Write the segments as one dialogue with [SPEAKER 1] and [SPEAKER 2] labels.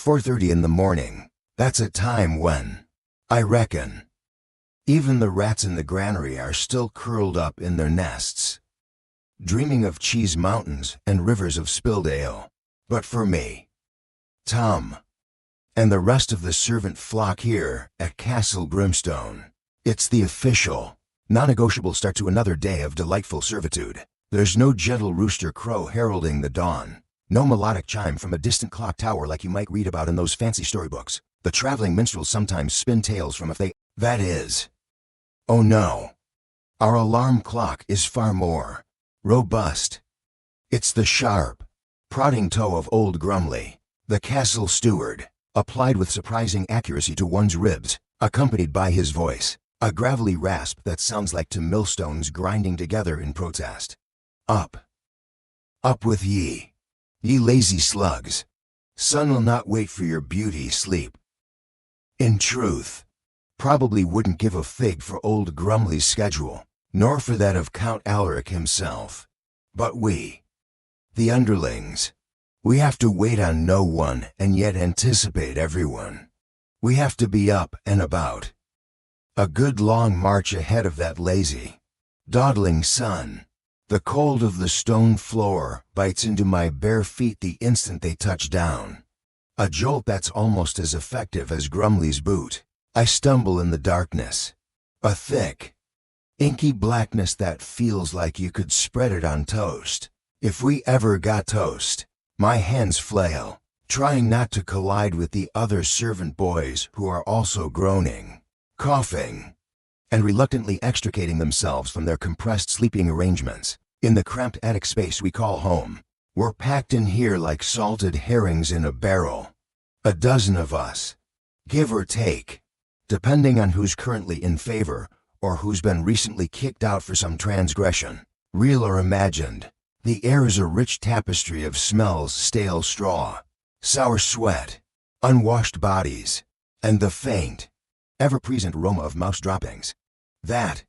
[SPEAKER 1] 4:30 in the morning. That's a time when, I reckon, even the rats in the granary are still curled up in their nests, dreaming of cheese mountains and rivers of spilled ale. But for me, Tom, and the rest of the servant flock here at Castle Grimstone, it's the official, non-negotiable start to another day of delightful servitude. There's no gentle rooster crow heralding the dawn, no melodic chime from a distant clock tower like you might read about in those fancy storybooks. The traveling minstrels sometimes spin tales from that is. Oh no. Our alarm clock is far more robust. It's the sharp, prodding toe of old Grumley, the castle steward, applied with surprising accuracy to one's ribs, accompanied by his voice, a gravelly rasp that sounds like two millstones grinding together in protest. Up. Up with ye. Ye lazy slugs. Sun'll not wait for your beauty sleep. In truth, probably wouldn't give a fig for old Grumley's schedule, nor for that of Count Alaric himself. But we, the underlings, we have to wait on no one and yet anticipate everyone. We have to be up and about. A good long march ahead of that lazy, dawdling sun. The cold of the stone floor bites into my bare feet the instant they touch down. A jolt that's almost as effective as Grumley's boot. I stumble in the darkness. A thick, inky blackness that feels like you could spread it on toast. If we ever got toast. My hands flail, trying not to collide with the other servant boys who are also groaning, coughing, and reluctantly extricating themselves from their compressed sleeping arrangements. In the cramped attic space we call home, we're packed in here like salted herrings in a barrel. A dozen of us, give or take, depending on who's currently in favor or who's been recently kicked out for some transgression, real or imagined. The air is a rich tapestry of smells: stale straw, sour sweat, unwashed bodies, and the faint, ever-present aroma of mouse droppings. That,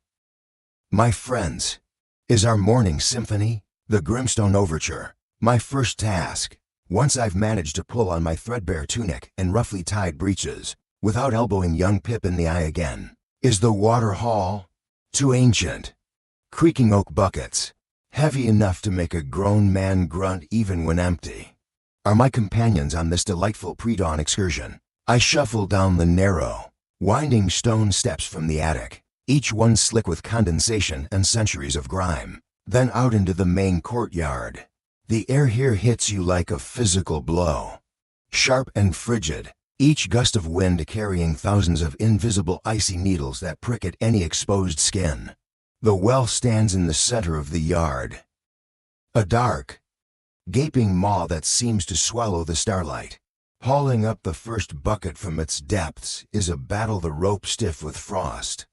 [SPEAKER 1] my friends, is our morning symphony, the Grimstone Overture. My first task, once I've managed to pull on my threadbare tunic and roughly tied breeches, without elbowing young Pip in the eye again, is the water hall. Two ancient, creaking oak buckets, heavy enough to make a grown man grunt even when empty, are my companions on this delightful pre-dawn excursion. I shuffle down the narrow, winding stone steps from the attic, each one slick with condensation and centuries of grime, then out into the main courtyard. The air here hits you like a physical blow, sharp and frigid, each gust of wind carrying thousands of invisible icy needles that prick at any exposed skin. The well stands in the center of the yard, a dark, gaping maw that seems to swallow the starlight. Hauling up the first bucket from its depths is a battle the rope stiff with frost.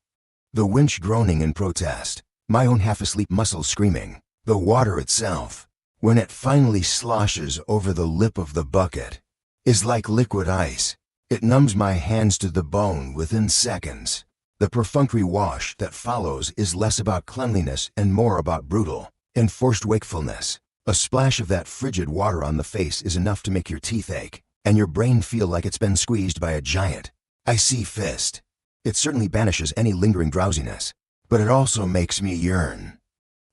[SPEAKER 1] The winch groaning in protest, my own half-asleep muscles screaming. The water itself, when it finally sloshes over the lip of the bucket, is like liquid ice. It numbs my hands to the bone within seconds. The perfunctory wash that follows is less about cleanliness and more about brutal, enforced wakefulness. A splash of that frigid water on the face is enough to make your teeth ache, and your brain feel like it's been squeezed by a giant, icy fist. It certainly banishes any lingering drowsiness, but it also makes me yearn,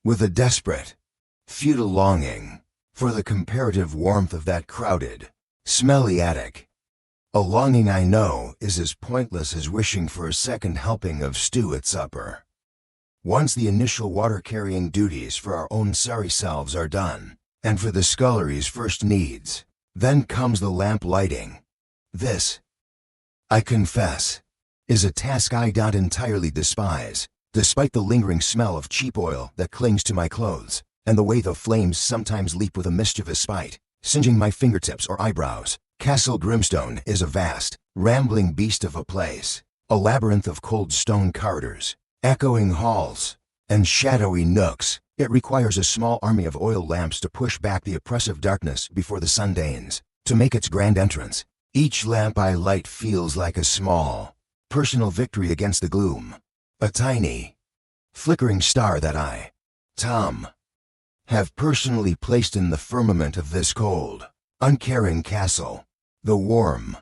[SPEAKER 1] with a desperate, futile longing, for the comparative warmth of that crowded, smelly attic. A longing I know is as pointless as wishing for a second helping of stew at supper. Once the initial water-carrying duties for our own sorry selves are done, and for the scullery's first needs, then comes the lamp lighting. This, I confess, is a task I don't entirely despise, despite the lingering smell of cheap oil that clings to my clothes, and the way the flames sometimes leap with a mischievous spite, singeing my fingertips or eyebrows. Castle Grimstone is a vast, rambling beast of a place, a labyrinth of cold stone corridors, echoing halls, and shadowy nooks. It requires a small army of oil lamps to push back the oppressive darkness before the sun deigns to make its grand entrance. Each lamp I light feels like a small, personal victory against the gloom, a tiny, flickering star that I, Tom, have personally placed in the firmament of this cold, uncaring castle. The warm,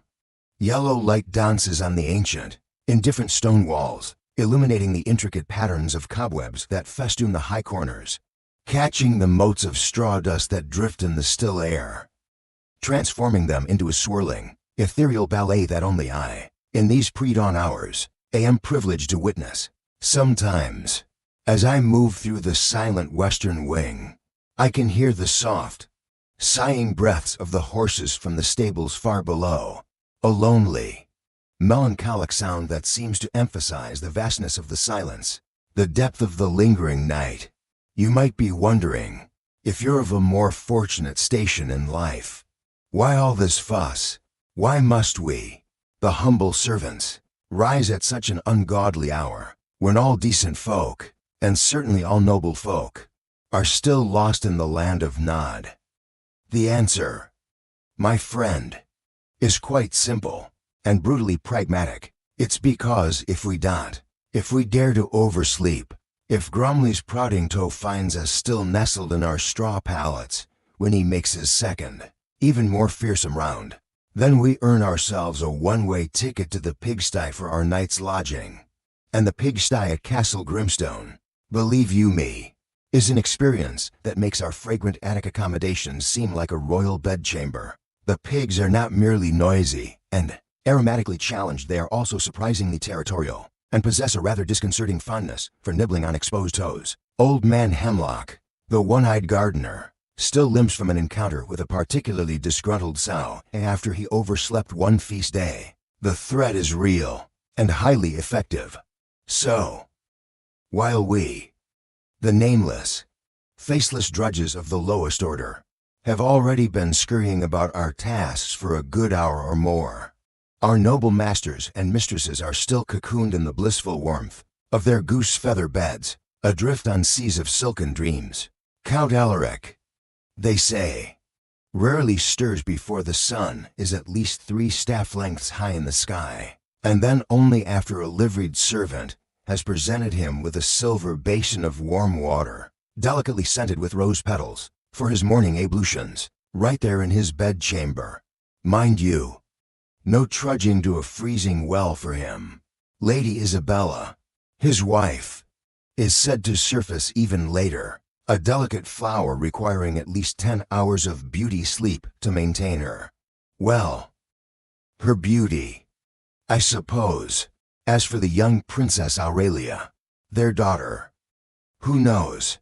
[SPEAKER 1] yellow light dances on the ancient, indifferent stone walls, illuminating the intricate patterns of cobwebs that festoon the high corners, catching the motes of straw dust that drift in the still air, transforming them into a swirling, ethereal ballet that only I, in these pre-dawn hours, am privileged to witness. Sometimes, as I move through the silent western wing, I can hear the soft, sighing breaths of the horses from the stables far below, a lonely, melancholic sound that seems to emphasize the vastness of the silence, the depth of the lingering night. You might be wondering, if you're of a more fortunate station in life, why all this fuss? Why must we, the humble servants, rise at such an ungodly hour, when all decent folk, and certainly all noble folk, are still lost in the land of Nod? The answer, my friend, is quite simple and brutally pragmatic. It's because if we don't, if we dare to oversleep, if Grumley's prodding toe finds us still nestled in our straw pallets when he makes his second, even more fearsome round, then we earn ourselves a one-way ticket to the pigsty for our night's lodging. And the pigsty at Castle Grimstone, believe you me, is an experience that makes our fragrant attic accommodations seem like a royal bedchamber. The pigs are not merely noisy and aromatically challenged, they are also surprisingly territorial, and possess a rather disconcerting fondness for nibbling on exposed toes. Old Man Hemlock, the one-eyed gardener, still limps from an encounter with a particularly disgruntled sow after he overslept one feast day. The threat is real and highly effective. So, while we, the nameless, faceless drudges of the lowest order, have already been scurrying about our tasks for a good hour or more, our noble masters and mistresses are still cocooned in the blissful warmth of their goose feather beds, adrift on seas of silken dreams. Count Alaric, they say, rarely stirs before the sun is at least 3 staff lengths high in the sky, and then only after a liveried servant has presented him with a silver basin of warm water, delicately scented with rose petals, for his morning ablutions, right there in his bedchamber. Mind you, no trudging to a freezing well for him. Lady Isabella, his wife, is said to surface even later, a delicate flower requiring at least 10 hours of beauty sleep to maintain her. Well, her beauty, I suppose. As for the young Princess Aurelia, their daughter, who knows?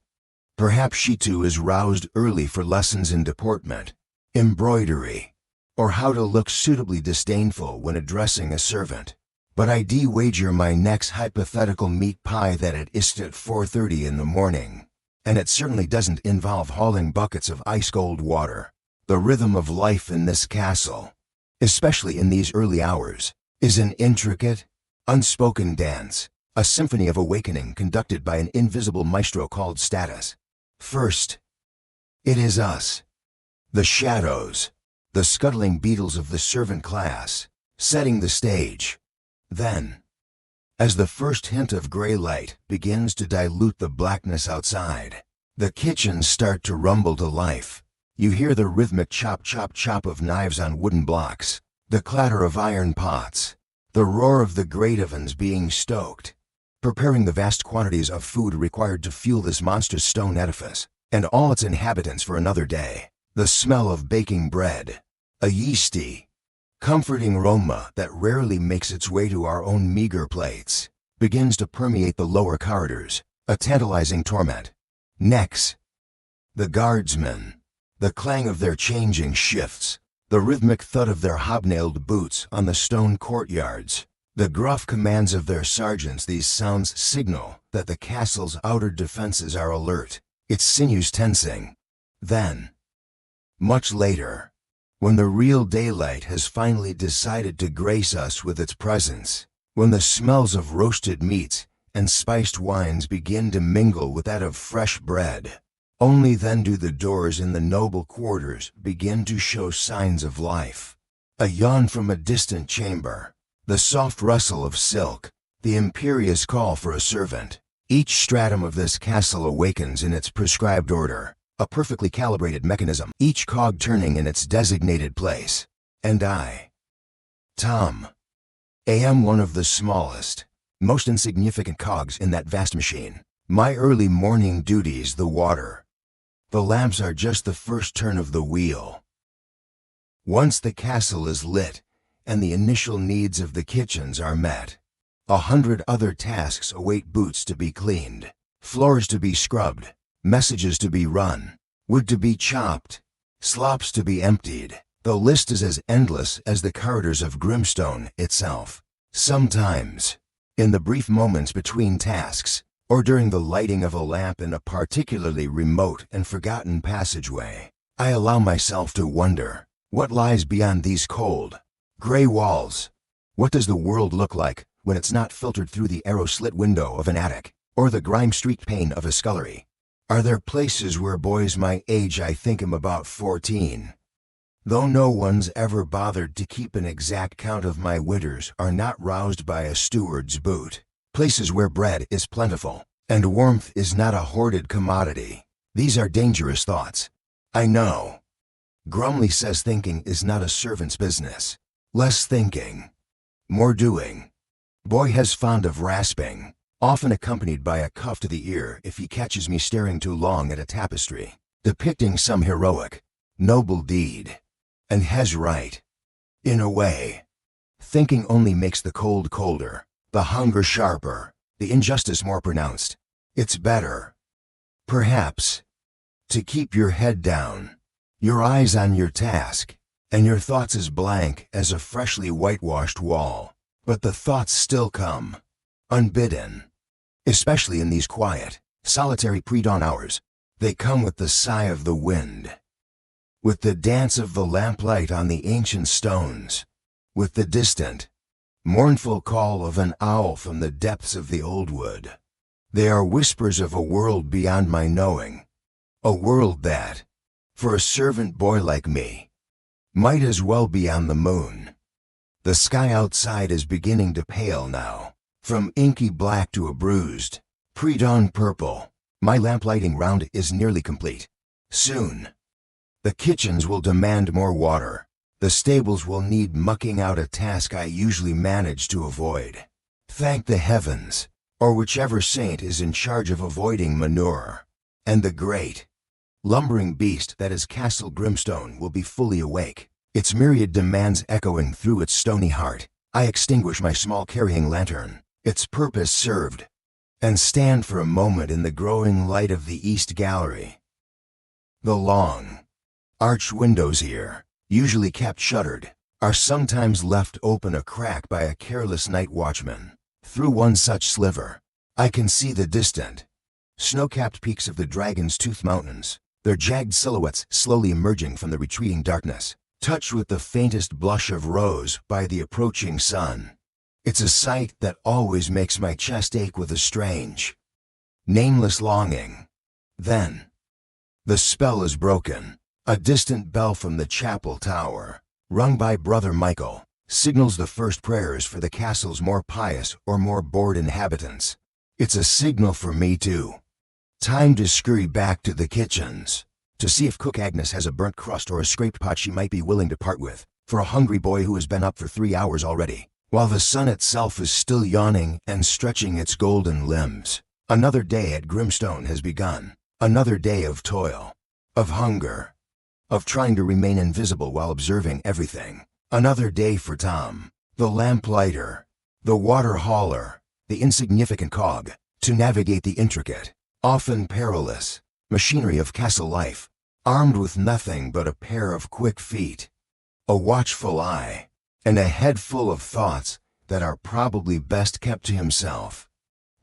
[SPEAKER 1] Perhaps she too is roused early for lessons in deportment, embroidery, or how to look suitably disdainful when addressing a servant. But I do wager my next hypothetical meat pie that it isn't at 4:30 in the morning, and it certainly doesn't involve hauling buckets of ice-cold water. The rhythm of life in this castle, especially in these early hours, is an intricate, unspoken dance, a symphony of awakening conducted by an invisible maestro called Status. First, it is us, the shadows, the scuttling beetles of the servant class, setting the stage. Then, as the first hint of gray light begins to dilute the blackness outside, the kitchens start to rumble to life. You hear the rhythmic chop chop chop of knives on wooden blocks, the clatter of iron pots, the roar of the great ovens being stoked, preparing the vast quantities of food required to fuel this monstrous stone edifice, and all its inhabitants for another day. The smell of baking bread, a yeasty, comforting aroma that rarely makes its way to our own meager plates, begins to permeate the lower corridors, a tantalizing torment. Next, the guardsmen, the clang of their changing shifts, the rhythmic thud of their hobnailed boots on the stone courtyards, the gruff commands of their sergeants. These sounds signal that the castle's outer defenses are alert, its sinews tensing. Then, much later, when the real daylight has finally decided to grace us with its presence, when the smells of roasted meats and spiced wines begin to mingle with that of fresh bread, only then do the doors in the noble quarters begin to show signs of life. A yawn from a distant chamber, the soft rustle of silk, the imperious call for a servant. Each stratum of this castle awakens in its prescribed order, a perfectly calibrated mechanism, each cog turning in its designated place. And I, Tom, am one of the smallest, most insignificant cogs in that vast machine. My early morning duties the water. The lamps are just the first turn of the wheel. Once the castle is lit and the initial needs of the kitchens are met, 100 other tasks await: boots to be cleaned, floors to be scrubbed, messages to be run, wood to be chopped, slops to be emptied. The list is as endless as the corridors of Grimstone itself. Sometimes, in the brief moments between tasks, or during the lighting of a lamp in a particularly remote and forgotten passageway, I allow myself to wonder, what lies beyond these cold, gray walls? What does the world look like when it's not filtered through the arrow-slit window of an attic, or the grime-streaked pane of a scullery? Are there places where boys my age, I think I'm about 14, though no one's ever bothered to keep an exact count of my winters, are not roused by a steward's boot? Places where bread is plentiful, and warmth is not a hoarded commodity. These are dangerous thoughts, I know. Grumley says thinking is not a servant's business. Less thinking, more doing. Boy has fond of rasping, often accompanied by a cuff to the ear if he catches me staring too long at a tapestry depicting some heroic, noble deed. And has right. In a way. Thinking only makes the cold colder, the hunger sharper, the injustice more pronounced. It's better, perhaps, to keep your head down, your eyes on your task, and your thoughts as blank as a freshly whitewashed wall. But the thoughts still come, unbidden. Especially in these quiet, solitary pre-dawn hours, they come with the sigh of the wind, with the dance of the lamplight on the ancient stones, with the distant, mournful call of an owl from the depths of the old wood. They are whispers of a world beyond my knowing, a world that, for a servant boy like me, might as well be on the moon. The sky outside is beginning to pale now, from inky black to a bruised, pre-dawn purple. My lamplighting round is nearly complete. Soon, the kitchens will demand more water. The stables will need mucking out, a task I usually manage to avoid. Thank the heavens, or whichever saint is in charge of avoiding manure. And the great, lumbering beast that is Castle Grimstone will be fully awake, its myriad demands echoing through its stony heart. I extinguish my small carrying lantern, its purpose served, and stand for a moment in the growing light of the east gallery. The long, arched windows here, usually kept shuttered, are sometimes left open a crack by a careless night watchman. Through one such sliver, I can see the distant, snow-capped peaks of the Dragon's Tooth Mountains, their jagged silhouettes slowly emerging from the retreating darkness, touched with the faintest blush of rose by the approaching sun. It's a sight that always makes my chest ache with a strange, nameless longing. Then, the spell is broken. A distant bell from the chapel tower, rung by Brother Michael, signals the first prayers for the castle's more pious or more bored inhabitants. It's a signal for me too. Time to scurry back to the kitchens, to see if Cook Agnes has a burnt crust or a scraped pot she might be willing to part with, for a hungry boy who has been up for 3 hours already, while the sun itself is still yawning and stretching its golden limbs. Another day at Grimstone has begun, another day of toil, of hunger, of trying to remain invisible while observing everything. Another day for Tom, the lamplighter, the water hauler, the insignificant cog, to navigate the intricate, often perilous, machinery of castle life, armed with nothing but a pair of quick feet, a watchful eye, and a head full of thoughts that are probably best kept to himself.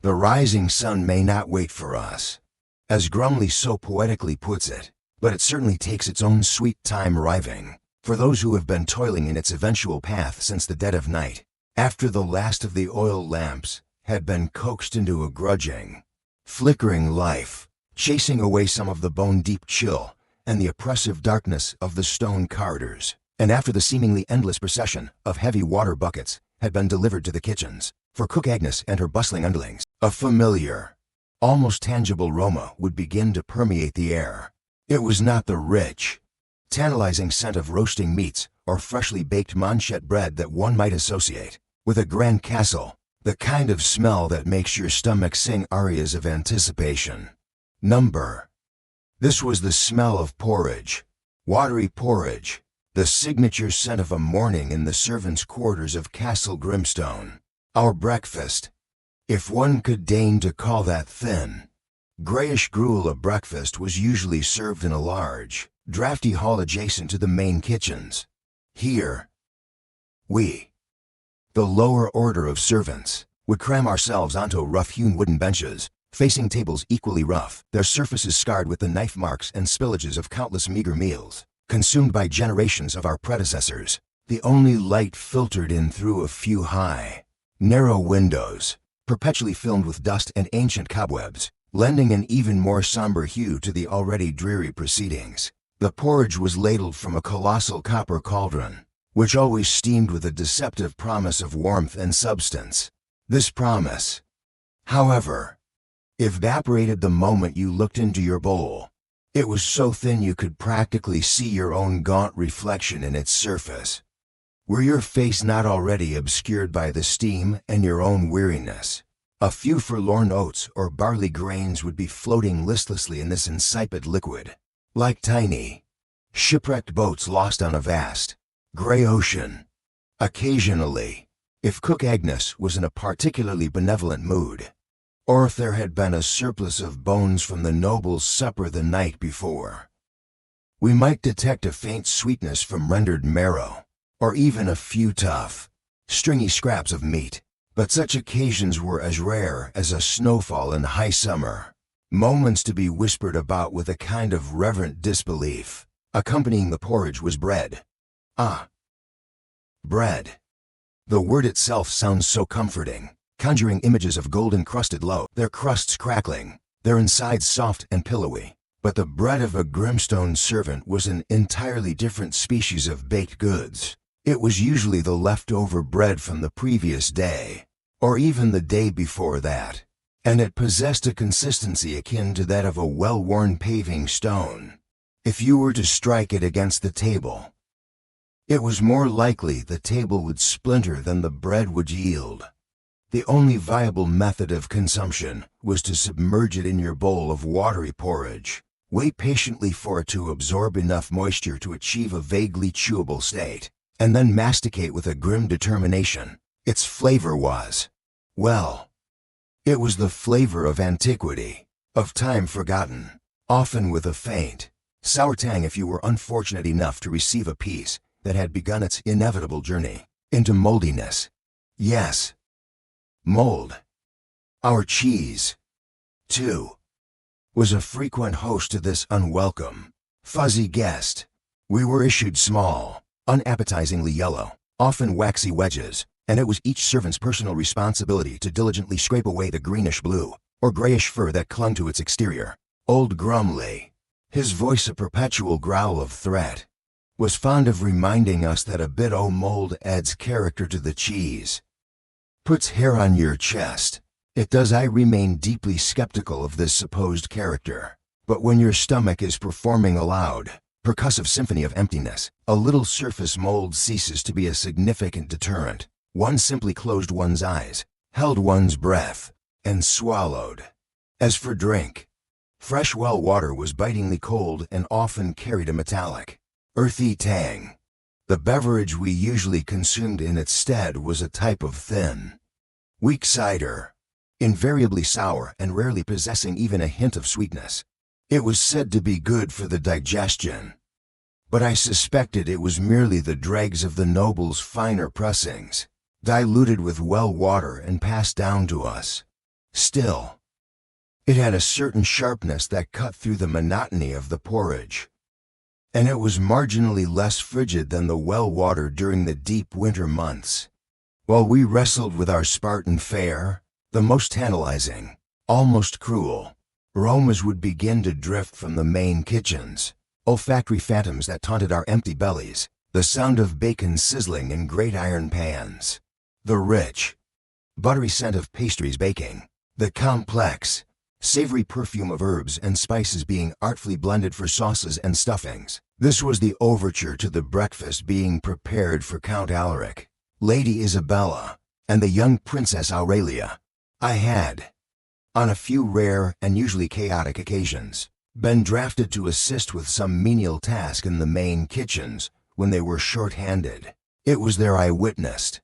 [SPEAKER 1] The rising sun may not wait for us, as Grumley so poetically puts it, but it certainly takes its own sweet time arriving, for those who have been toiling in its eventual path since the dead of night, after the last of the oil lamps had been coaxed into a grudging, flickering life, chasing away some of the bone-deep chill and the oppressive darkness of the stone corridors, and after the seemingly endless procession of heavy water buckets had been delivered to the kitchens, for Cook Agnes and her bustling underlings, a familiar, almost tangible aroma would begin to permeate the air. It was not the rich, tantalizing scent of roasting meats or freshly baked manchette bread that one might associate with a grand castle, the kind of smell that makes your stomach sing arias of anticipation. This was the smell of porridge, watery porridge, the signature scent of a morning in the servants' quarters of Castle Grimstone. Our breakfast, if one could deign to call that thin, grayish gruel of breakfast, was usually served in a large, drafty hall adjacent to the main kitchens. Here, we, the lower order of servants, would cram ourselves onto rough-hewn wooden benches, facing tables equally rough, their surfaces scarred with the knife marks and spillages of countless meager meals, consumed by generations of our predecessors. The only light filtered in through a few high, narrow windows, perpetually filmed with dust and ancient cobwebs, lending an even more somber hue to the already dreary proceedings. The porridge was ladled from a colossal copper cauldron, which always steamed with a deceptive promise of warmth and substance. This promise, however, evaporated the moment you looked into your bowl. It was so thin you could practically see your own gaunt reflection in its surface. Were your face not already obscured by the steam and your own weariness? A few forlorn oats or barley grains would be floating listlessly in this insipid liquid, like tiny, shipwrecked boats lost on a vast, gray ocean. Occasionally, if Cook Agnes was in a particularly benevolent mood, or if there had been a surplus of bones from the noble's supper the night before, we might detect a faint sweetness from rendered marrow, or even a few tough, stringy scraps of meat. But such occasions were as rare as a snowfall in high summer, moments to be whispered about with a kind of reverent disbelief. Accompanying the porridge was bread. Ah, bread. The word itself sounds so comforting, conjuring images of golden-crusted loaf, their crusts crackling, their insides soft and pillowy. But the bread of a Grimstone servant was an entirely different species of baked goods. It was usually the leftover bread from the previous day, or even the day before that, and it possessed a consistency akin to that of a well-worn paving stone. If you were to strike it against the table, it was more likely the table would splinter than the bread would yield. The only viable method of consumption was to submerge it in your bowl of watery porridge, wait patiently for it to absorb enough moisture to achieve a vaguely chewable state, and then masticate with a grim determination. Its flavor was, well, it was the flavor of antiquity, of time forgotten, often with a faint, sour tang if you were unfortunate enough to receive a piece that had begun its inevitable journey into moldiness. Yes, mold. Our cheese, too, was a frequent host to this unwelcome, fuzzy guest. We were issued small, unappetizingly yellow, often waxy wedges, and it was each servant's personal responsibility to diligently scrape away the greenish-blue or grayish fur that clung to its exterior. Old Grumley, his voice a perpetual growl of threat, was fond of reminding us that a bit o' mold adds character to the cheese. Puts hair on your chest. It does. I remain deeply skeptical of this supposed character, but when your stomach is performing a loud, percussive symphony of emptiness, a little surface mold ceases to be a significant deterrent. One simply closed one's eyes, held one's breath, and swallowed. As for drink, fresh well water was bitingly cold and often carried a metallic, earthy tang. The beverage we usually consumed in its stead was a type of thin, weak cider, invariably sour and rarely possessing even a hint of sweetness. It was said to be good for the digestion, but I suspected it was merely the dregs of the noble's finer pressings, diluted with well water and passed down to us. Still, it had a certain sharpness that cut through the monotony of the porridge, and it was marginally less frigid than the well water during the deep winter months. While we wrestled with our Spartan fare, the most tantalizing, almost cruel, aromas would begin to drift from the main kitchens, olfactory phantoms that taunted our empty bellies, the sound of bacon sizzling in great iron pans, the rich, buttery scent of pastries baking, the complex, savory perfume of herbs and spices being artfully blended for sauces and stuffings. This was the overture to the breakfast being prepared for Count Alaric, Lady Isabella, and the young Princess Aurelia. I had, on a few rare and usually chaotic occasions, been drafted to assist with some menial task in the main kitchens when they were short-handed. It was there I witnessed,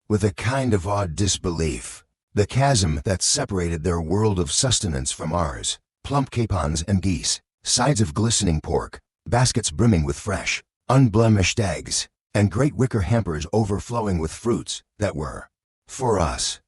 [SPEAKER 1] with a kind of awed disbelief, the chasm that separated their world of sustenance from ours. Plump capons and geese, sides of glistening pork, baskets brimming with fresh, unblemished eggs, and great wicker hampers overflowing with fruits that were, for us,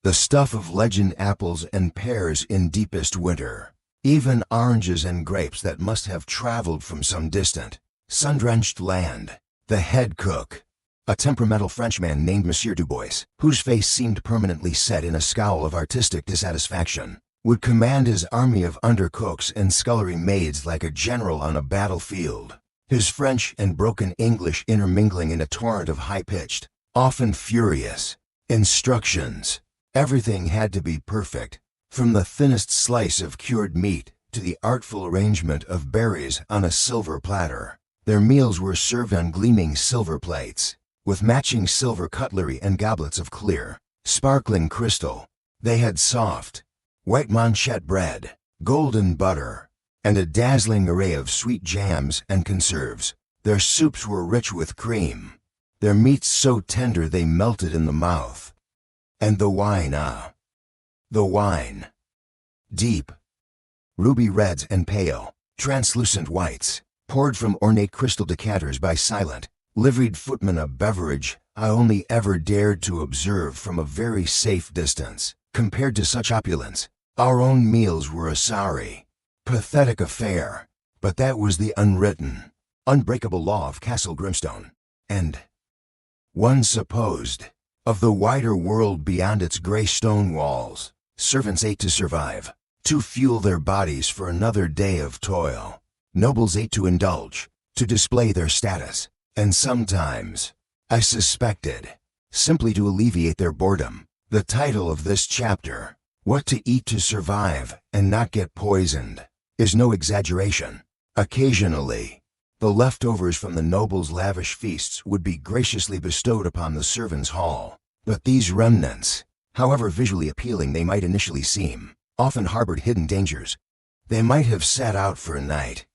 [SPEAKER 1] the stuff of legend, apples and pears in deepest winter. Even oranges and grapes that must have traveled from some distant, sun-drenched land. The head cook, a temperamental Frenchman named Monsieur Dubois, whose face seemed permanently set in a scowl of artistic dissatisfaction, would command his army of undercooks and scullery maids like a general on a battlefield, his French and broken English intermingling in a torrent of high-pitched, often furious, instructions. Everything had to be perfect, from the thinnest slice of cured meat to the artful arrangement of berries on a silver platter. Their meals were served on gleaming silver plates, with matching silver cutlery and goblets of clear, sparkling crystal. They had soft, white manchette bread, golden butter, and a dazzling array of sweet jams and conserves. Their soups were rich with cream, their meats so tender they melted in the mouth. And the wine, the wine. Deep, ruby reds and pale, translucent whites, poured from ornate crystal decanters by silent, liveried footmen, a beverage I only ever dared to observe from a very safe distance. Compared to such opulence, our own meals were a sorry, pathetic affair, but that was the unwritten, unbreakable law of Castle Grimstone, and, one supposed, of the wider world beyond its gray stone walls. Servants ate to survive, to fuel their bodies for another day of toil. Nobles ate to indulge, to display their status, and sometimes, I suspected, simply to alleviate their boredom. The title of this chapter, What to Eat to Survive and Not Get Poisoned, is no exaggeration. Occasionally, the leftovers from the nobles' lavish feasts would be graciously bestowed upon the servants' hall, but these remnants, however visually appealing they might initially seem, often harbored hidden dangers. They might have sat out for a night,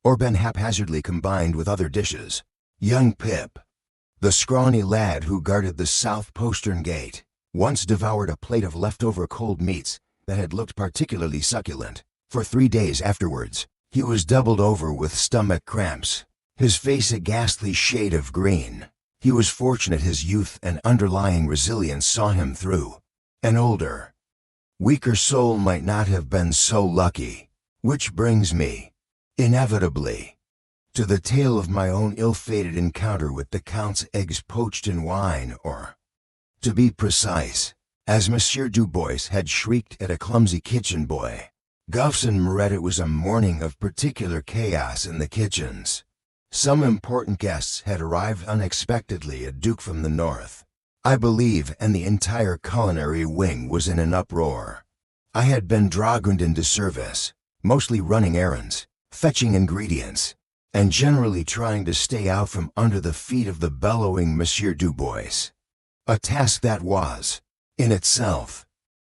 [SPEAKER 1] or been haphazardly combined with other dishes. Young Pip, the scrawny lad who guarded the south postern gate, once devoured a plate of leftover cold meats that had looked particularly succulent. For 3 days afterwards, he was doubled over with stomach cramps, his face a ghastly shade of green. He was fortunate his youth and underlying resilience saw him through. An older, weaker soul might not have been so lucky. Which brings me, inevitably, to the tale of my own ill-fated encounter with the Count's eggs poached in wine, or, to be precise, as Monsieur Dubois had shrieked at a clumsy kitchen boy, Guffs and Moret. It was a morning of particular chaos in the kitchens. Some important guests had arrived unexpectedly, a duke from the north, I believe, and the entire culinary wing was in an uproar. I had been dragooned into service, mostly running errands, fetching ingredients, and generally trying to stay out from under the feet of the bellowing Monsieur Dubois. A task that was, in itself,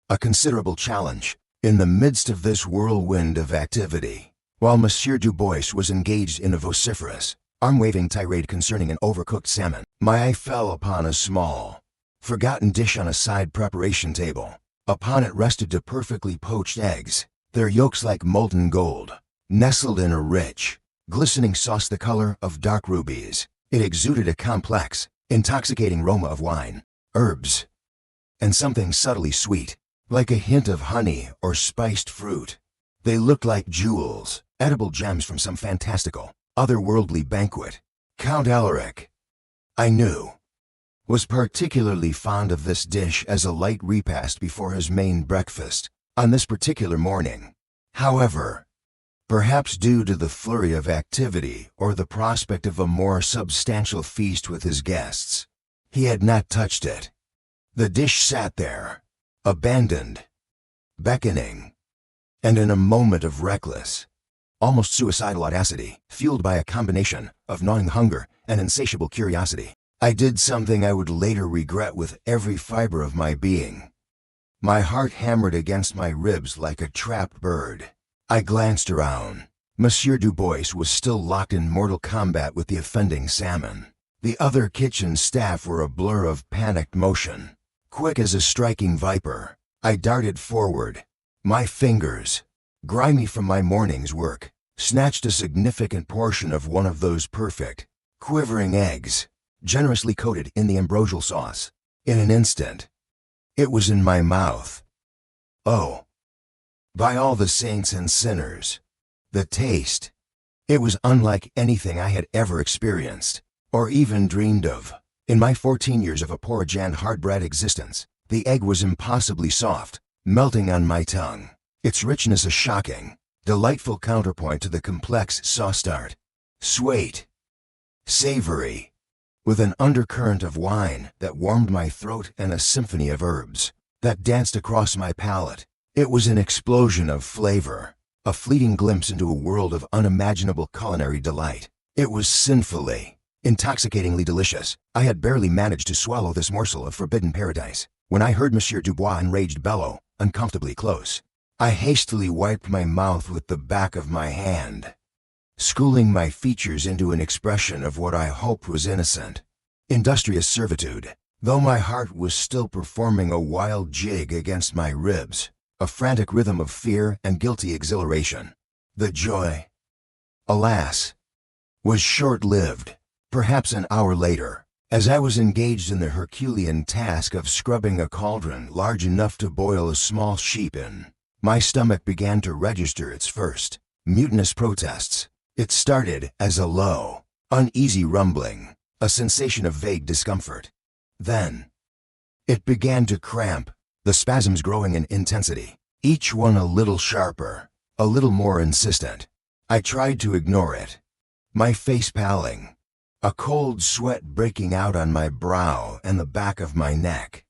[SPEAKER 1] a considerable challenge. In the midst of this whirlwind of activity, while Monsieur Dubois was engaged in a vociferous, arm-waving tirade concerning an overcooked salmon, my eye fell upon a small, forgotten dish on a side preparation table. Upon it rested 2 perfectly poached eggs, their yolks like molten gold, nestled in a rich, glistening sauce the color of dark rubies. It exuded a complex, intoxicating aroma of wine, herbs, and something subtly sweet, like a hint of honey or spiced fruit. They looked like jewels, edible gems from some fantastical, otherworldly banquet. Count Alaric, I knew, was particularly fond of this dish as a light repast before his main breakfast on this particular morning. However, perhaps due to the flurry of activity or the prospect of a more substantial feast with his guests, he had not touched it. The dish sat there, abandoned, beckoning, And in a moment of reckless, almost suicidal audacity, fueled by a combination of gnawing hunger and insatiable curiosity, I did something I would later regret with every fiber of my being. My heart hammered against my ribs like a trapped bird. I glanced around. Monsieur Dubois was still locked in mortal combat with the offending salmon. The other kitchen staff were a blur of panicked motion. Quick as a striking viper, I darted forward. My fingers, grimy from my morning's work, snatched a significant portion of one of those perfect, quivering eggs, generously coated in the ambrosial sauce. In an instant, it was in my mouth. Oh, by all the saints and sinners, the taste! It was unlike anything I had ever experienced, or even dreamed of. In my 14 years of a porridge and hard-bread existence, the egg was impossibly soft, melting on my tongue, its richness a shocking, delightful counterpoint to the complex sauce tart. Sweet, savory, with an undercurrent of wine that warmed my throat and a symphony of herbs that danced across my palate. It was an explosion of flavor, a fleeting glimpse into a world of unimaginable culinary delight. It was sinfully, intoxicatingly delicious. I had barely managed to swallow this morsel of forbidden paradise when I heard Monsieur Dubois' enraged bellow, uncomfortably close. I hastily wiped my mouth with the back of my hand, schooling my features into an expression of what I hoped was innocent, industrious servitude, though my heart was still performing a wild jig against my ribs, a frantic rhythm of fear and guilty exhilaration. The joy, alas, was short-lived. Perhaps an hour later, as I was engaged in the Herculean task of scrubbing a cauldron large enough to boil a small sheep in, my stomach began to register its first mutinous protests. It started as a low, uneasy rumbling, a sensation of vague discomfort. Then, it began to cramp, the spasms growing in intensity, each one a little sharper, a little more insistent. I tried to ignore it, my face paling, a cold sweat breaking out on my brow and the back of my neck.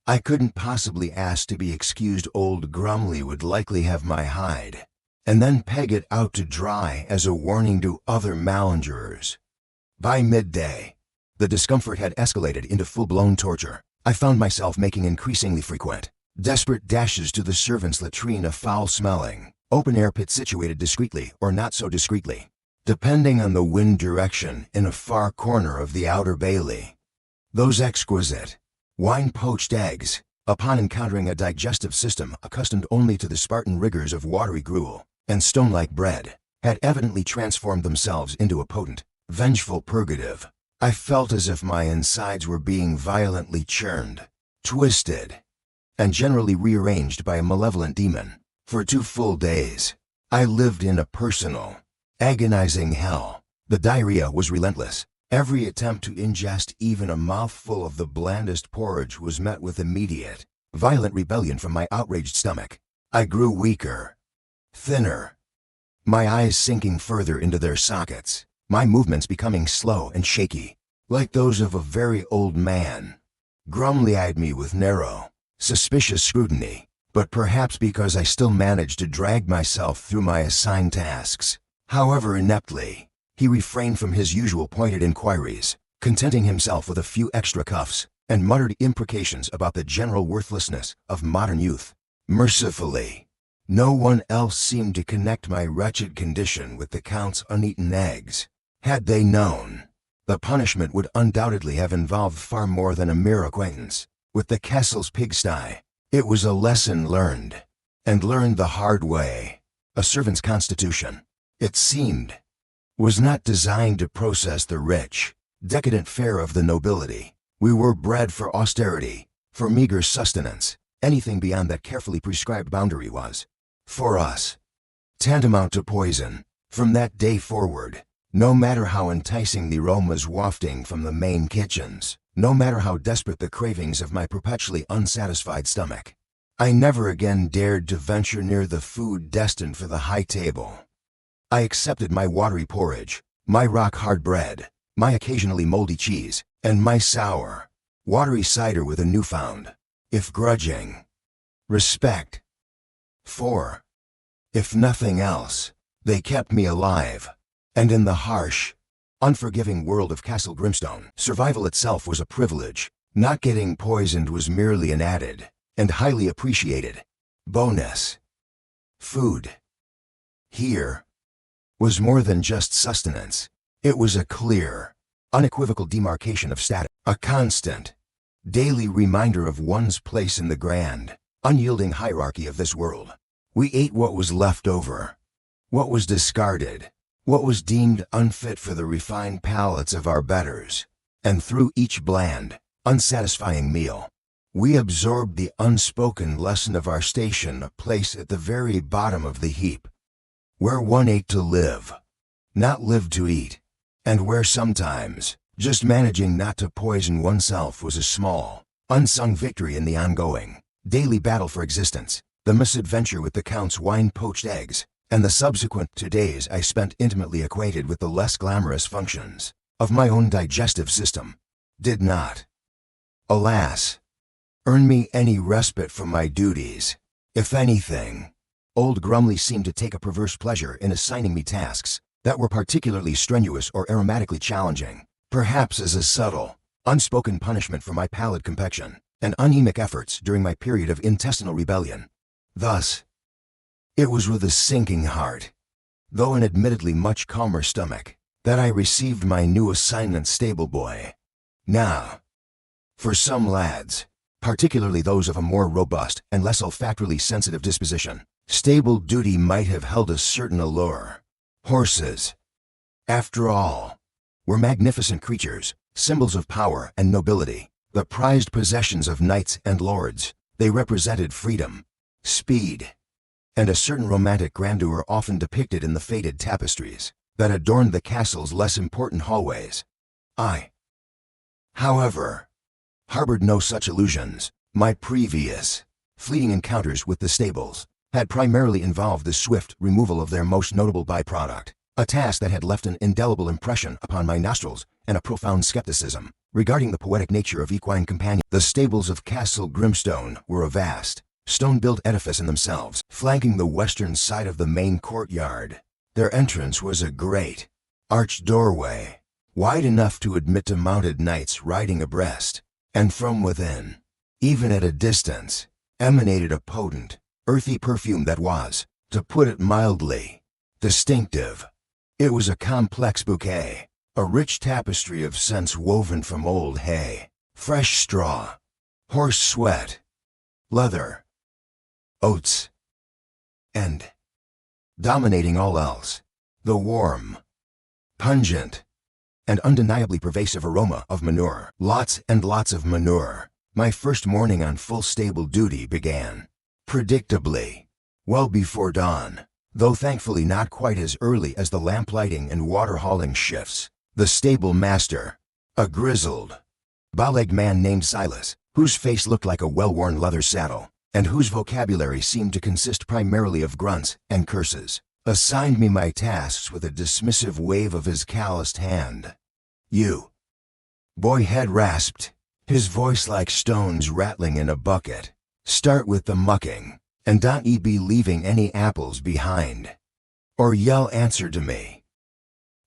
[SPEAKER 1] I couldn't possibly ask to be excused. Old Grumley would likely have my hide, and then peg it out to dry as a warning to other malingerers. By midday, the discomfort had escalated into full-blown torture. I found myself making increasingly frequent, desperate dashes to the servants' latrine, a foul-smelling, open-air pit situated discreetly or not so discreetly, depending on the wind direction, in a far corner of the outer bailey. Those exquisite, wine-poached eggs, upon encountering a digestive system accustomed only to the Spartan rigors of watery gruel and stone-like bread, had evidently transformed themselves into a potent, vengeful purgative. I felt as if my insides were being violently churned, twisted, and generally rearranged by a malevolent demon. For 2 full days, I lived in a personal, agonizing hell. The diarrhea was relentless. Every attempt to ingest even a mouthful of the blandest porridge was met with immediate, violent rebellion from my outraged stomach. I grew weaker, thinner, my eyes sinking further into their sockets, my movements becoming slow and shaky, like those of a very old man. Grumley eyed me with narrow, suspicious scrutiny, but perhaps because I still managed to drag myself through my assigned tasks, however ineptly, he refrained from his usual pointed inquiries, contenting himself with a few extra cuffs and muttered imprecations about the general worthlessness of modern youth. Mercifully, no one else seemed to connect my wretched condition with the Count's uneaten eggs. Had they known, the punishment would undoubtedly have involved far more than a mere acquaintance with the Kessel's pigsty. It was a lesson learned, and learned the hard way. A servant's constitution, it seemed, was not designed to process the rich, decadent fare of the nobility. We were bred for austerity, for meager sustenance. Anything beyond that carefully prescribed boundary was, for us, tantamount to poison. From that day forward, no matter how enticing the aromas wafting from the main kitchens, no matter how desperate the cravings of my perpetually unsatisfied stomach, I never again dared to venture near the food destined for the high table. I accepted my watery porridge, my rock-hard bread, my occasionally moldy cheese, and my sour, watery cider with a newfound, if grudging, respect for If nothing else, they kept me alive. And in the harsh, unforgiving world of Castle Grimstone, survival itself was a privilege. Not getting poisoned was merely an added, and highly appreciated, bonus. Food here was more than just sustenance. It was a clear, unequivocal demarcation of status, a constant, daily reminder of one's place in the grand, unyielding hierarchy of this world. We ate what was left over, what was discarded, what was deemed unfit for the refined palates of our betters, and through each bland, unsatisfying meal, we absorbed the unspoken lesson of our station, a place at the very bottom of the heap, where one ate to live, not live to eat, and where sometimes, just managing not to poison oneself was a small, unsung victory in the ongoing, daily battle for existence. The misadventure with the Count's wine-poached eggs, and the subsequent 2 days I spent intimately acquainted with the less glamorous functions of my own digestive system, did not, alas, earn me any respite from my duties. If anything, old Grumley seemed to take a perverse pleasure in assigning me tasks that were particularly strenuous or aromatically challenging, perhaps as a subtle, unspoken punishment for my pallid complexion and anemic efforts during my period of intestinal rebellion. Thus, it was with a sinking heart, though an admittedly much calmer stomach, that I received my new assignment, stable boy. Now, for some lads, particularly those of a more robust and less olfactorily sensitive disposition, stable duty might have held a certain allure. Horses, after all, were magnificent creatures, symbols of power and nobility, the prized possessions of knights and lords. They represented freedom, speed, and a certain romantic grandeur often depicted in the faded tapestries that adorned the castle's less important hallways. I, however, harbored no such illusions. My previous, fleeting encounters with the stables had primarily involved the swift removal of their most notable byproduct, a task that had left an indelible impression upon my nostrils and a profound skepticism regarding the poetic nature of equine companion. The stables of Castle Grimstone were a vast, stone-built edifice in themselves, flanking the western side of the main courtyard. Their entrance was a great, arched doorway, wide enough to admit to mounted knights riding abreast, and from within, even at a distance, emanated a potent, earthy perfume that was, to put it mildly, distinctive. It was a complex bouquet, a rich tapestry of scents woven from old hay, fresh straw, horse sweat, leather, oats, and, dominating all else, the warm, pungent, and undeniably pervasive aroma of manure. Lots and lots of manure. My first morning on full stable duty began, predictably, well before dawn, though thankfully not quite as early as the lamplighting and water hauling shifts. The stable master, a grizzled, bow-legged man named Silas, whose face looked like a well-worn leather saddle, and whose vocabulary seemed to consist primarily of grunts and curses, assigned me my tasks with a dismissive wave of his calloused hand. "You, boy," had rasped, his voice like stones rattling in a bucket. "Start with the mucking, and don't ye be leaving any apples behind, or yell answer to me."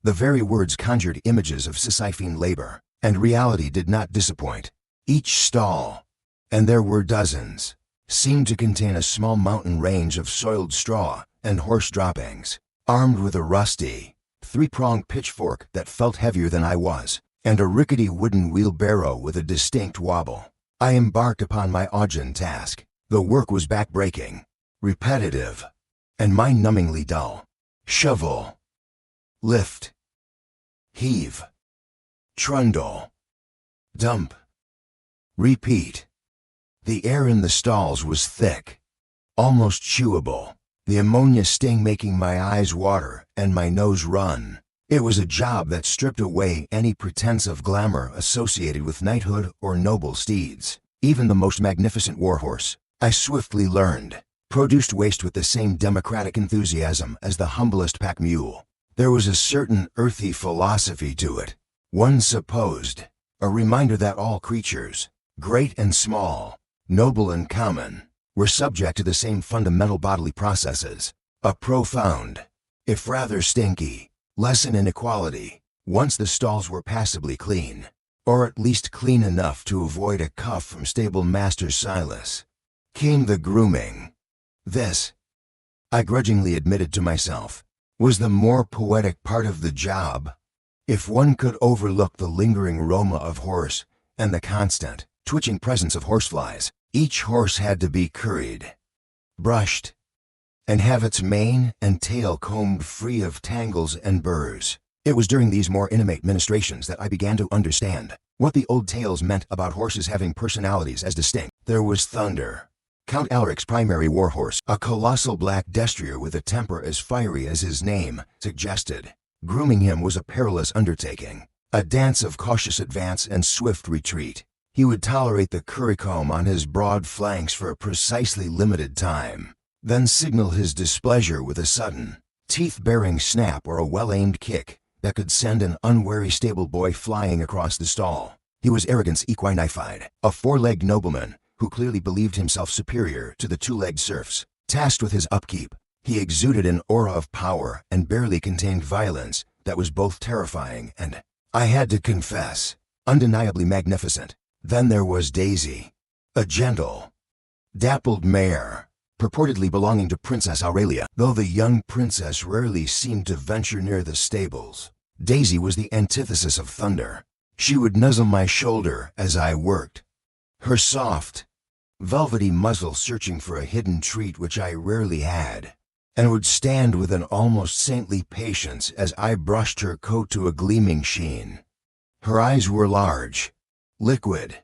[SPEAKER 1] The very words conjured images of Sisyphine labor, and reality did not disappoint. Each stall, and there were dozens, seemed to contain a small mountain range of soiled straw and horse droppings, armed with a rusty, three-pronged pitchfork that felt heavier than I was, and a rickety wooden wheelbarrow with a distinct wobble. I embarked upon my Augean task. The work was back-breaking, repetitive, and mind-numbingly dull. Shovel, lift, heave, trundle, dump, repeat. The air in the stalls was thick, almost chewable, the ammonia sting making my eyes water and my nose run. It was a job that stripped away any pretense of glamour associated with knighthood or noble steeds. Even the most magnificent warhorse, I swiftly learned, produced waste with the same democratic enthusiasm as the humblest pack mule. There was a certain earthy philosophy to it, one supposed, a reminder that all creatures, great and small, noble and common, were subject to the same fundamental bodily processes. A profound, if rather stinky, lesson in equality, once the stalls were passably clean, or at least clean enough to avoid a cuff from stable master Silas, came the grooming. This, I grudgingly admitted to myself, was the more poetic part of the job. If one could overlook the lingering aroma of horse and the constant, twitching presence of horseflies, each horse had to be curried, brushed, and have its mane and tail combed free of tangles and burrs. It was during these more intimate ministrations that I began to understand what the old tales meant about horses having personalities as distinct. There was Thunder, Count Alric's primary warhorse, a colossal black destrier with a temper as fiery as his name suggested. Grooming him was a perilous undertaking, a dance of cautious advance and swift retreat. He would tolerate the currycomb on his broad flanks for a precisely limited time, then signal his displeasure with a sudden, teeth-baring snap or a well-aimed kick that could send an unwary stable boy flying across the stall. He was arrogance equinified, a four-legged nobleman who clearly believed himself superior to the two-legged serfs. Tasked with his upkeep, he exuded an aura of power and barely contained violence that was both terrifying and, I had to confess, undeniably magnificent. Then there was Daisy, a gentle, dappled mare, purportedly belonging to Princess Aurelia, though the young princess rarely seemed to venture near the stables. Daisy was the antithesis of Thunder. She would nuzzle my shoulder as I worked, her soft, velvety muzzle searching for a hidden treat which I rarely had, and would stand with an almost saintly patience as I brushed her coat to a gleaming sheen. Her eyes were large, liquid,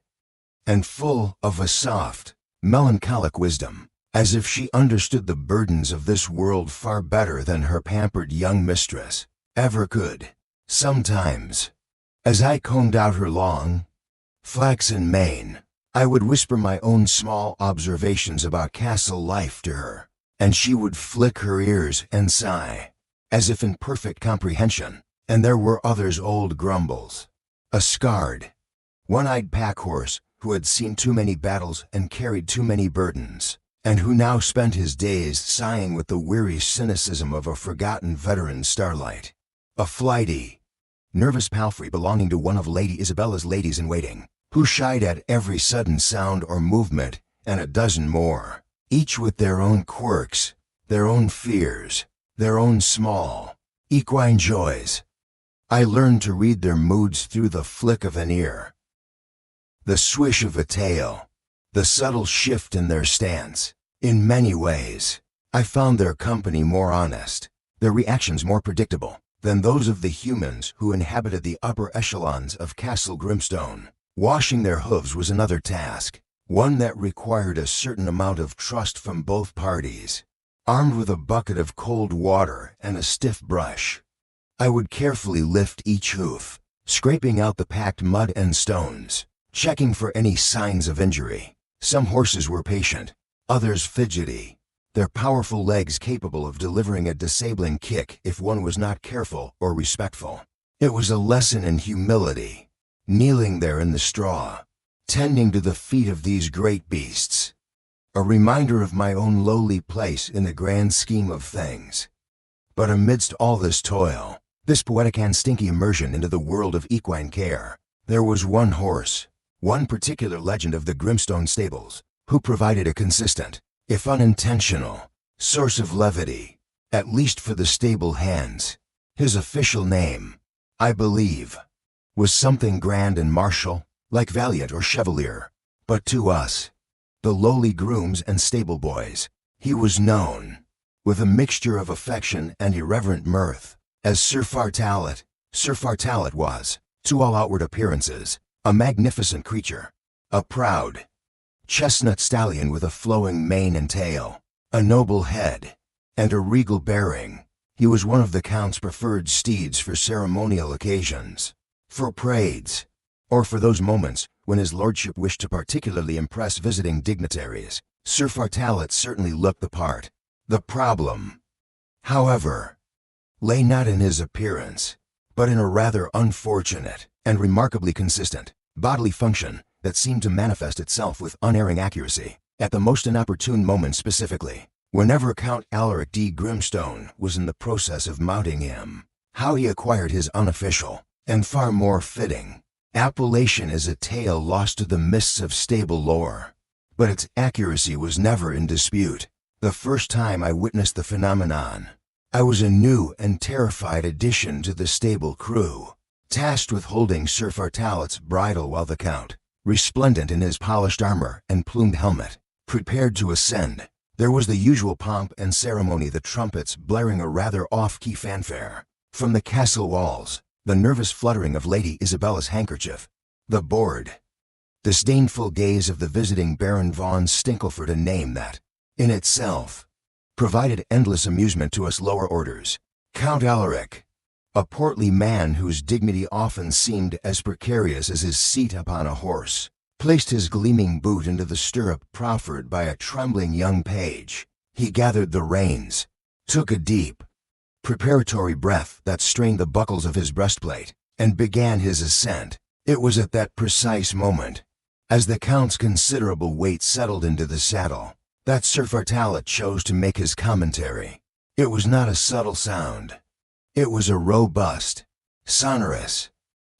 [SPEAKER 1] and full of a soft, melancholic wisdom, as if she understood the burdens of this world far better than her pampered young mistress ever could. Sometimes, as I combed out her long, flaxen mane, I would whisper my own small observations about castle life to her, and she would flick her ears and sigh, as if in perfect comprehension. And there were others old grumbles. A scarred, one-eyed pack horse who had seen too many battles and carried too many burdens, and who now spent his days sighing with the weary cynicism of a forgotten veteran starlight. A flighty, nervous palfrey belonging to one of Lady Isabella's ladies-in-waiting, who shied at every sudden sound or movement, and a dozen more, each with their own quirks, their own fears, their own small, equine joys. I learned to read their moods through the flick of an ear, the swish of a tail, the subtle shift in their stance. In many ways, I found their company more honest, their reactions more predictable, than those of the humans who inhabited the upper echelons of Castle Grimstone. Washing their hooves was another task, one that required a certain amount of trust from both parties. Armed with a bucket of cold water and a stiff brush, I would carefully lift each hoof, scraping out the packed mud and stones, checking for any signs of injury. Some horses were patient, others fidgety, their powerful legs capable of delivering a disabling kick if one was not careful or respectful. It was a lesson in humility, kneeling there in the straw, tending to the feet of these great beasts. A reminder of my own lowly place in the grand scheme of things. But amidst all this toil, this poetic and stinky immersion into the world of equine care, there was one horse, one particular legend of the Grimstone stables, who provided a consistent, if unintentional, source of levity, at least for the stable hands. His official name, I believe, was something grand and martial, like Valiant or Chevalier, but to us, the lowly grooms and stable boys, he was known, with a mixture of affection and irreverent mirth, as Sir Fartalet. Sir Fartalet was, to all outward appearances, a magnificent creature, a proud, chestnut stallion with a flowing mane and tail, a noble head, and a regal bearing. He was one of the Count's preferred steeds for ceremonial occasions, for parades, or for those moments when his lordship wished to particularly impress visiting dignitaries. Sir Fartalet certainly looked the part. The problem, however, lay not in his appearance, but in a rather unfortunate and remarkably consistent bodily function that seemed to manifest itself with unerring accuracy at the most inopportune moments. Specifically, whenever Count Alaric de Grimstone was in the process of mounting him. How he acquired his unofficial, and far more fitting, appellation is a tale lost to the mists of stable lore. But its accuracy was never in dispute. The first time I witnessed the phenomenon, I was a new and terrified addition to the stable crew, tasked with holding Sir Fartalet's bridle while the Count, resplendent in his polished armor and plumed helmet, prepared to ascend. There was the usual pomp and ceremony, the trumpets blaring a rather off-key fanfare. From the castle walls, the nervous fluttering of Lady Isabella's handkerchief. The bored, disdainful gaze of the visiting Baron von Stinkleford, a name that, in itself, provided endless amusement to us lower orders. Count Alaric, a portly man whose dignity often seemed as precarious as his seat upon a horse, placed his gleaming boot into the stirrup proffered by a trembling young page. He gathered the reins, took a deep, preparatory breath that strained the buckles of his breastplate, and began his ascent. It was at that precise moment, as the Count's considerable weight settled into the saddle, that Sir Fartalet chose to make his commentary. It was not a subtle sound. It was a robust, sonorous,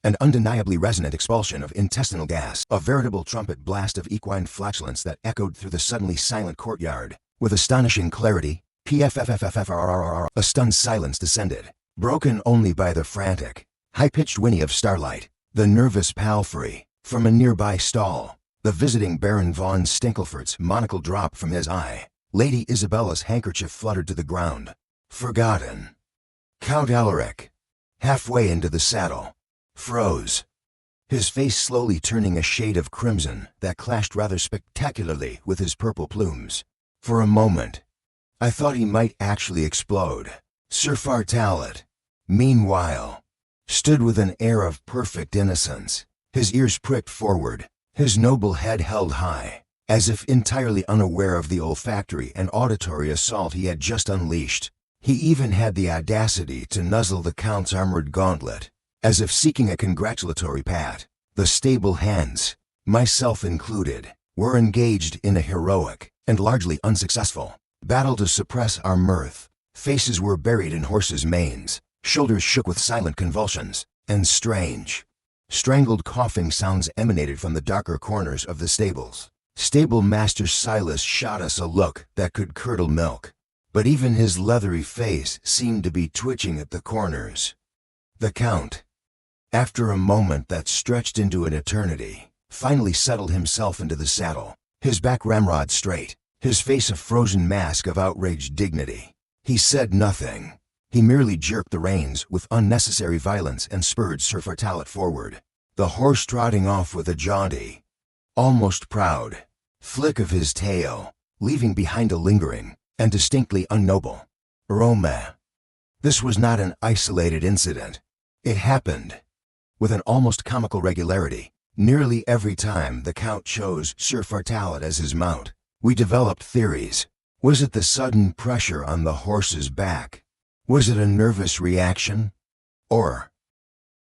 [SPEAKER 1] and undeniably resonant expulsion of intestinal gas, a veritable trumpet blast of equine flatulence that echoed through the suddenly silent courtyard. With astonishing clarity, PFFFFRRR, a stunned silence descended, broken only by the frantic, high-pitched whinny of Starlight, the nervous palfrey, from a nearby stall. The visiting Baron von Stinkleford's monocle dropped from his eye. Lady Isabella's handkerchief fluttered to the ground. Forgotten. Count Alaric, halfway into the saddle, froze, his face slowly turning a shade of crimson that clashed rather spectacularly with his purple plumes. For a moment, I thought he might actually explode. Sir Fartalet, meanwhile, stood with an air of perfect innocence, his ears pricked forward, his noble head held high, as if entirely unaware of the olfactory and auditory assault he had just unleashed. He even had the audacity to nuzzle the Count's armored gauntlet, as if seeking a congratulatory pat. The stable hands, myself included, were engaged in a heroic, and largely unsuccessful, battle to suppress our mirth. Faces were buried in horses' manes, shoulders shook with silent convulsions, and strange, strangled coughing sounds emanated from the darker corners of the stables. Stable Master Silas shot us a look that could curdle milk, but even his leathery face seemed to be twitching at the corners. The Count, after a moment that stretched into an eternity, finally settled himself into the saddle, his back ramrod straight, his face a frozen mask of outraged dignity. He said nothing. He merely jerked the reins with unnecessary violence and spurred Sir Fartalet forward, the horse trotting off with a jaunty, almost proud, flick of his tail, leaving behind a lingering and distinctly unnoble aroma. This was not an isolated incident. It happened, with an almost comical regularity, nearly every time the Count chose Sir Fartalet as his mount. We developed theories. Was it the sudden pressure on the horse's back? Was it a nervous reaction? Or,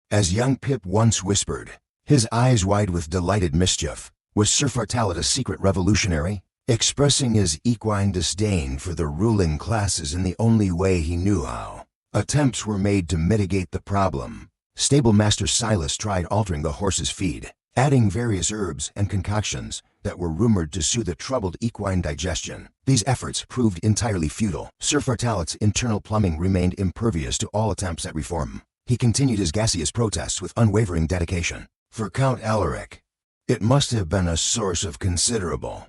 [SPEAKER 1] as young Pip once whispered, his eyes wide with delighted mischief, was Sir Fartalet a secret revolutionary, expressing his equine disdain for the ruling classes in the only way he knew how? Attempts were made to mitigate the problem. Stable Master Silas tried altering the horse's feed, adding various herbs and concoctions that were rumored to soothe a troubled equine digestion. These efforts proved entirely futile. Sir Fartalet's internal plumbing remained impervious to all attempts at reform. He continued his gaseous protests with unwavering dedication. For Count Alaric, it must have been a source of considerable,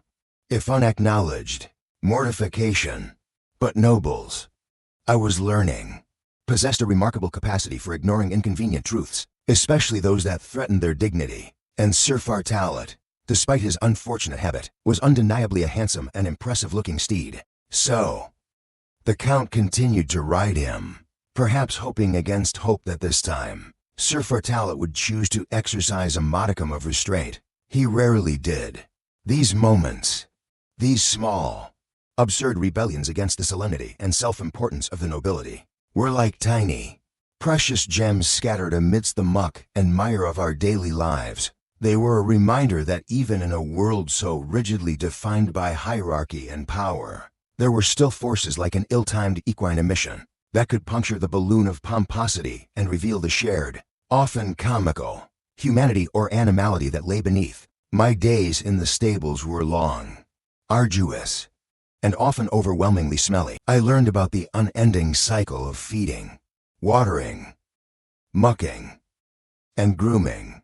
[SPEAKER 1] if unacknowledged, mortification. But nobles, I was learning, possessed a remarkable capacity for ignoring inconvenient truths, especially those that threatened their dignity. And Sir Fartalet, despite his unfortunate habit, was undeniably a handsome and impressive-looking steed. So, the Count continued to ride him, perhaps hoping against hope that this time, Sir Fartalet would choose to exercise a modicum of restraint. He rarely did. These moments, these small, absurd rebellions against the solemnity and self-importance of the nobility, were like tiny, precious gems scattered amidst the muck and mire of our daily lives. They were a reminder that even in a world so rigidly defined by hierarchy and power, There were still forces like an ill-timed equine emission that could puncture the balloon of pomposity and reveal the shared, often comical, humanity or animality that lay beneath. My days in the stables were long, arduous, and often overwhelmingly smelly. I learned about the unending cycle of feeding, watering, mucking, and grooming.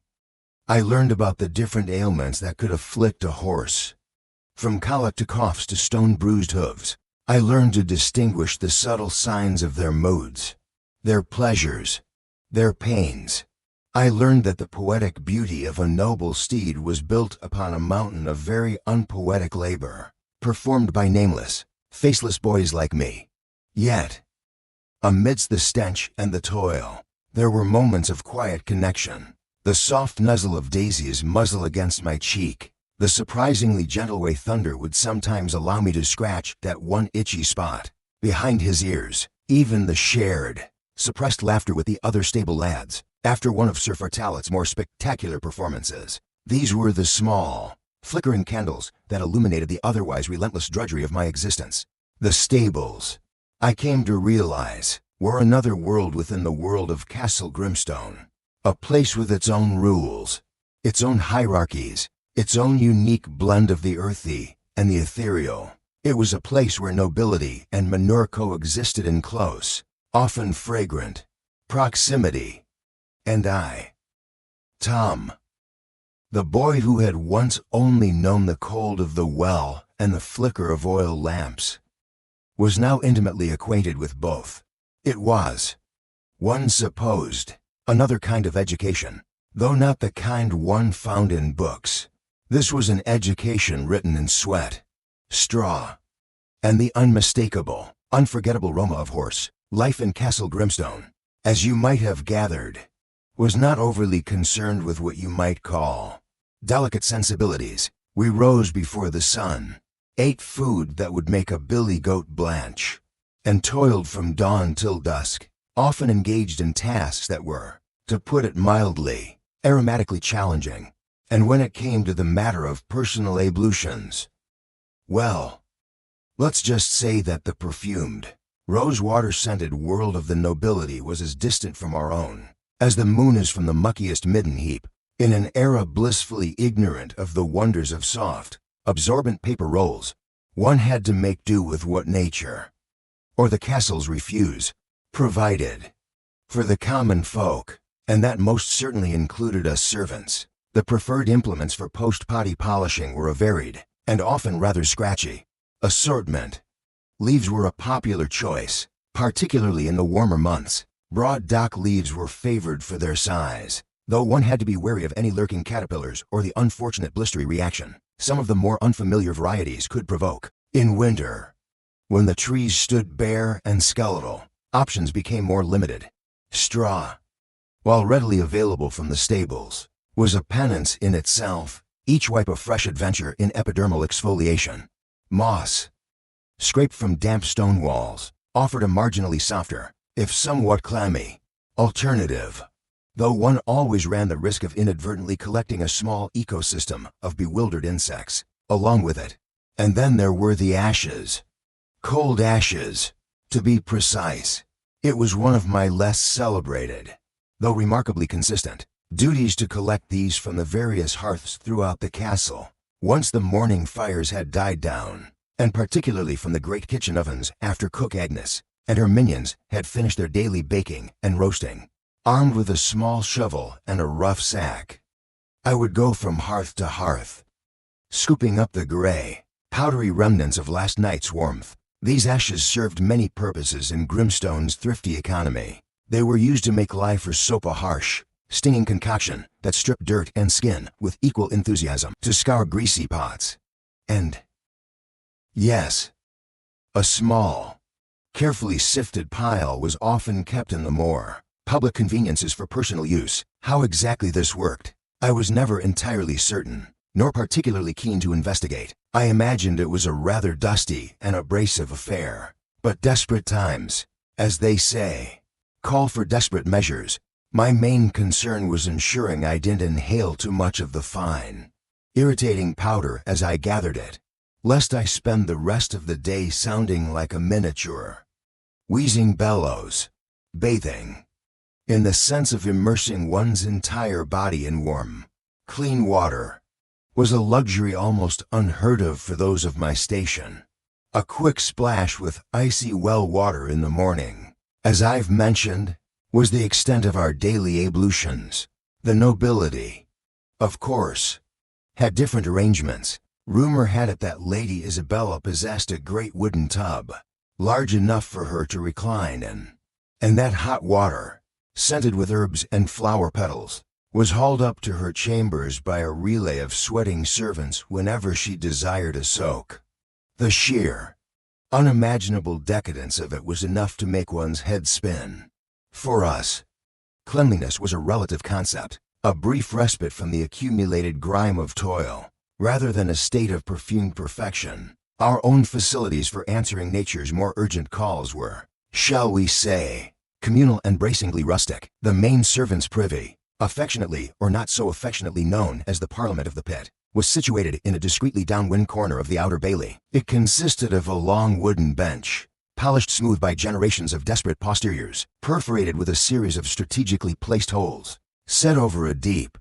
[SPEAKER 1] I learned about the different ailments that could afflict a horse, from colic to coughs to stone-bruised hooves. I learned to distinguish the subtle signs of their moods, their pleasures, their pains. I learned that the poetic beauty of a noble steed was built upon a mountain of very unpoetic labor, performed by nameless, faceless boys like me. Yet, amidst the stench and the toil, there were moments of quiet connection. The soft nuzzle of Daisy's muzzle against my cheek, the surprisingly gentle way Thunder would sometimes allow me to scratch that one itchy spot behind his ears, even the shared, suppressed laughter with the other stable lads after one of Sir Fartalet's more spectacular performances. These were the small, flickering candles that illuminated the otherwise relentless drudgery of my existence. The stables, I came to realize, were another world within the world of Castle Grimstone, a place with its own rules, its own hierarchies, its own unique blend of the earthy and the ethereal. It was a place where nobility and manure coexisted in close, often fragrant, proximity. And I, Tom, the boy who had once only known the cold of the well and the flicker of oil lamps, was now intimately acquainted with both. It was, one supposed, another kind of education, though not the kind one found in books. This was an education written in sweat, straw, and the unmistakable, unforgettable aroma of horse. Life in Castle Grimstone, as you might have gathered, was not overly concerned with what you might call delicate sensibilities. We rose before the sun, ate food that would make a billy goat blanch, and toiled from dawn till dusk, often engaged in tasks that were, to put it mildly, aromatically challenging. And when it came to the matter of personal ablutions, well, let's just say that the perfumed, rose-water-scented world of the nobility was as distant from our own as the moon is from the muckiest midden heap. In an era blissfully ignorant of the wonders of soft, absorbent paper rolls, one had to make do with what nature, or the castles refuse, provided for the common folk, and that most certainly included us servants. The preferred implements for post-potty polishing were a varied, and often rather scratchy, assortment. Leaves were a popular choice, particularly in the warmer months. Broad dock leaves were favored for their size, though one had to be wary of any lurking caterpillars or the unfortunate blistery reaction some of the more unfamiliar varieties could provoke. In winter, when the trees stood bare and skeletal, options became more limited. Straw, while readily available from the stables, was a penance in itself, each wipe a fresh adventure in epidermal exfoliation. Moss, scraped from damp stone walls, offered a marginally softer, if somewhat clammy, alternative, though one always ran the risk of inadvertently collecting a small ecosystem of bewildered insects along with it. And then there were the ashes. Cold ashes, to be precise. It was one of my less celebrated, though remarkably consistent, duties to collect these from the various hearths throughout the castle, once the morning fires had died down, and particularly from the great kitchen ovens after Cook Agnes and her minions had finished their daily baking and roasting. Armed with a small shovel and a rough sack, I would go from hearth to hearth, scooping up the gray, powdery remnants of last night's warmth. These ashes served many purposes in Grimstone's thrifty economy. They were used to make life or soap a harsh, stinging concoction that stripped dirt and skin with equal enthusiasm, to scour greasy pots. And, yes, a small, carefully sifted pile was often kept in the more public conveniences for personal use. How exactly this worked, I was never entirely certain, nor particularly keen to investigate. I imagined it was a rather dusty and abrasive affair. But desperate times, as they say, call for desperate measures. My main concern was ensuring I didn't inhale too much of the fine, irritating powder as I gathered it. lest I spend the rest of the day sounding like a miniature wheezing bellows. Bathing, in the sense of immersing one's entire body in warm, clean water, was a luxury almost unheard of for those of my station. A quick splash with icy well water in the morning, as I've mentioned, was the extent of our daily ablutions. The nobility, of course, had different arrangements. Rumor had it that Lady Isabella possessed a great wooden tub, large enough for her to recline in, and that hot water, scented with herbs and flower petals, was hauled up to her chambers by a relay of sweating servants whenever she desired a soak. The sheer, unimaginable decadence of it was enough to make one's head spin. For us, cleanliness was a relative concept, a brief respite from the accumulated grime of toil, rather than a state of perfumed perfection. Our own facilities for answering nature's more urgent calls were, shall we say, communal and bracingly rustic. The main servants' privy, affectionately or not so affectionately known as the Parliament of the Pit, was situated in a discreetly downwind corner of the outer bailey. It consisted of a long wooden bench, polished smooth by generations of desperate posteriors, perforated with a series of strategically placed holes, set over a deep,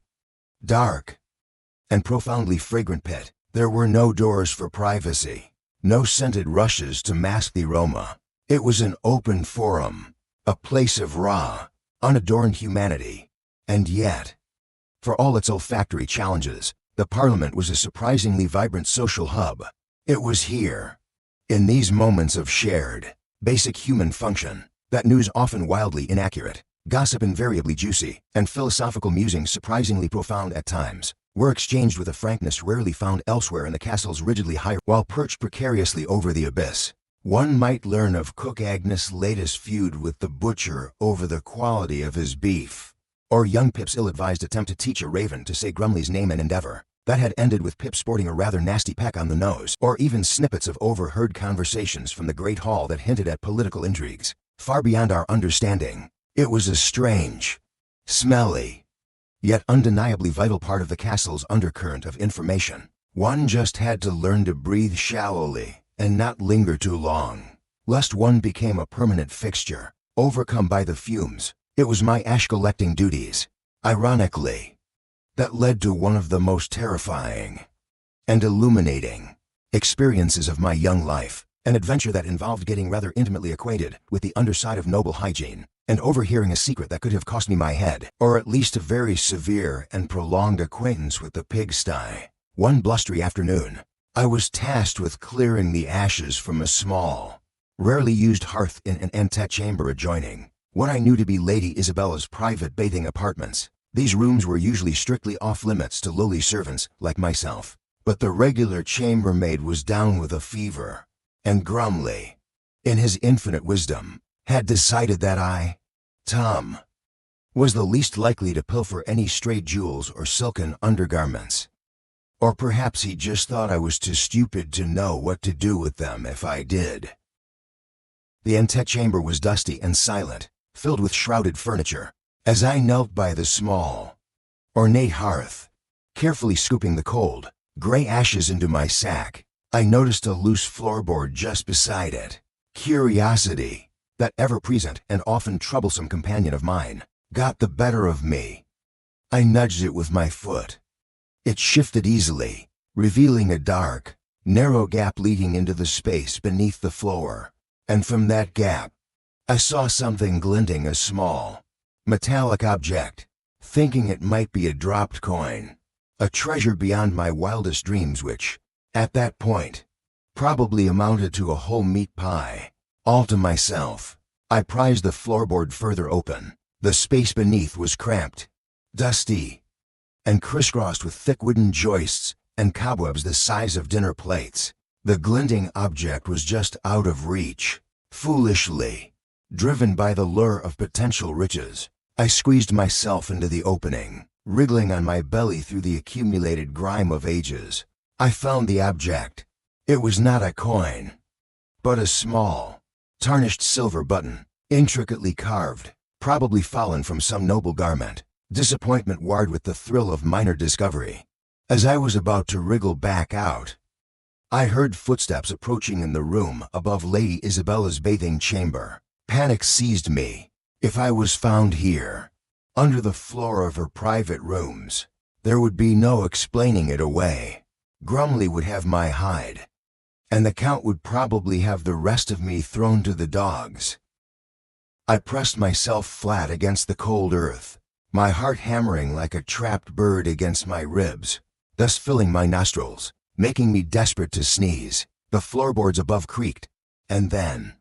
[SPEAKER 1] dark, and profoundly fragrant pit. There were no doors for privacy, no scented rushes to mask the aroma. It was an open forum, a place of raw, unadorned humanity. And yet, for all its olfactory challenges, the Parliament was a surprisingly vibrant social hub. It was here, in these moments of shared, basic human function, that news often wildly inaccurate, gossip invariably juicy, and philosophical musings surprisingly profound at times, were exchanged with a frankness rarely found elsewhere in the castle's rigidly high. While perched precariously over the abyss, one might learn of Cook Agnes' latest feud with the butcher over the quality of his beef, or young Pip's ill-advised attempt to teach a raven to say Grumley's name and endeavor, that had ended with Pip sporting a rather nasty peck on the nose, or even snippets of overheard conversations from the great hall that hinted at political intrigues, far beyond our understanding. It was a strange, smelly, yet undeniably vital part of the castle's undercurrent of information. One just had to learn to breathe shallowly and not linger too long, lest one became a permanent fixture, overcome by the fumes. It was my ash-collecting duties, ironically, that led to one of the most terrifying and illuminating experiences of my young life, an adventure that involved getting rather intimately acquainted with the underside of noble hygiene, and overhearing a secret that could have cost me my head, or at least a very severe and prolonged acquaintance with the pigsty. One blustery afternoon, I was tasked with clearing the ashes from a small, rarely used hearth in an antechamber adjoining what I knew to be Lady Isabella's private bathing apartments. These rooms were usually strictly off-limits to lowly servants like myself, but the regular chambermaid was down with a fever, and Grumley, in his infinite wisdom, had decided that I, Tom, was the least likely to pilfer any stray jewels or silken undergarments. Or perhaps he just thought I was too stupid to know what to do with them if I did. The antechamber was dusty and silent, filled with shrouded furniture. As I knelt by the small, ornate hearth, carefully scooping the cold, gray ashes into my sack, I noticed a loose floorboard just beside it. Curiosity, that ever-present and often troublesome companion of mine, got the better of me. I nudged it with my foot. It shifted easily, revealing a dark, narrow gap leading into the space beneath the floor, and from that gap, I saw something glinting, a small, metallic object, thinking it might be a dropped coin, a treasure beyond my wildest dreams which, at that point, probably amounted to a whole meat pie. All to myself, I prized the floorboard further open. The space beneath was cramped, dusty, and crisscrossed with thick wooden joists and cobwebs the size of dinner plates. The glinting object was just out of reach. Foolishly, driven by the lure of potential riches, I squeezed myself into the opening, wriggling on my belly through the accumulated grime of ages. I found the object. It was not a coin, but a small, tarnished silver button, intricately carved, probably fallen from some noble garment. Disappointment warred with the thrill of minor discovery. As I was about to wriggle back out, I heard footsteps approaching in the room above Lady Isabella's bathing chamber. Panic seized me. If I was found here, under the floor of her private rooms, there would be no explaining it away. Grumley would have my hide, and the Count would probably have the rest of me thrown to the dogs. I pressed myself flat against the cold earth, my heart hammering like a trapped bird against my ribs, thus filling my nostrils, making me desperate to sneeze. The floorboards above creaked, and then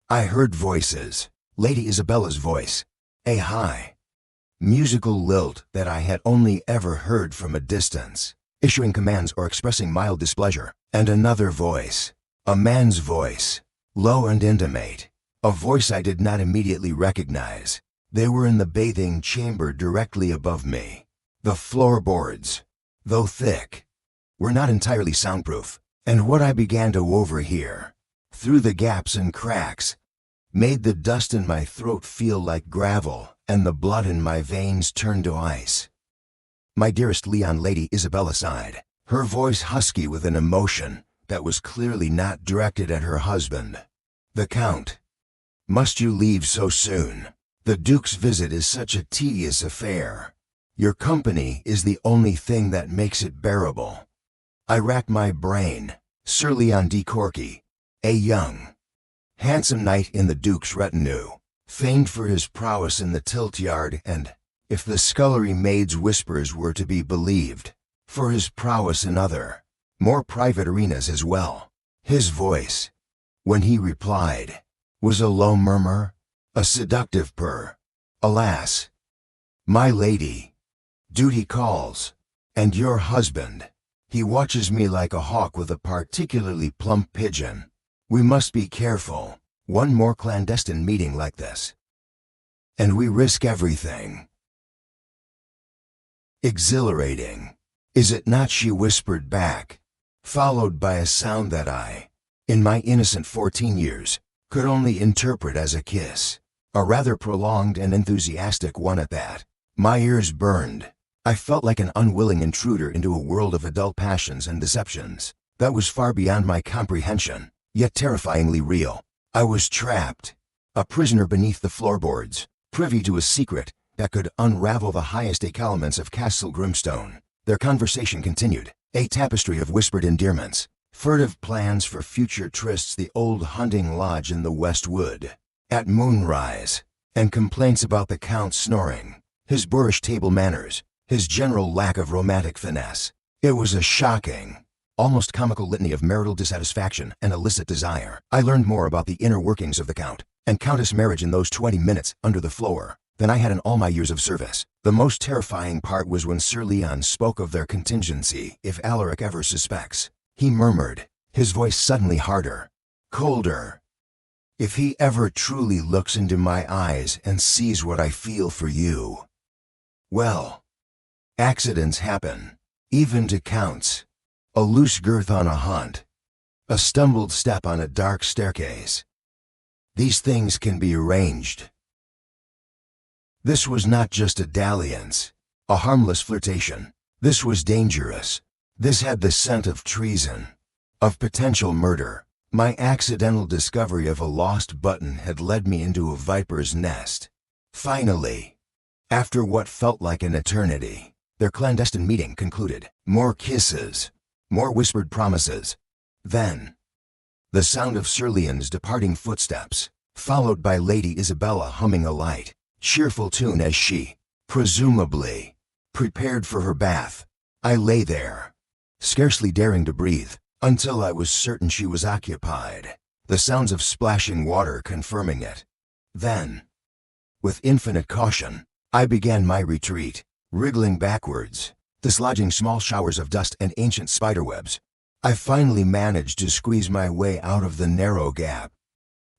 [SPEAKER 1] I heard voices. Lady Isabella's voice, a high, musical lilt that I had only ever heard from a distance, issuing commands or expressing mild displeasure, and another voice, a man's voice, low and intimate, a voice I did not immediately recognize. They were in the bathing chamber directly above me. The floorboards, though thick, were not entirely soundproof, and what I began to overhear, through the gaps and cracks, made the dust in my throat feel like gravel and the blood in my veins turn to ice. My dearest Leon, Lady Isabella sighed, her voice husky with an emotion that was clearly not directed at her husband. The Count. Must you leave so soon? The Duke's visit is such a tedious affair. Your company is the only thing that makes it bearable. I racked my brain. Sir Leon de Corky, a young, handsome knight in the Duke's retinue, famed for his prowess in the tilt-yard and, if the scullery maid's whispers were to be believed, for his prowess in other, more private arenas as well. His voice, when he replied, was a low murmur, a seductive purr. Alas, my lady, duty calls, and your husband, he watches me like a hawk with a particularly plump pigeon. We must be careful. One more clandestine meeting like this, and we risk everything. Exhilarating, is it not? She whispered back, followed by a sound that I, in my innocent 14 years, could only interpret as a kiss, a rather prolonged and enthusiastic one at that. My ears burned. I felt like an unwilling intruder into a world of adult passions and deceptions that was far beyond my comprehension, yet terrifyingly real. I was trapped, a prisoner beneath the floorboards, privy to a secret that could unravel the highest écalements of Castle Grimstone. Their conversation continued, a tapestry of whispered endearments, furtive plans for future trysts, the old hunting lodge in the West Wood, at moonrise, and complaints about the Count's snoring, his boorish table manners, his general lack of romantic finesse. It was a shocking, almost comical litany of marital dissatisfaction and illicit desire. I learned more about the inner workings of the Count and Countess marriage in those 20 minutes under the floor than I had in all my years of service. The most terrifying part was when Sir Leon spoke of their contingency if Alaric ever suspects. He murmured, his voice suddenly harder, colder. If he ever truly looks into my eyes and sees what I feel for you. Well, accidents happen, even to counts. A loose girth on a hunt, a stumbled step on a dark staircase. These things can be arranged. This was not just a dalliance, a harmless flirtation. This was dangerous. This had the scent of treason, of potential murder. My accidental discovery of a lost button had led me into a viper's nest. Finally, after what felt like an eternity, their clandestine meeting concluded. More kisses. More whispered promises. Then, the sound of Sir Leon's departing footsteps, followed by Lady Isabella humming a light, cheerful tune as she, presumably, prepared for her bath. I lay there, scarcely daring to breathe, until I was certain she was occupied, the sounds of splashing water confirming it. Then, with infinite caution, I began my retreat, wriggling backwards, dislodging small showers of dust and ancient spiderwebs. I finally managed to squeeze my way out of the narrow gap.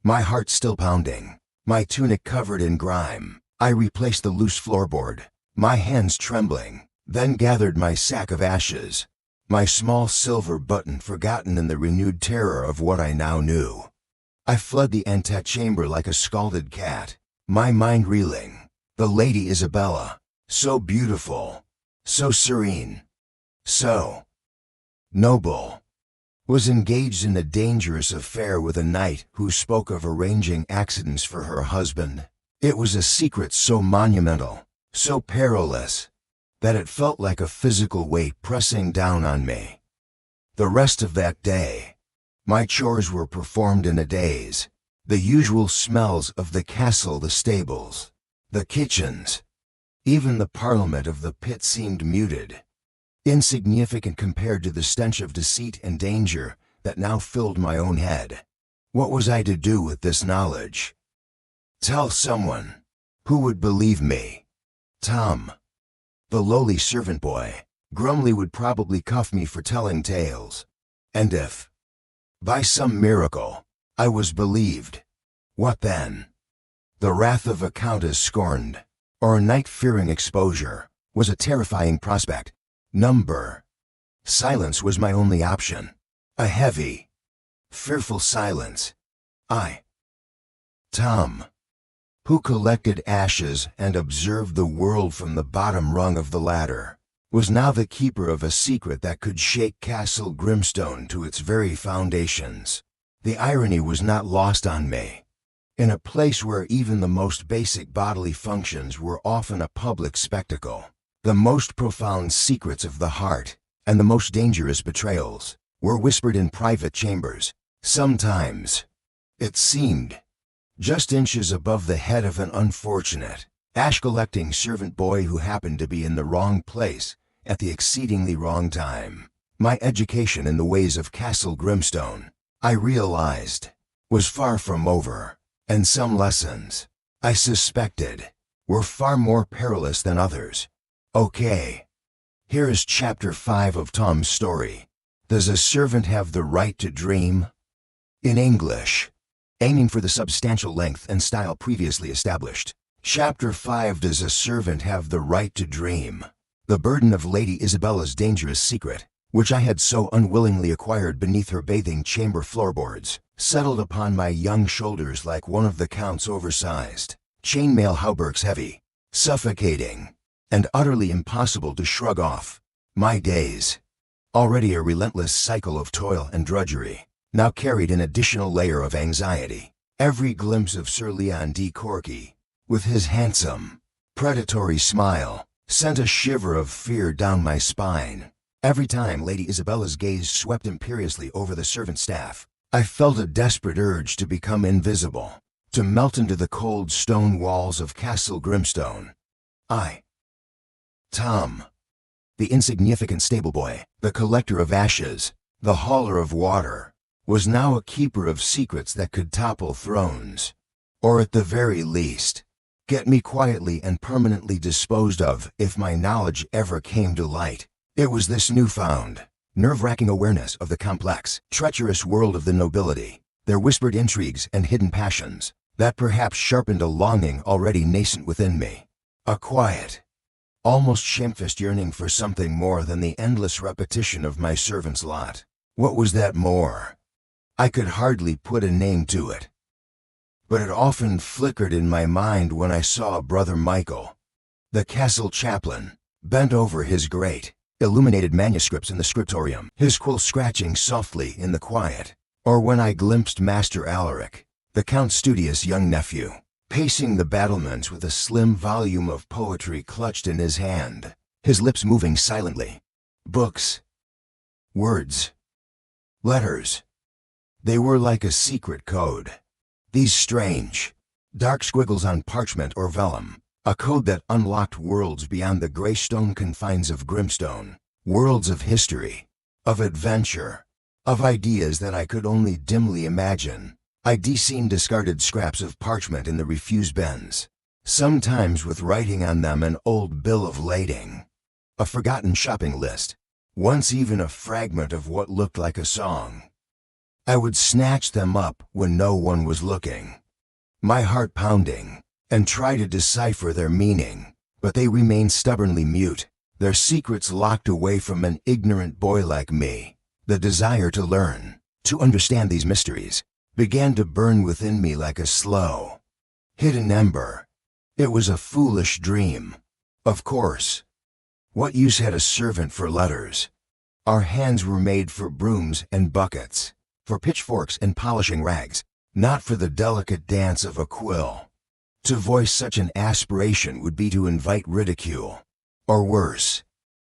[SPEAKER 1] My heart still pounding, my tunic covered in grime, I replaced the loose floorboard, my hands trembling, then gathered my sack of ashes, my small silver button forgotten in the renewed terror of what I now knew. I fled the antechamber like a scalded cat, my mind reeling. The Lady Isabella, so beautiful, so serene, so noble. was engaged in a dangerous affair with a knight who spoke of arranging accidents for her husband. It was a secret so monumental, so perilous, that it felt like a physical weight pressing down on me. The rest of that day, my chores were performed in a daze. The usual smells of the castle, the stables, the kitchens, even the parliament of the pit seemed muted, insignificant compared to the stench of deceit and danger that now filled my own head. What was I to do with this knowledge? Tell someone. Who would believe me? Tom, the lowly servant boy, Grumley would probably cuff me for telling tales. And if, by some miracle, I was believed, what then? The wrath of a countess scorned, or a knight fearing exposure, was a terrifying prospect. Silence was my only option. A heavy, fearful silence. Tom, who collected ashes and observed the world from the bottom rung of the ladder, was now the keeper of a secret that could shake Castle Grimstone to its very foundations. The irony was not lost on me. In a place where even the most basic bodily functions were often a public spectacle, the most profound secrets of the heart and the most dangerous betrayals were whispered in private chambers, sometimes, it seemed, just inches above the head of an unfortunate, ash-collecting servant boy who happened to be in the wrong place at the exceedingly wrong time. My education in the ways of Castle Grimstone, I realized, was far from over, and some lessons, I suspected, were far more perilous than others. Okay, here is Chapter 5 of Tom's story. Does a servant have the right to dream? In English, aiming for the substantial length and style previously established. Chapter 5. Does a servant have the right to dream? The burden of Lady Isabella's dangerous secret, which I had so unwillingly acquired beneath her bathing chamber floorboards, settled upon my young shoulders like one of the Count's oversized chainmail hauberks, heavy, suffocating, and utterly impossible to shrug off. My days, already a relentless cycle of toil and drudgery, now carried an additional layer of anxiety. Every glimpse of Sir Leon de Corky, with his handsome, predatory smile, sent a shiver of fear down my spine. Every time Lady Isabella's gaze swept imperiously over the servant staff, I felt a desperate urge to become invisible, to melt into the cold stone walls of Castle Grimstone. Tom, the insignificant stable boy, the collector of ashes, the hauler of water, was now a keeper of secrets that could topple thrones, or at the very least, get me quietly and permanently disposed of if my knowledge ever came to light. It was this newfound, nerve-wracking awareness of the complex, treacherous world of the nobility, their whispered intrigues and hidden passions, that perhaps sharpened a longing already nascent within me. A quiet, almost shamefaced yearning for something more than the endless repetition of my servant's lot. What was that more? I could hardly put a name to it. But it often flickered in my mind when I saw Brother Michael, the castle chaplain, bent over his great, illuminated manuscripts in the scriptorium, his quill scratching softly in the quiet, or when I glimpsed Master Alaric, the Count's studious young nephew, pacing the battlements with a slim volume of poetry clutched in his hand, his lips moving silently. Books, words, letters. They were like a secret code. These strange, dark squiggles on parchment or vellum, a code that unlocked worlds beyond the gray stone confines of Grimstone, worlds of history, of adventure, of ideas that I could only dimly imagine. I'd seen discarded scraps of parchment in the refuse bins, sometimes with writing on them an old bill of lading, a forgotten shopping list, once even a fragment of what looked like a song. I would snatch them up when no one was looking, my heart pounding, and try to decipher their meaning, but they remained stubbornly mute, their secrets locked away from an ignorant boy like me. The desire to learn, to understand these mysteries, began to burn within me like a slow, hidden ember. It was a foolish dream. Of course. What use had a servant for letters? Our hands were made for brooms and buckets, for pitchforks and polishing rags, not for the delicate dance of a quill. To voice such an aspiration would be to invite ridicule. Or worse,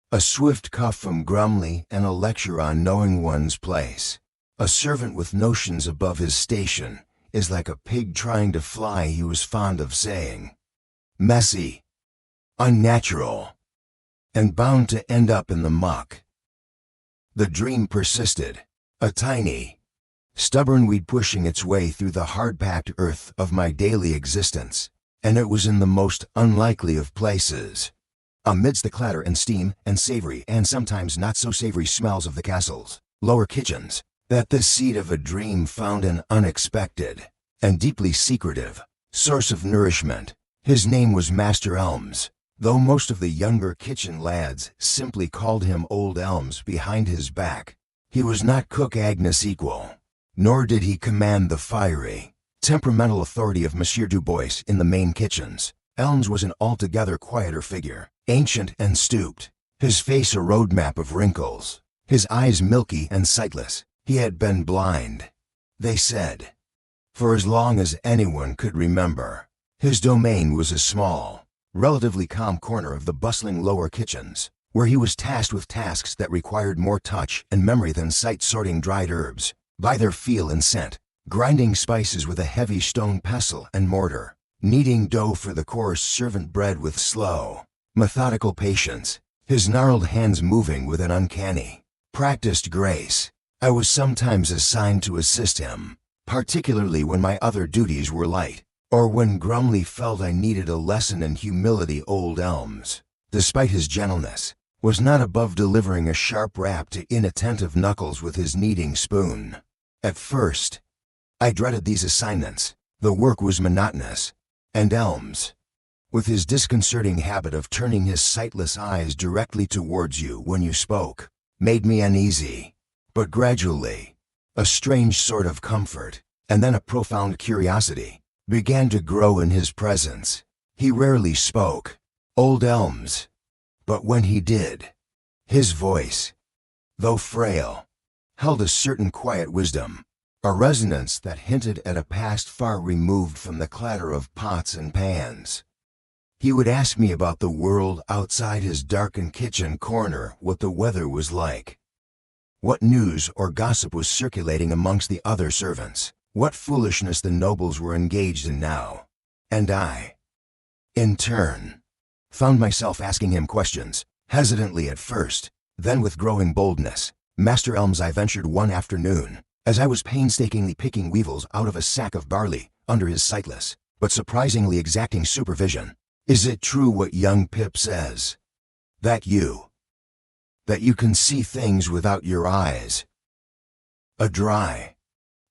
[SPEAKER 1] a swift cuff from Grumley and a lecture on knowing one's place. A servant with notions above his station is like a pig trying to fly, he was fond of saying. Messy, unnatural, and bound to end up in the muck. The dream persisted, a tiny, stubborn weed pushing its way through the hard-packed earth of my daily existence, and it was in the most unlikely of places, amidst the clatter and steam and savory and sometimes not-so-savory smells of the castle's lower kitchens, that the seed of a dream found an unexpected and deeply secretive source of nourishment. His name was Master Elms, though most of the younger kitchen lads simply called him Old Elms behind his back. He was not Cook Agnes' equal, nor did he command the fiery, temperamental authority of Monsieur Dubois in the main kitchens. Elms was an altogether quieter figure, ancient and stooped, his face a roadmap of wrinkles, his eyes milky and sightless. He had been blind, they said, for as long as anyone could remember. His domain was a small, relatively calm corner of the bustling lower kitchens, where he was tasked with tasks that required more touch and memory than sight, sorting dried herbs by their feel and scent, grinding spices with a heavy stone pestle and mortar, kneading dough for the coarse servant bread with slow, methodical patience, his gnarled hands moving with an uncanny, practiced grace. I was sometimes assigned to assist him, particularly when my other duties were light, or when Grumley felt I needed a lesson in humility. Old Elms, despite his gentleness, was not above delivering a sharp rap to inattentive knuckles with his kneading spoon. At first, I dreaded these assignments. The work was monotonous, and Elms, with his disconcerting habit of turning his sightless eyes directly towards you when you spoke, made me uneasy. But gradually, a strange sort of comfort, and then a profound curiosity, began to grow in his presence. He rarely spoke, Old Elms, but when he did, his voice, though frail, held a certain quiet wisdom, a resonance that hinted at a past far removed from the clatter of pots and pans. He would ask me about the world outside his darkened kitchen corner, what the weather was like, what news or gossip was circulating amongst the other servants, what foolishness the nobles were engaged in now. And I, in turn, found myself asking him questions, hesitantly at first, then with growing boldness. Master Elms, I ventured one afternoon, as I was painstakingly picking weevils out of a sack of barley under his sightless, but surprisingly exacting supervision, is it true what young Pip says? That you can see things without your eyes? A dry,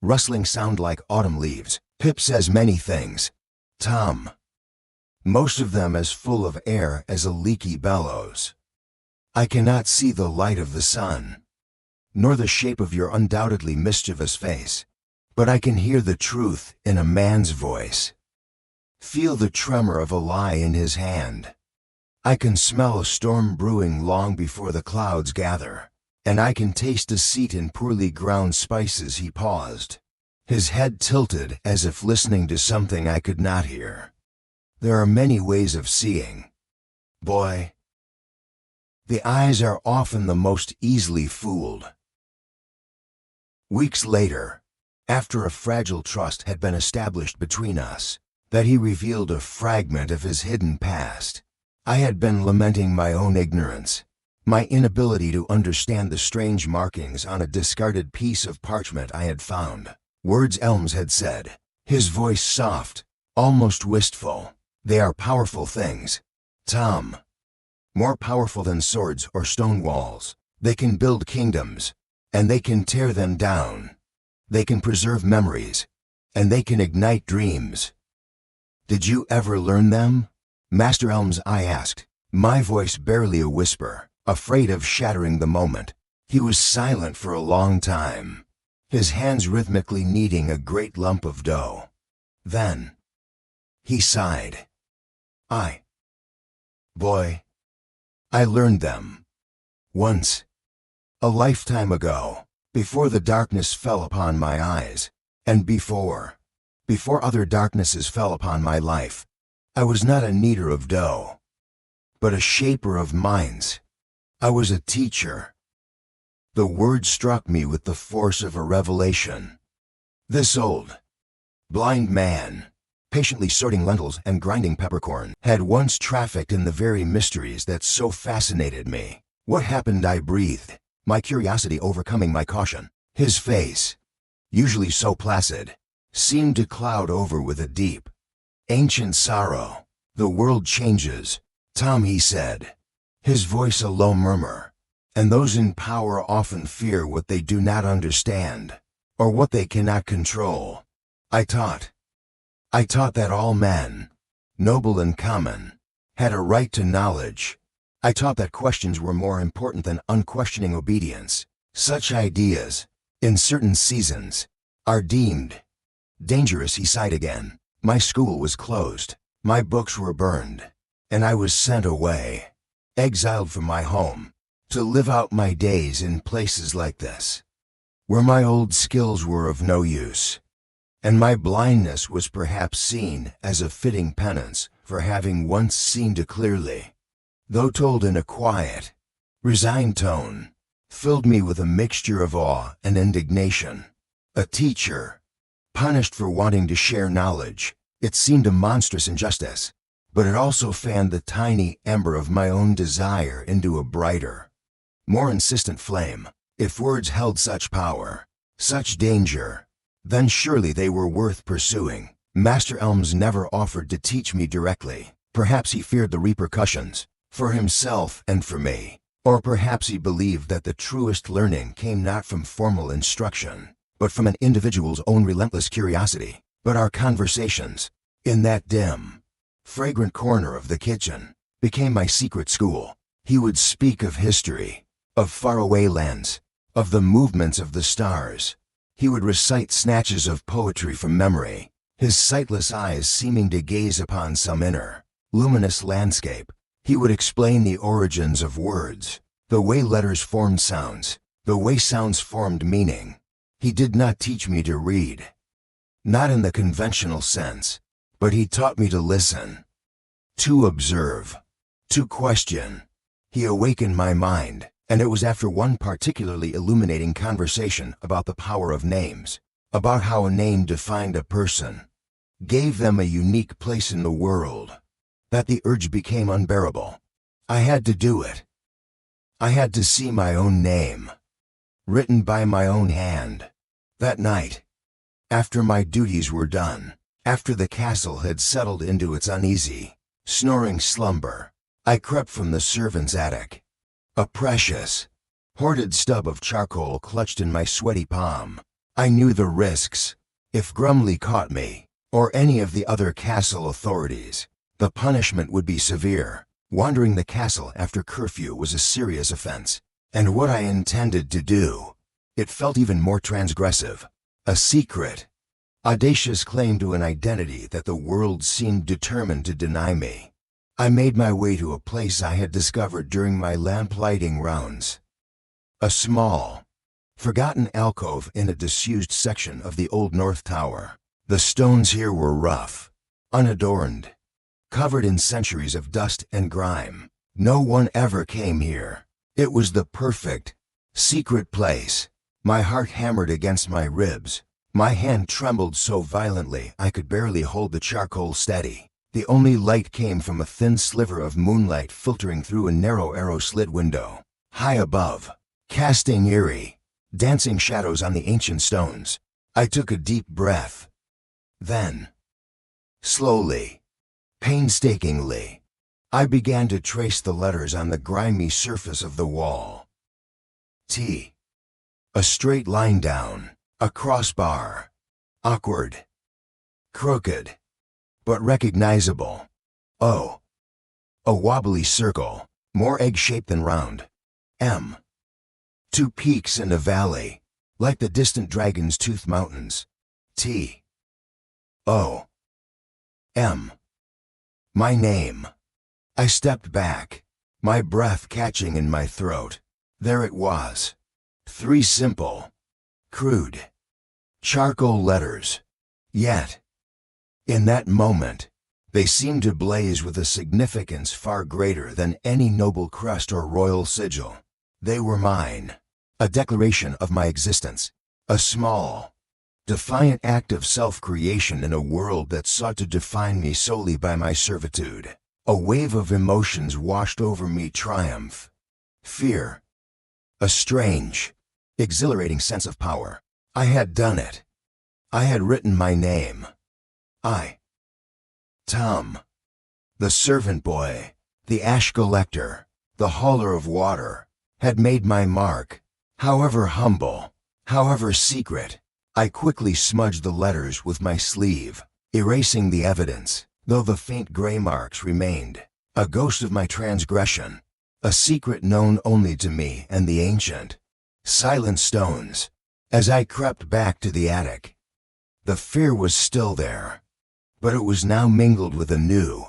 [SPEAKER 1] rustling sound like autumn leaves. Pip says many things, Tom, most of them as full of air as a leaky bellows. I cannot see the light of the sun, nor the shape of your undoubtedly mischievous face, but I can hear the truth in a man's voice, feel the tremor of a lie in his hand. I can smell a storm brewing long before the clouds gather, and I can taste deceit in poorly ground spices. He paused, his head tilted as if listening to something I could not hear. There are many ways of seeing, boy. The eyes are often the most easily fooled. Weeks later, after a fragile trust had been established between us, that he revealed a fragment of his hidden past, I had been lamenting my own ignorance, my inability to understand the strange markings on a discarded piece of parchment I had found. Words Elms had said, his voice soft, almost wistful. They are powerful things, Tom. More powerful than swords or stone walls. They can build kingdoms, and they can tear them down. They can preserve memories, and they can ignite dreams. Did you ever learn them? Master Elms, I asked, my voice barely a whisper, afraid of shattering the moment. He was silent for a long time, his hands rhythmically kneading a great lump of dough. Then he sighed. Boy, I learned them. Once. A lifetime ago, before the darkness fell upon my eyes, and before other darknesses fell upon my life, I was not a kneader of dough, but a shaper of minds. I was a teacher. The word struck me with the force of a revelation. This old, blind man, patiently sorting lentils and grinding peppercorn, had once trafficked in the very mysteries that so fascinated me. What happened? I breathed, my curiosity overcoming my caution. His face, usually so placid, seemed to cloud over with a deep, ancient sorrow. The world changes, Tom, he said, his voice a low murmur, and those in power often fear what they do not understand, or what they cannot control. I taught that all men, noble and common, had a right to knowledge. I taught that questions were more important than unquestioning obedience. Such ideas, in certain seasons, are deemed dangerous. He sighed again. My school was closed, my books were burned, and I was sent away, exiled from my home, to live out my days in places like this, where my old skills were of no use, and my blindness was perhaps seen as a fitting penance for having once seen too clearly. Though told in a quiet, resigned tone, filled me with a mixture of awe and indignation. A teacher, punished for wanting to share knowledge, it seemed a monstrous injustice, but it also fanned the tiny ember of my own desire into a brighter, more insistent flame. If words held such power, such danger, then surely they were worth pursuing. Master Elms never offered to teach me directly. Perhaps he feared the repercussions, for himself and for me. Or perhaps he believed that the truest learning came not from formal instruction, but from an individual's own relentless curiosity. But our conversations, in that dim, fragrant corner of the kitchen, became my secret school. He would speak of history, of faraway lands, of the movements of the stars. He would recite snatches of poetry from memory, his sightless eyes seeming to gaze upon some inner, luminous landscape. He would explain the origins of words, the way letters formed sounds, the way sounds formed meaning. He did not teach me to read, not in the conventional sense, but he taught me to listen, to observe, to question. He awakened my mind, and it was after one particularly illuminating conversation about the power of names, about how a name defined a person, gave them a unique place in the world, that the urge became unbearable. I had to do it. I had to see my own name, written by my own hand. That night, after my duties were done, after the castle had settled into its uneasy, snoring slumber, I crept from the servant's attic, a precious, hoarded stub of charcoal clutched in my sweaty palm. I knew the risks. If Grumley caught me, or any of the other castle authorities, the punishment would be severe. Wandering the castle after curfew was a serious offense, and what I intended to do, it felt even more transgressive. A secret, audacious claim to an identity that the world seemed determined to deny me. I made my way to a place I had discovered during my lamplighting rounds. A small, forgotten alcove in a disused section of the Old North Tower. The stones here were rough, unadorned, covered in centuries of dust and grime. No one ever came here. It was the perfect, secret place. My heart hammered against my ribs. My hand trembled so violently I could barely hold the charcoal steady. The only light came from a thin sliver of moonlight filtering through a narrow arrow-slit window. High above, casting eerie, dancing shadows on the ancient stones. I took a deep breath. Then, slowly, painstakingly, I began to trace the letters on the grimy surface of the wall. T. A straight line down, a crossbar. Awkward, crooked, but recognizable. O. A wobbly circle, more egg-shaped than round. M. Two peaks in a valley, like the distant Dragon's Tooth Mountains. T. O. M. My name. I stepped back, my breath catching in my throat. There it was, 3 simple, crude, charcoal letters. Yet, in that moment, they seemed to blaze with a significance far greater than any noble crest or royal sigil. They were mine, a declaration of my existence, a small, defiant act of self-creation in a world that sought to define me solely by my servitude. A wave of emotions washed over me: triumph, fear, a strange, exhilarating sense of power. I had done it. I had written my name. I, Tom, the servant boy, the ash collector, the hauler of water, had made my mark. However humble, however secret, I quickly smudged the letters with my sleeve, erasing the evidence, though the faint gray marks remained, a ghost of my transgression, a secret known only to me and the ancient, silent stones. As I crept back to the attic, the fear was still there, but it was now mingled with a new,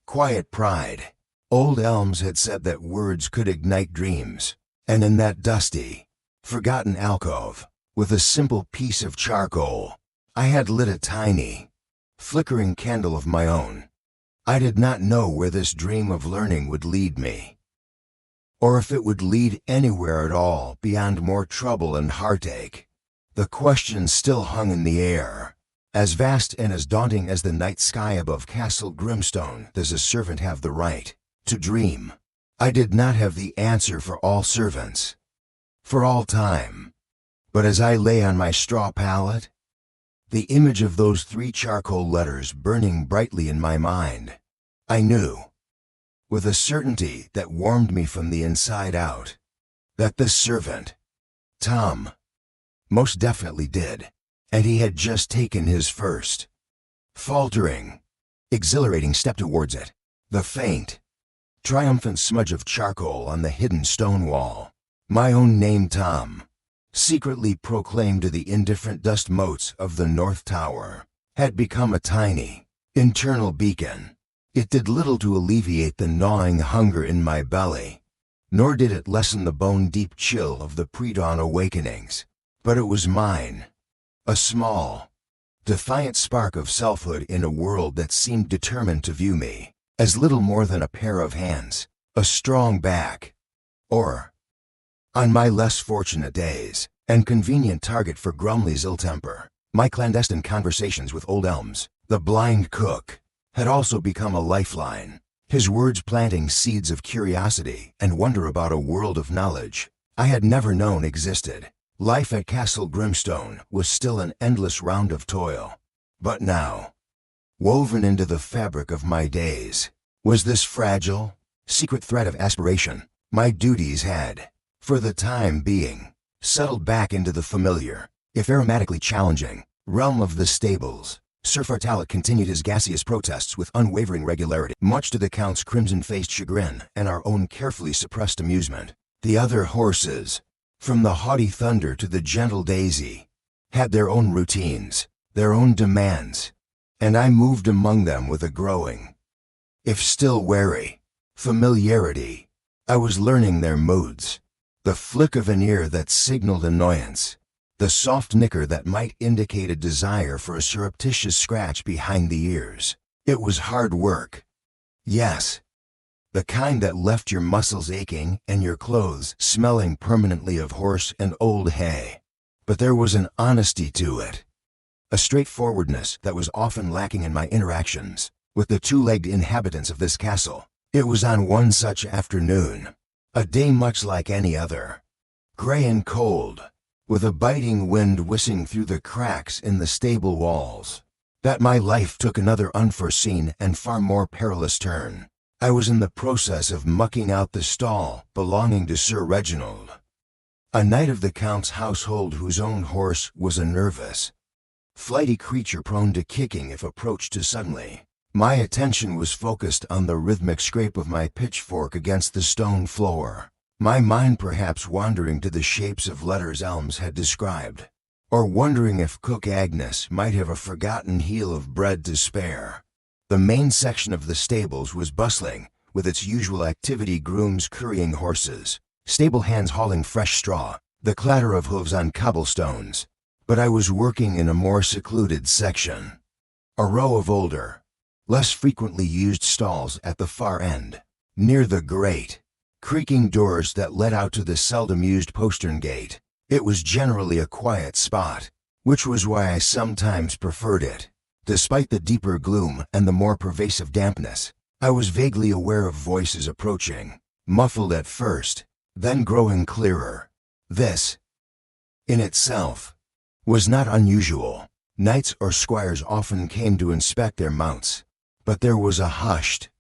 [SPEAKER 1] quiet pride. Old elms had said that words could ignite dreams, and in that dusty, forgotten alcove, with a simple piece of charcoal, I had lit a tiny, flickering candle of my own. I did not know where this dream of learning would lead me, or if it would lead anywhere at all beyond more trouble and heartache. The question still hung in the air, as vast and as daunting as the night sky above Castle Grimstone. Does a servant have the right to dream? I did not have the answer for all servants, for all time. But as I lay on my straw pallet, the image of those 3 charcoal letters burning brightly in my mind, I knew, with a certainty that warmed me from the inside out, that this servant, Tom, most definitely did, and he had just taken his first, faltering, exhilarating step towards it. The faint, triumphant smudge of charcoal on the hidden stone wall, my own name, Tom, secretly proclaimed to the indifferent dust motes of the North Tower, had become a tiny, internal beacon. It did little to alleviate the gnawing hunger in my belly, nor did it lessen the bone-deep chill of the pre-dawn awakenings, but it was mine, a small, defiant spark of selfhood in a world that seemed determined to view me as little more than a pair of hands, a strong back, or, on my less fortunate days, an convenient target for Grumley's ill temper. My clandestine conversations with old Elms, the blind cook, had also become a lifeline, his words planting seeds of curiosity and wonder about a world of knowledge I had never known existed. Life at Castle Grimstone was still an endless round of toil, but now, woven into the fabric of my days, was this fragile, secret thread of aspiration. My duties had, for the time being, settled back into the familiar, if aromatically challenging, realm of the stables. Sir Fartalloc continued his gaseous protests with unwavering regularity, much to the Count's crimson-faced chagrin and our own carefully suppressed amusement. The other horses, from the haughty Thunder to the gentle Daisy, had their own routines, their own demands, and I moved among them with a growing, if still wary, familiarity. I was learning their moods, the flick of an ear that signaled annoyance, the soft nicker that might indicate a desire for a surreptitious scratch behind the ears. It was hard work. Yes, the kind that left your muscles aching and your clothes smelling permanently of horse and old hay. But there was an honesty to it, a straightforwardness that was often lacking in my interactions with the 2-legged inhabitants of this castle. It was on one such afternoon, a day much like any other, gray and cold, with a biting wind whistling through the cracks in the stable walls, that my life took another unforeseen and far more perilous turn. I was in the process of mucking out the stall belonging to Sir Reginald, a knight of the Count's household whose own horse was a nervous, flighty creature prone to kicking if approached too suddenly. My attention was focused on the rhythmic scrape of my pitchfork against the stone floor, my mind perhaps wandering to the shapes of letters Elms had described, or wondering if Cook Agnes might have a forgotten heel of bread to spare. The main section of the stables was bustling with its usual activity: grooms currying horses, stable hands hauling fresh straw, the clatter of hooves on cobblestones, but I was working in a more secluded section. A row of older, less frequently used stalls at the far end, near the great, creaking doors that led out to the seldom used postern gate. It was generally a quiet spot, which was why I sometimes preferred it. Despite the deeper gloom and the more pervasive dampness, I was vaguely aware of voices approaching, muffled at first, then growing clearer. This, in itself, was not unusual. Knights or squires often came to inspect their mounts, but there was a hushed,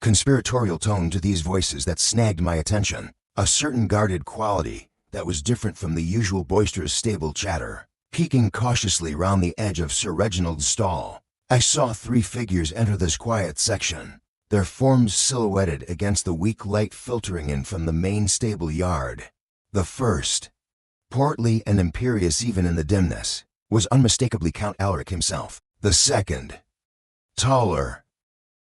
[SPEAKER 1] conspiratorial tone to these voices that snagged my attention, a certain guarded quality that was different from the usual boisterous stable chatter. Peeking cautiously round the edge of Sir Reginald's stall, I saw 3 figures enter this quiet section, their forms silhouetted against the weak light filtering in from the main stable yard. The first, portly and imperious even in the dimness, was unmistakably Count Alaric himself. The second, taller,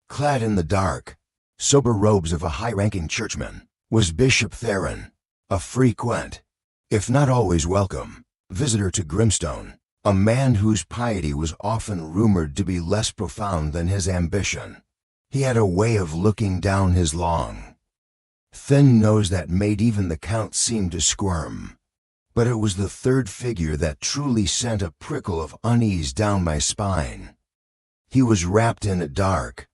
[SPEAKER 1] clad in the dark, sober robes of a high-ranking churchman, was Bishop Theron, a frequent, if not always welcome, visitor to Grimstone, a man whose piety was often rumored to be less profound than his ambition. He had a way of looking down his long, thin nose that made even the Count seem to squirm. But it was the third figure that truly sent a prickle of unease down my spine. He was wrapped in a dark,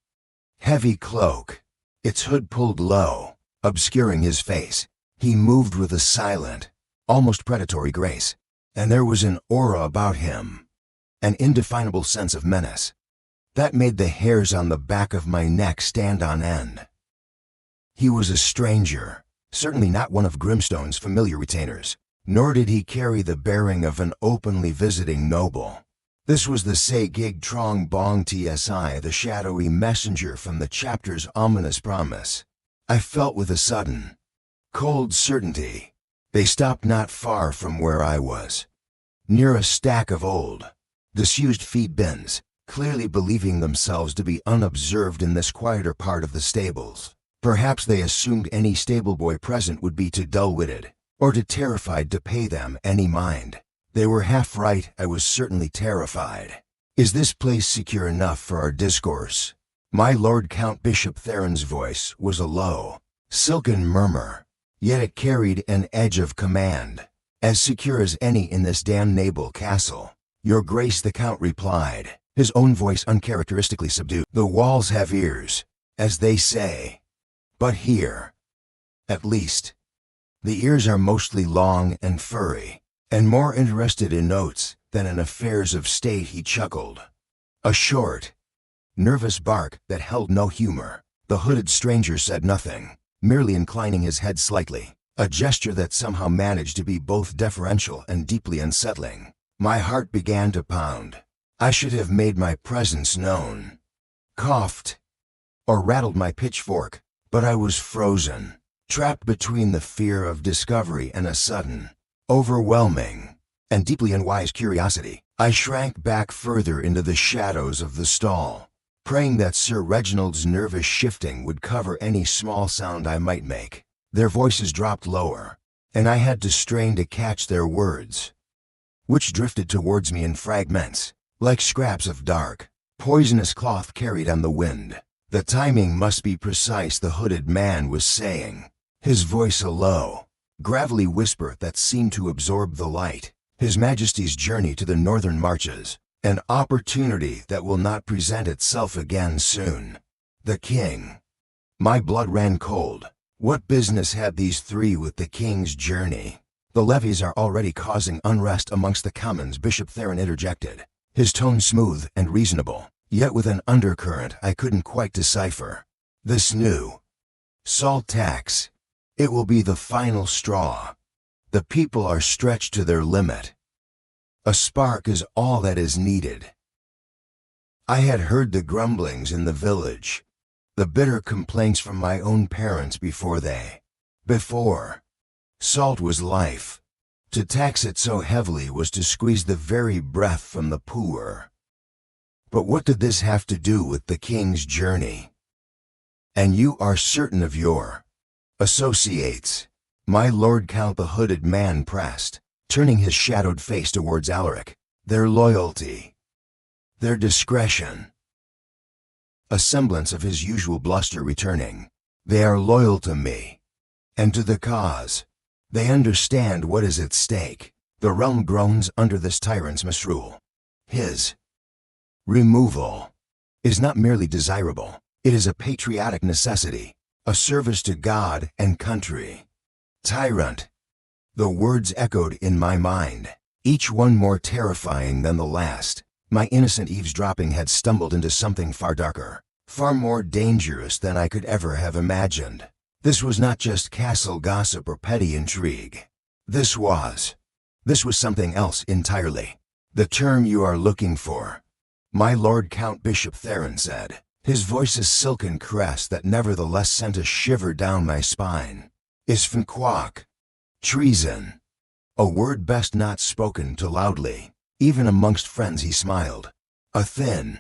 [SPEAKER 1] heavy cloak, its hood pulled low, obscuring his face. He moved with a silent, almost predatory grace, and there was an aura about him, an indefinable sense of menace, that made the hairs on the back of my neck stand on end. He was a stranger, certainly not one of Grimstone's familiar retainers, nor did he carry the bearing of an openly visiting noble. This was the Segig Trong Bong Tsi, the shadowy messenger from the chapter's ominous promise. I felt with a sudden, cold certainty they stopped not far from where I was, near a stack of old, disused feed bins, clearly believing themselves to be unobserved in this quieter part of the stables. Perhaps they assumed any stable boy present would be too dull-witted, or too terrified to pay them any mind. They were half right. I was certainly terrified. Is this place secure enough for our discourse? My Lord Count Bishop Theron's voice was a low, silken murmur, yet it carried an edge of command. As secure as any in this damnable castle. Your Grace, the Count replied, his own voice uncharacteristically subdued. The walls have ears, as they say. But here, at least, the ears are mostly long and furry, and more interested in notes than in affairs of state. He chuckled. A short, nervous bark that held no humor. The hooded stranger said nothing, merely inclining his head slightly, a gesture that somehow managed to be both deferential and deeply unsettling. My heart began to pound. I should have made my presence known, coughed, or rattled my pitchfork, but I was frozen, trapped between the fear of discovery and a sudden, overwhelming, and deeply unwise curiosity. I shrank back further into the shadows of the stall, praying that Sir Reginald's nervous shifting would cover any small sound I might make. Their voices dropped lower, and I had to strain to catch their words, which drifted towards me in fragments, like scraps of dark, poisonous cloth carried on the wind. The timing must be precise, the hooded man was saying, his voice a low, gravelly whisper that seemed to absorb the light. His Majesty's journey to the northern marches, an opportunity that will not present itself again soon. The king. My blood ran cold. What business had these 3 with the king's journey? The levies are already causing unrest amongst the commons, Bishop Theron interjected, his tone smooth and reasonable, yet with an undercurrent I couldn't quite decipher. This new salt tax, it will be the final straw. The people are stretched to their limit. A spark is all that is needed. I had heard the grumblings in the village, the bitter complaints from my own parents before. Salt was life. To tax it so heavily was to squeeze the very breath from the poor. But what did this have to do with the king's journey? And you are certain of your associates? My Lord Count, the hooded man pressed, turning his shadowed face towards Alaric. Their loyalty. Their discretion. A semblance of his usual bluster returning. They are loyal to me. And to the cause. They understand what is at stake. The realm groans under this tyrant's misrule. His removal is not merely desirable. It is a patriotic necessity. A service to God and country. Tyrant. The words echoed in my mind, each one more terrifying than the last. My innocent eavesdropping had stumbled into something far darker, far more dangerous than I could ever have imagined. This was not just castle gossip or petty intrigue. This was something else entirely. The term you are looking for, my Lord Count Bishop Theron said, his voice's silken caress that nevertheless sent a shiver down my spine, is Finquak. Treason. A word best not spoken too loudly. Even amongst friends he smiled. A thin,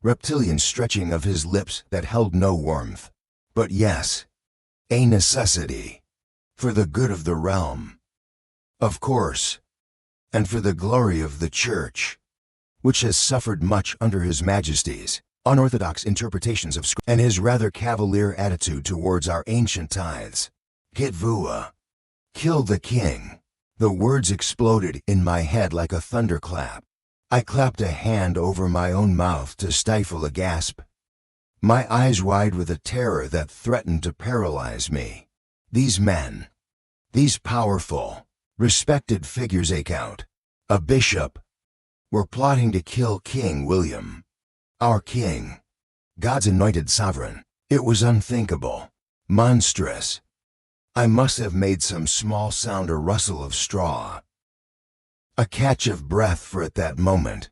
[SPEAKER 1] reptilian stretching of his lips that held no warmth. But yes, a necessity. For the good of the realm. Of course. And for the glory of the Church, which has suffered much under His Majesty's unorthodox interpretations of Scripture and his rather cavalier attitude towards our ancient tithes. Kitvua. Kill the king. The words exploded in my head like a thunderclap. I clapped a hand over my own mouth to stifle a gasp. My eyes wide with a terror that threatened to paralyze me. These men, these powerful, respected figures, a count, a bishop, were plotting to kill King William. Our king. God's anointed sovereign. It was unthinkable. Monstrous. I must have made some small sound or rustle of straw. A catch of breath for at that moment.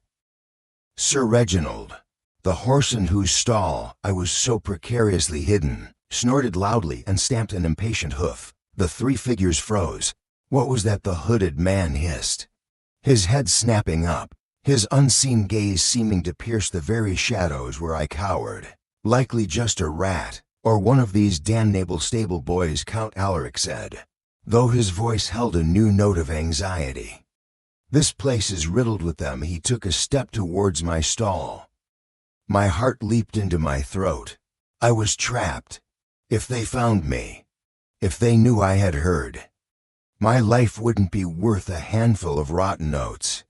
[SPEAKER 1] Sir Reginald, the horse in whose stall I was so precariously hidden, snorted loudly and stamped an impatient hoof. The three figures froze. What was that the hooded man hissed? His head snapping up, his unseen gaze seeming to pierce the very shadows where I cowered. Likely just a rat, or one of these damnable stable boys, Count Alaric said, though his voice held a new note of anxiety. This place is riddled with them. He took a step towards my stall. My heart leaped into my throat. I was trapped. If they found me, if they knew I had heard, my life wouldn't be worth a handful of rotten oats.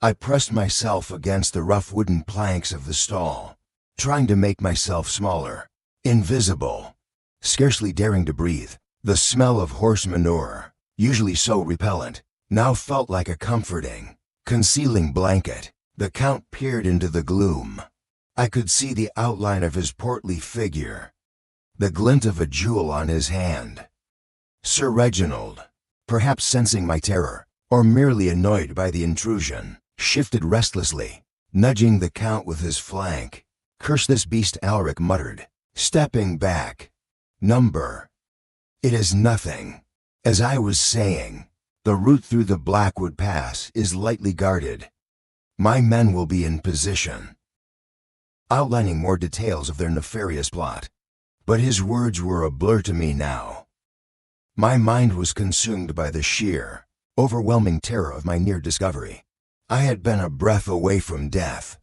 [SPEAKER 1] I pressed myself against the rough wooden planks of the stall, trying to make myself smaller, invisible, scarcely daring to breathe. The smell of horse manure, usually so repellent, now felt like a comforting, concealing blanket. The Count peered into the gloom. I could see the outline of his portly figure, the glint of a jewel on his hand. Sir Reginald, perhaps sensing my terror, or merely annoyed by the intrusion, shifted restlessly, nudging the Count with his flank. Curse this beast, Alaric muttered, stepping back. Number. It is nothing. As I was saying, the route through the Blackwood Pass is lightly guarded. My men will be in position. Outlining more details of their nefarious plot. But his words were a blur to me now. My mind was consumed by the sheer, overwhelming terror of my near discovery. I had been a breath away from death.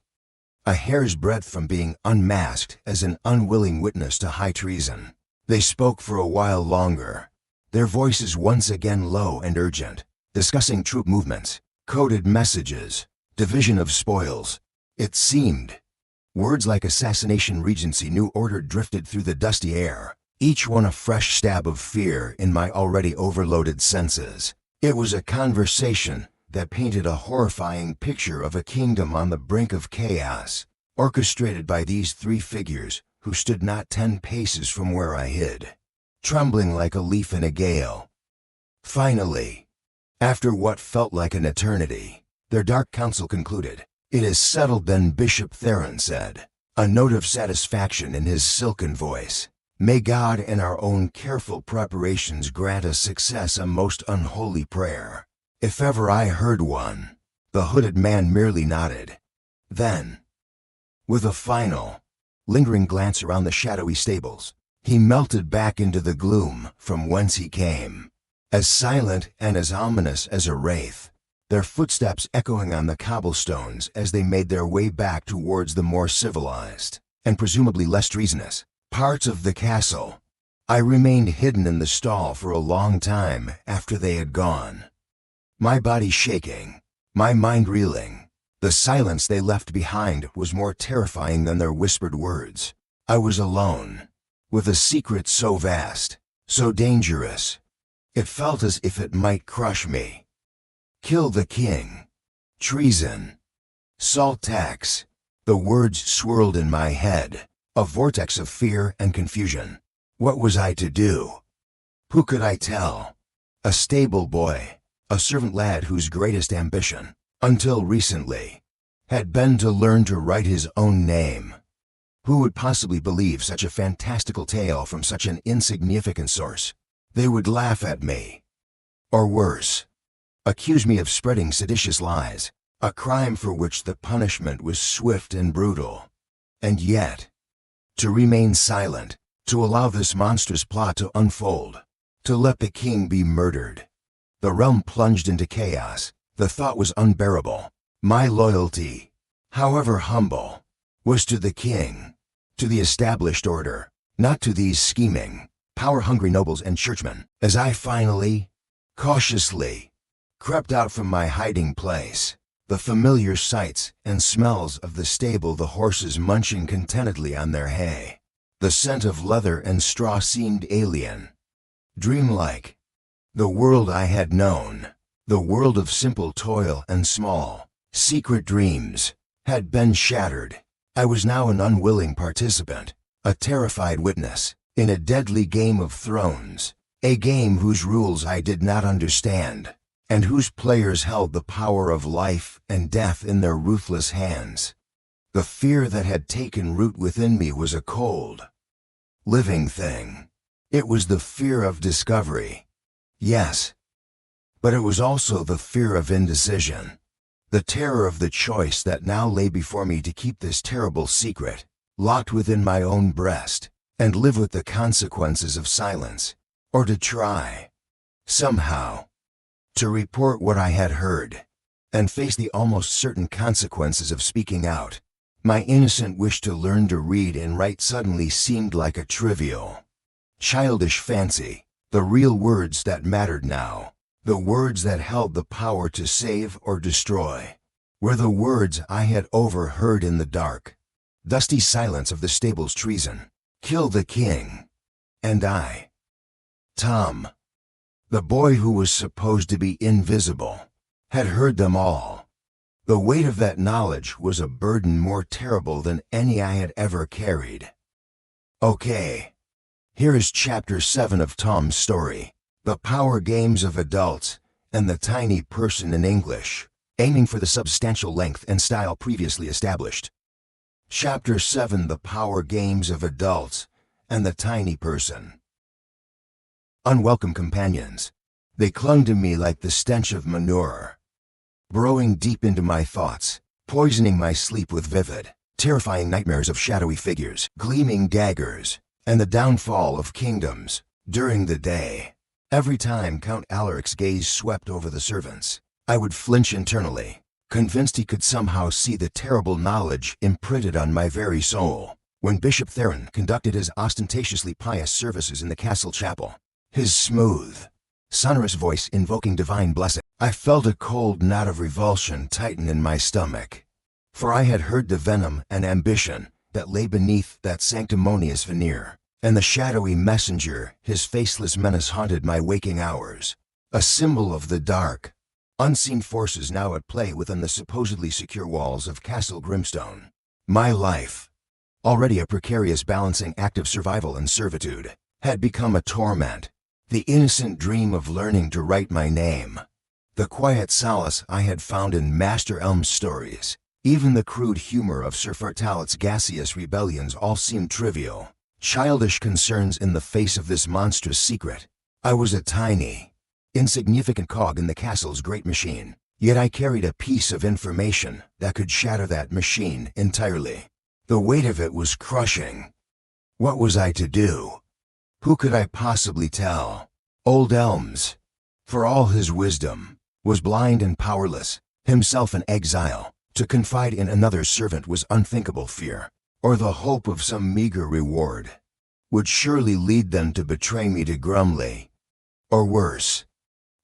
[SPEAKER 1] A hair's breadth from being unmasked as an unwilling witness to high treason. They spoke for a while longer, their voices once again low and urgent, discussing troop movements, coded messages, division of spoils. It seemed. Words like assassination, regency, new order drifted through the dusty air, each one a fresh stab of fear in my already overloaded senses. It was a conversation that painted a horrifying picture of a kingdom on the brink of chaos, orchestrated by these three figures who stood not 10 paces from where I hid, trembling like a leaf in a gale. Finally, after what felt like an eternity, their dark council concluded. It is settled then, Bishop Theron said, a note of satisfaction in his silken voice. May God and our own careful preparations grant us success, a most unholy prayer. If ever I heard one. The hooded man merely nodded. Then, with a final, lingering glance around the shadowy stables, he melted back into the gloom from whence he came. as silent and as ominous as a wraith, their footsteps echoing on the cobblestones as they made their way back towards the more civilized, and presumably less treasonous, parts of the castle. I remained hidden in the stall for a long time after they had gone, my body shaking, my mind reeling. The silence they left behind was more terrifying than their whispered words. I was alone, with a secret so vast, so dangerous. It felt as if it might crush me. Kill the king. Treason. Salt tax. The words swirled in my head, a vortex of fear and confusion. What was I to do? Who could I tell? A stable boy, a servant lad whose greatest ambition, until recently, had been to learn to write his own name. Who would possibly believe such a fantastical tale from such an insignificant source? They would laugh at me. Or worse, accuse me of spreading seditious lies, a crime for which the punishment was swift and brutal. And yet, to remain silent, to allow this monstrous plot to unfold, to let the king be murdered. The realm plunged into chaos. The thought was unbearable. My loyalty, however humble, was to the king, to the established order, not to these scheming, power-hungry nobles and churchmen. As I finally, cautiously, crept out from my hiding place, the familiar sights and smells of the stable, the horses munching contentedly on their hay, the scent of leather and straw seemed alien, dreamlike. The world I had known, the world of simple toil and small, secret dreams, had been shattered. I was now an unwilling participant, a terrified witness, in a deadly game of thrones, a game whose rules I did not understand, and whose players held the power of life and death in their ruthless hands. The fear that had taken root within me was a cold, living thing. It was the fear of discovery. Yes, but it was also the fear of indecision, the terror of the choice that now lay before me to keep this terrible secret, locked within my own breast, and live with the consequences of silence, or to try, somehow, to report what I had heard, and face the almost certain consequences of speaking out. My innocent wish to learn to read and write suddenly seemed like a trivial, childish fancy. The real words that mattered now, the words that held the power to save or destroy, were the words I had overheard in the dark, dusty silence of the stable's treason. Kill the king. And I, Tom, the boy who was supposed to be invisible, had heard them all. The weight of that knowledge was a burden more terrible than any I had ever carried. Okay. Here is Chapter 7 of Tom's story, The Power Games of Adults, and the Tiny Person in English, aiming for the substantial length and style previously established. Chapter 7, The Power Games of Adults, and the Tiny Person. Unwelcome companions. They clung to me like the stench of manure, burrowing deep into my thoughts, poisoning my sleep with vivid, terrifying nightmares of shadowy figures, gleaming daggers, and the downfall of kingdoms. During the day, every time Count Alaric's gaze swept over the servants, I would flinch internally, convinced he could somehow see the terrible knowledge imprinted on my very soul. When Bishop Theron conducted his ostentatiously pious services in the castle chapel, his smooth, sonorous voice invoking divine blessing, I felt a cold knot of revulsion tighten in my stomach. For I had heard the venom and ambition that lay beneath that sanctimonious veneer, and the shadowy messenger, his faceless menace haunted my waking hours, a symbol of the dark, unseen forces now at play within the supposedly secure walls of Castle Grimstone. My life, already a precarious balancing act of survival and servitude, had become a torment. The innocent dream of learning to write my name, the quiet solace I had found in Master Elm's stories, even the crude humor of Sir Fartalit's gaseous rebellions all seemed trivial, childish concerns in the face of this monstrous secret. I was a tiny, insignificant cog in the castle's great machine, yet I carried a piece of information that could shatter that machine entirely. The weight of it was crushing. What was I to do? Who could I possibly tell? Old elms, for all his wisdom, was blind and powerless, himself an exile. To confide in another servant was unthinkable fear, or the hope of some meager reward would surely lead them to betray me to Grumley, or worse,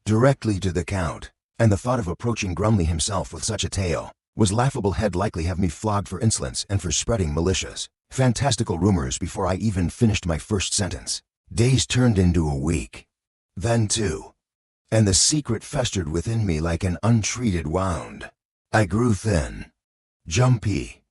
[SPEAKER 1] directly to the Count, and the thought of approaching Grumley himself with such a tale was laughable. He'd likely have me flogged for insolence and for spreading malicious, fantastical rumors before I even finished my first sentence. Days turned into a week, then two, and the secret festered within me like an untreated wound. I grew thin, jumpy,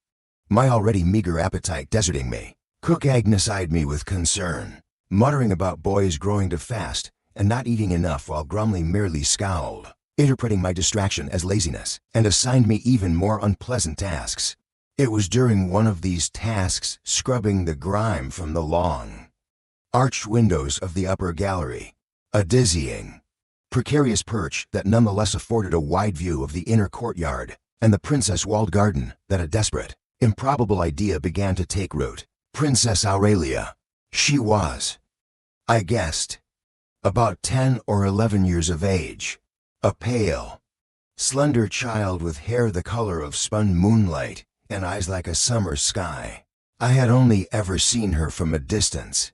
[SPEAKER 1] my already meager appetite deserting me. Cook Agnes eyed me with concern, muttering about boys growing too fast and not eating enough, while Grumley merely scowled, interpreting my distraction as laziness, and assigned me even more unpleasant tasks. It was during one of these tasks, scrubbing the grime from the long, arched windows of the upper gallery, a dizzying, precarious perch that nonetheless afforded a wide view of the inner courtyard and the princess-walled garden, that a desperate, improbable idea began to take root. Princess Aurelia. She was, I guessed, about 10 or 11 years of age, a pale, slender child with hair the color of spun moonlight and eyes like a summer sky. I had only ever seen her from a distance,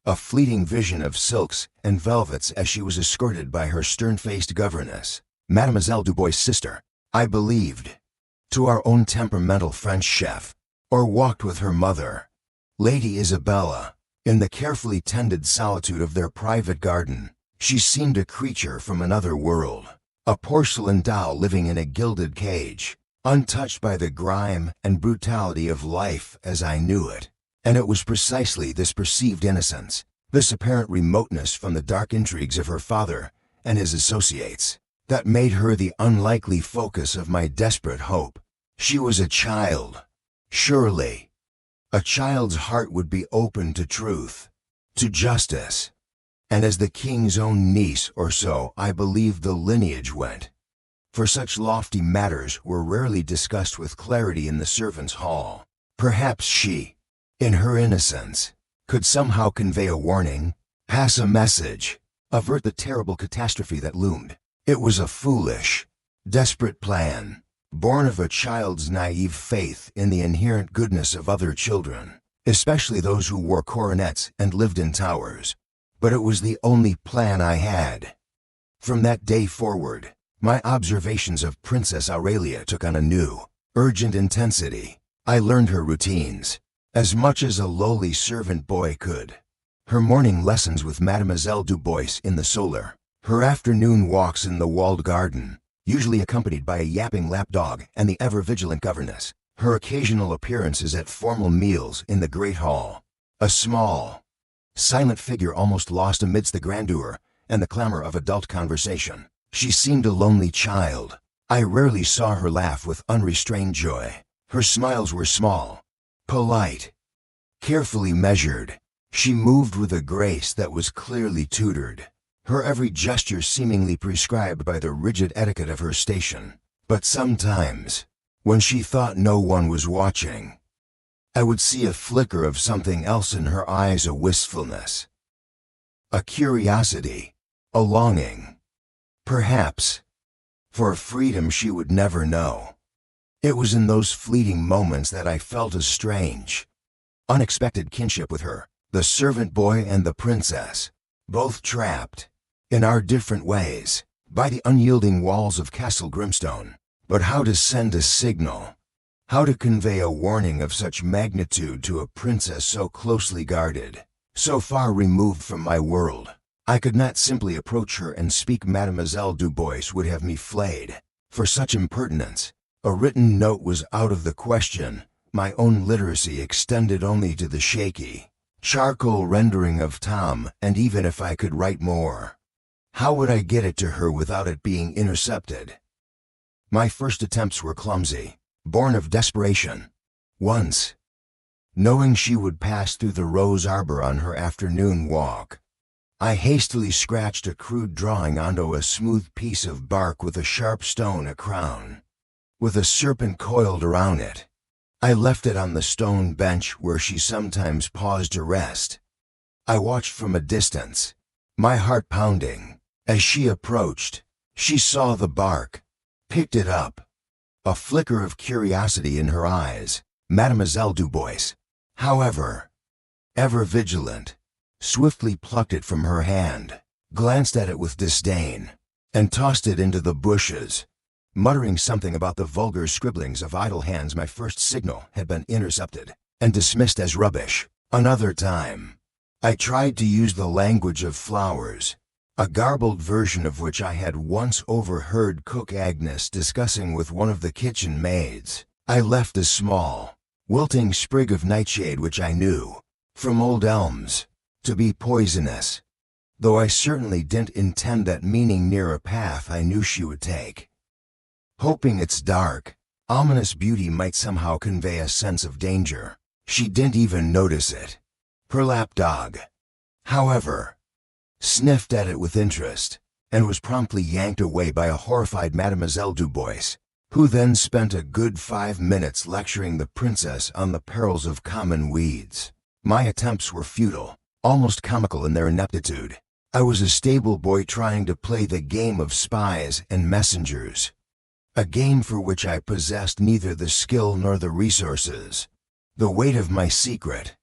[SPEAKER 1] a fleeting vision of silks and velvets as she was escorted by her stern-faced governess, Mademoiselle Dubois' sister, I believed, to our own temperamental French chef, or walked with her mother, Lady Isabella, in the carefully tended solitude of their private garden. She seemed a creature from another world, a porcelain doll living in a gilded cage, untouched by the grime and brutality of life as I knew it. And it was precisely this perceived innocence, this apparent remoteness from the dark intrigues of her father and his associates, that made her the unlikely focus of my desperate hope. She was a child. Surely, a child's heart would be open to truth, to justice. And as the king's own niece or so, I believed the lineage went. For such lofty matters were rarely discussed with clarity in the servants' hall. Perhaps she, in her innocence, could somehow convey a warning, pass a message, avert the terrible catastrophe that loomed. It was a foolish, desperate plan, born of a child's naive faith in the inherent goodness of other children, especially those who wore coronets and lived in towers. But it was the only plan I had. From that day forward, my observations of Princess Aurelia took on a new, urgent intensity. I learned her routines, as much as a lowly servant boy could. Her morning lessons with Mademoiselle Dubois in the solar, her afternoon walks in the walled garden, usually accompanied by a yapping lapdog and the ever-vigilant governess, her occasional appearances at formal meals in the great hall, a small, silent figure almost lost amidst the grandeur and the clamor of adult conversation. She seemed a lonely child. I rarely saw her laugh with unrestrained joy. Her smiles were small, polite, carefully measured. She moved with a grace that was clearly tutored, her every gesture seemingly prescribed by the rigid etiquette of her station. But sometimes, when she thought no one was watching, I would see a flicker of something else in her eyes, a wistfulness, a curiosity, a longing, perhaps, for a freedom she would never know. It was in those fleeting moments that I felt a strange, unexpected kinship with her, the servant boy and the princess, both trapped, in our different ways, by the unyielding walls of Castle Grimstone. But how to send a signal, how to convey a warning of such magnitude to a princess so closely guarded, so far removed from my world? I could not simply approach her and speak. Mademoiselle Dubois would have me flayed for such impertinence. A written note was out of the question. My own literacy extended only to the shaky, charcoal rendering of Tom, and even if I could write more, how would I get it to her without it being intercepted? My first attempts were clumsy, born of desperation. Once, knowing she would pass through the rose arbor on her afternoon walk, I hastily scratched a crude drawing onto a smooth piece of bark with a sharp stone a crown, with a serpent coiled around it. I left it on the stone bench where she sometimes paused to rest. I watched from a distance, my heart pounding, As she approached, she saw the bark, picked it up. A flicker of curiosity in her eyes. Mademoiselle Dubois, however, ever vigilant, swiftly plucked it from her hand, glanced at it with disdain, and tossed it into the bushes, muttering something about the vulgar scribblings of idle hands. My first signal had been intercepted and dismissed as rubbish. Another time, I tried to use the language of flowers, a garbled version of which I had once overheard cook Agnes discussing with one of the kitchen maids. I left a small, wilting sprig of nightshade which I knew, from old elms, to be poisonous, though I certainly didn't intend that meaning near a path I knew she would take, hoping its dark, ominous beauty might somehow convey a sense of danger. She didn't even notice it. Her lapdog, however, sniffed at it with interest, and was promptly yanked away by a horrified Mademoiselle Dubois, who then spent a good 5 minutes lecturing the princess on the perils of common weeds. My attempts were futile, almost comical in their ineptitude. I was a stable boy trying to play the game of spies and messengers, a game for which I possessed neither the skill nor the resources. The weight of my secret,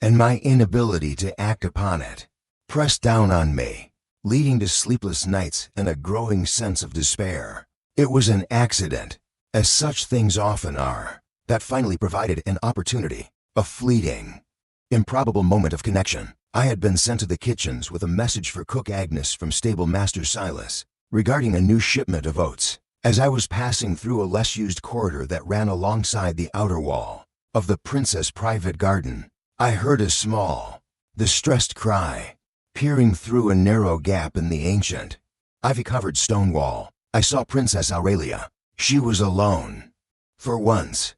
[SPEAKER 1] and my inability to act upon it, pressed down on me, leading to sleepless nights and a growing sense of despair. It was an accident, as such things often are, that finally provided an opportunity, a fleeting, improbable moment of connection. I had been sent to the kitchens with a message for cook Agnes from stable master Silas, regarding a new shipment of oats. As I was passing through a less used corridor that ran alongside the outer wall of the princess' private garden, I heard a small, distressed cry. Peering through a narrow gap in the ancient, ivy-covered stone wall, I saw Princess Aurelia. She was alone. For once,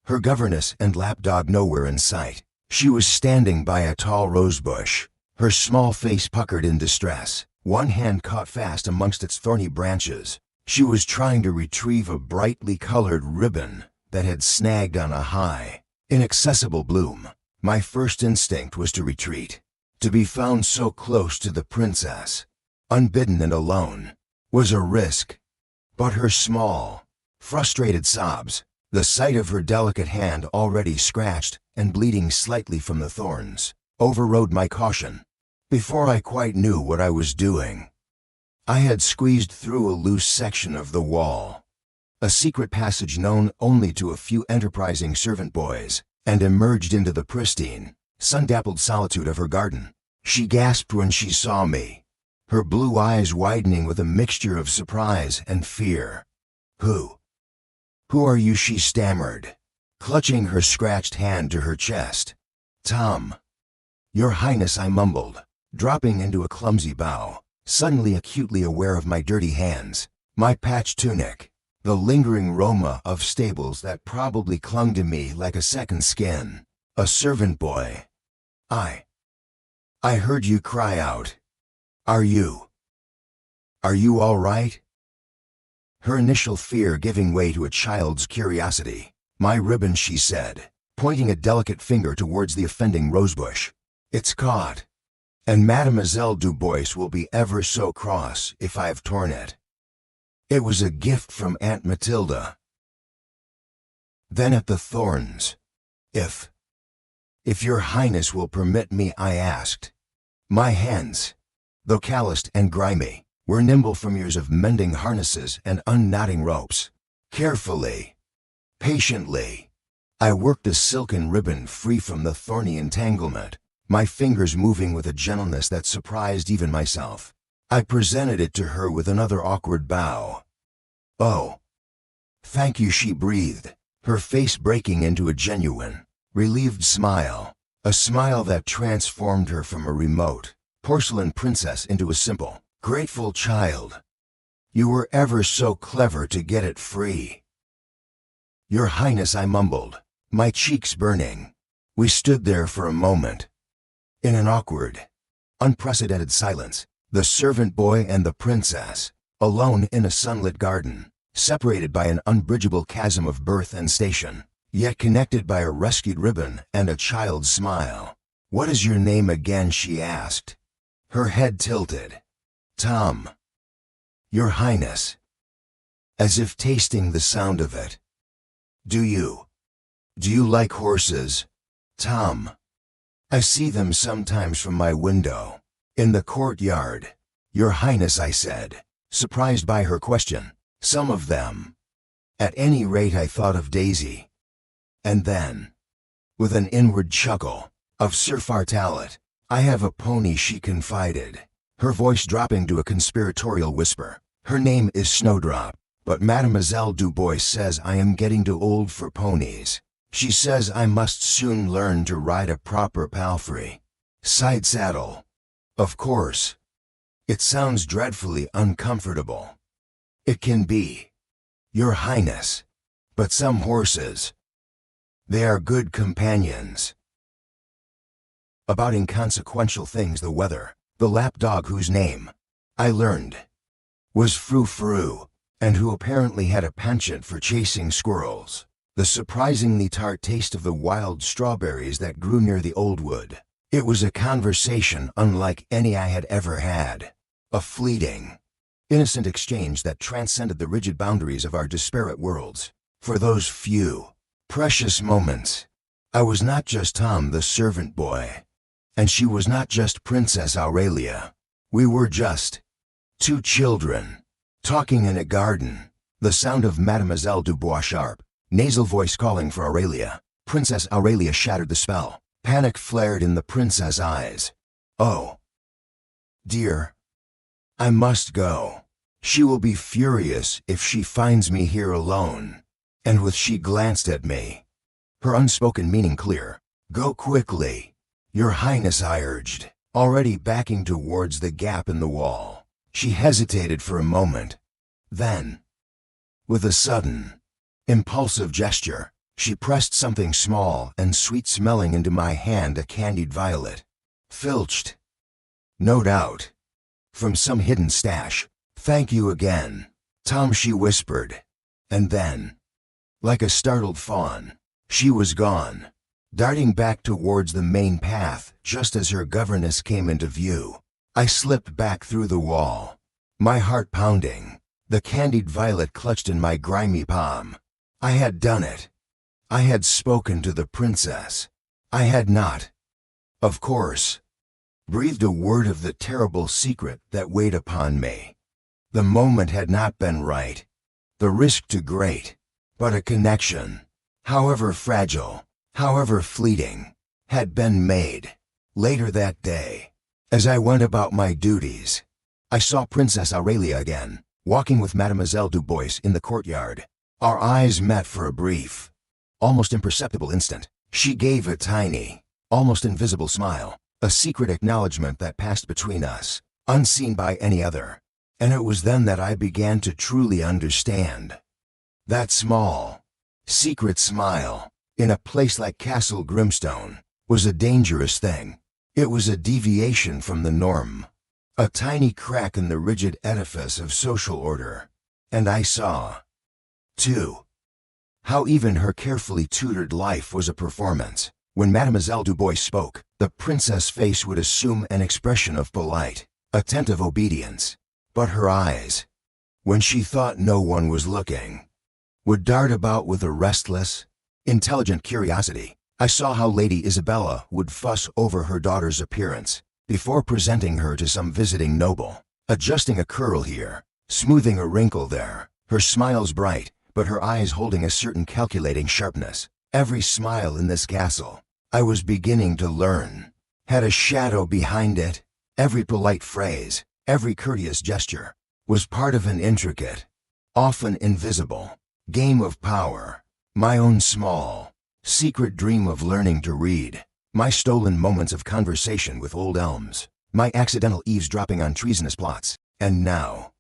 [SPEAKER 1] her governess and lapdog nowhere in sight. She was standing by a tall rosebush, her small face puckered in distress, one hand caught fast amongst its thorny branches. She was trying to retrieve a brightly colored ribbon that had snagged on a high, inaccessible bloom. My first instinct was to retreat. To be found so close to the princess, unbidden and alone, was a risk. But her small, frustrated sobs, the sight of her delicate hand already scratched and bleeding slightly from the thorns, overrode my caution. Before I quite knew what I was doing, I had squeezed through a loose section of the wall, a secret passage known only to a few enterprising servant boys, and emerged into the pristine, sun-dappled solitude of her garden. She gasped when she saw me, her blue eyes widening with a mixture of surprise and fear. Who are you?" she stammered, clutching her scratched hand to her chest. "Tom." "Your Highness," I mumbled, dropping into a clumsy bow, suddenly acutely aware of my dirty hands, my patched tunic, the lingering aroma of stables that probably clung to me like a second skin. "A servant boy. I heard you cry out. Are you all right?" Her initial fear giving way to a child's curiosity. "My ribbon," she said, pointing a delicate finger towards the offending rosebush. "It's caught, and Mademoiselle Dubois will be ever so cross if I've torn it. It was a gift from Aunt Matilda." Then at the thorns, If your Highness will permit me," I asked. My hands, though calloused and grimy, were nimble from years of mending harnesses and unknotting ropes. Carefully, patiently, I worked the silken ribbon free from the thorny entanglement, my fingers moving with a gentleness that surprised even myself. I presented it to her with another awkward bow. "Oh, thank you," she breathed, her face breaking into a genuine, relieved smile, a smile that transformed her from a remote, porcelain princess into a simple, grateful child. "You were ever so clever to get it free." "Your Highness," I mumbled, my cheeks burning. We stood there for a moment, in an awkward, unprecedented silence, the servant boy and the princess, alone in a sunlit garden, separated by an unbridgeable chasm of birth and station, yet connected by a rescued ribbon and a child's smile. "What is your name again?" she asked, her head tilted. "Tom." Your Highness. As if tasting the sound of it. Do you like horses, Tom? I see them sometimes from my window, in the courtyard. Your Highness, I said, surprised by her question. Some of them. At any rate, I thought of Daisy. And then, with an inward chuckle, of Sir Fartalet. I have a pony, she confided, her voice dropping to a conspiratorial whisper. Her name is Snowdrop, but Mademoiselle Dubois says I am getting too old for ponies. She says I must soon learn to ride a proper palfrey. Side saddle. Of course. It sounds dreadfully uncomfortable. It can be, Your Highness. But some horses, they are good companions. About inconsequential things, the weather, the lapdog whose name, I learned, was Frou-Frou, and who apparently had a penchant for chasing squirrels, the surprisingly tart taste of the wild strawberries that grew near the old wood. It was a conversation unlike any I had ever had, a fleeting, innocent exchange that transcended the rigid boundaries of our disparate worlds. For those few, precious moments, I was not just Tom the servant boy, and she was not just Princess Aurelia. We were just two children, talking in a garden. The sound of Mademoiselle Dubois' sharp, nasal voice calling for Aurelia. Princess Aurelia shattered the spell. Panic flared in the princess' eyes. Oh, dear, I must go. She will be furious if she finds me here alone. And with she glanced at me, her unspoken meaning clear. Go quickly, Your Highness, I urged, already backing towards the gap in the wall. She hesitated for a moment. Then, with a sudden, impulsive gesture, she pressed something small and sweet-smelling into my hand, a candied violet. Filched, no doubt, from some hidden stash. Thank you again, Tom, she whispered. And then, like a startled fawn, she was gone, darting back towards the main path just as her governess came into view. I slipped back through the wall, my heart pounding, the candied violet clutched in my grimy palm. I had done it. I had spoken to the princess. I had not, of course, breathed a word of the terrible secret that weighed upon me. The moment had not been right, the risk too great, but a connection, however fragile, however fleeting, had been made. Later that day, as I went about my duties, I saw Princess Aurelia again, walking with Mademoiselle Dubois in the courtyard. Our eyes met for a brief, almost imperceptible instant. She gave a tiny, almost invisible smile, a secret acknowledgement that passed between us, unseen by any other. And it was then that I began to truly understand. That small, secret smile, in a place like Castle Grimstone, was a dangerous thing. It was a deviation from the norm, a tiny crack in the rigid edifice of social order. And I saw, too, how even her carefully tutored life was a performance. When Mademoiselle Dubois spoke, the princess' face would assume an expression of polite, attentive obedience. But her eyes, when she thought no one was looking, would dart about with a restless, intelligent curiosity. I saw how Lady Isabella would fuss over her daughter's appearance before presenting her to some visiting noble, adjusting a curl here, smoothing a wrinkle there, her smiles bright, but her eyes holding a certain calculating sharpness. Every smile in this castle, I was beginning to learn, had a shadow behind it. Every polite phrase, every courteous gesture, was part of an intricate, often invisible, game of power. My own small, secret dream of learning to read, my stolen moments of conversation with old elms, my accidental eavesdropping on treasonous plots, and now,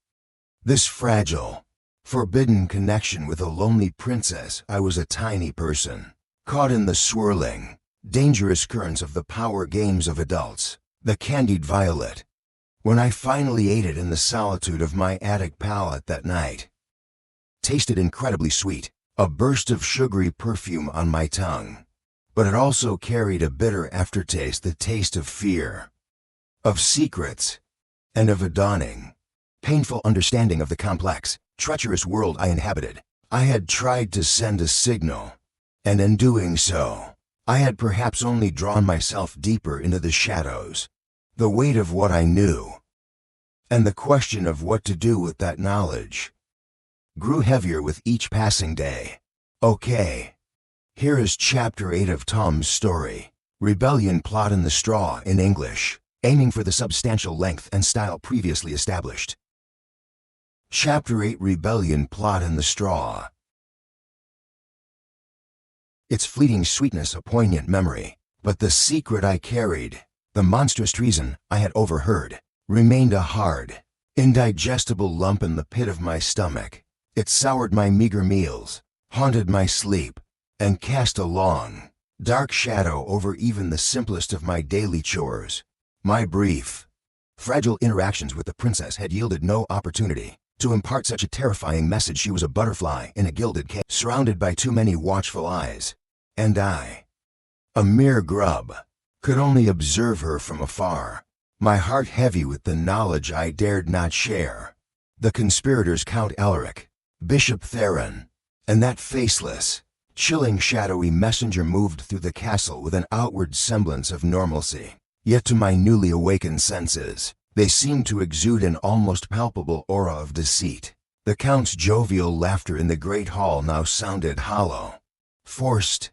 [SPEAKER 1] this fragile, forbidden connection with a lonely princess. I was a tiny person, caught in the swirling, dangerous currents of the power games of adults. The candied violet, when I finally ate it in the solitude of my attic palate that night, tasted incredibly sweet, a burst of sugary perfume on my tongue. But it also carried a bitter aftertaste, the taste of fear, of secrets, and of a dawning, painful understanding of the complex, treacherous world I inhabited. I had tried to send a signal, and in doing so, I had perhaps only drawn myself deeper into the shadows. The weight of what I knew, and the question of what to do with that knowledge, grew heavier with each passing day. Okay, here is Chapter 8 of Tom's story. Rebellion Plot in the Straw in English, aiming for the substantial length and style previously established. Chapter 8 Rebellion Plot in the Straw. Its fleeting sweetness a poignant memory, but the secret I carried, the monstrous treason I had overheard, remained a hard, indigestible lump in the pit of my stomach. It soured my meager meals, haunted my sleep, and cast a long, dark shadow over even the simplest of my daily chores. My brief, fragile interactions with the princess had yielded no opportunity to impart such a terrifying message. She was a butterfly in a gilded cage, surrounded by too many watchful eyes, and I, a mere grub, could only observe her from afar, my heart heavy with the knowledge I dared not share. The conspirators, Count Alaric, Bishop Theron, and that faceless, chilling shadowy messenger moved through the castle with an outward semblance of normalcy. Yet to my newly awakened senses, they seemed to exude an almost palpable aura of deceit. The Count's jovial laughter in the great hall now sounded hollow, forced.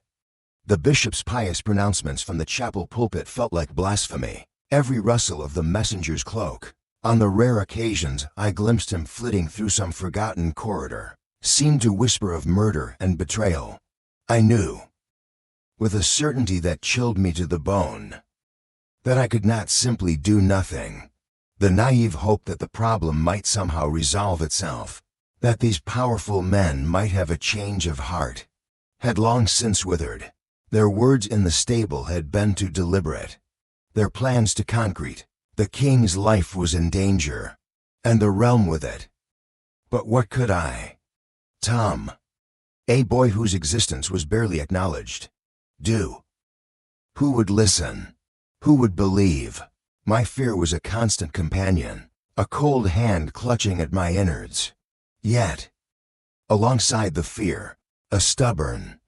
[SPEAKER 1] The bishop's pious pronouncements from the chapel pulpit felt like blasphemy. Every rustle of the messenger's cloak, on the rare occasions I glimpsed him flitting through some forgotten corridor, seemed to whisper of murder and betrayal. I knew, with a certainty that chilled me to the bone, that I could not simply do nothing. The naive hope that the problem might somehow resolve itself, that these powerful men might have a change of heart, had long since withered. Their words in the stable had been too deliberate, their plans too concrete. The king's life was in danger, and the realm with it. But what could I, Tom, a boy whose existence was barely acknowledged, do? Who would listen? Who would believe? My fear was a constant companion, a cold hand clutching at my innards. Yet, alongside the fear, a stubborn,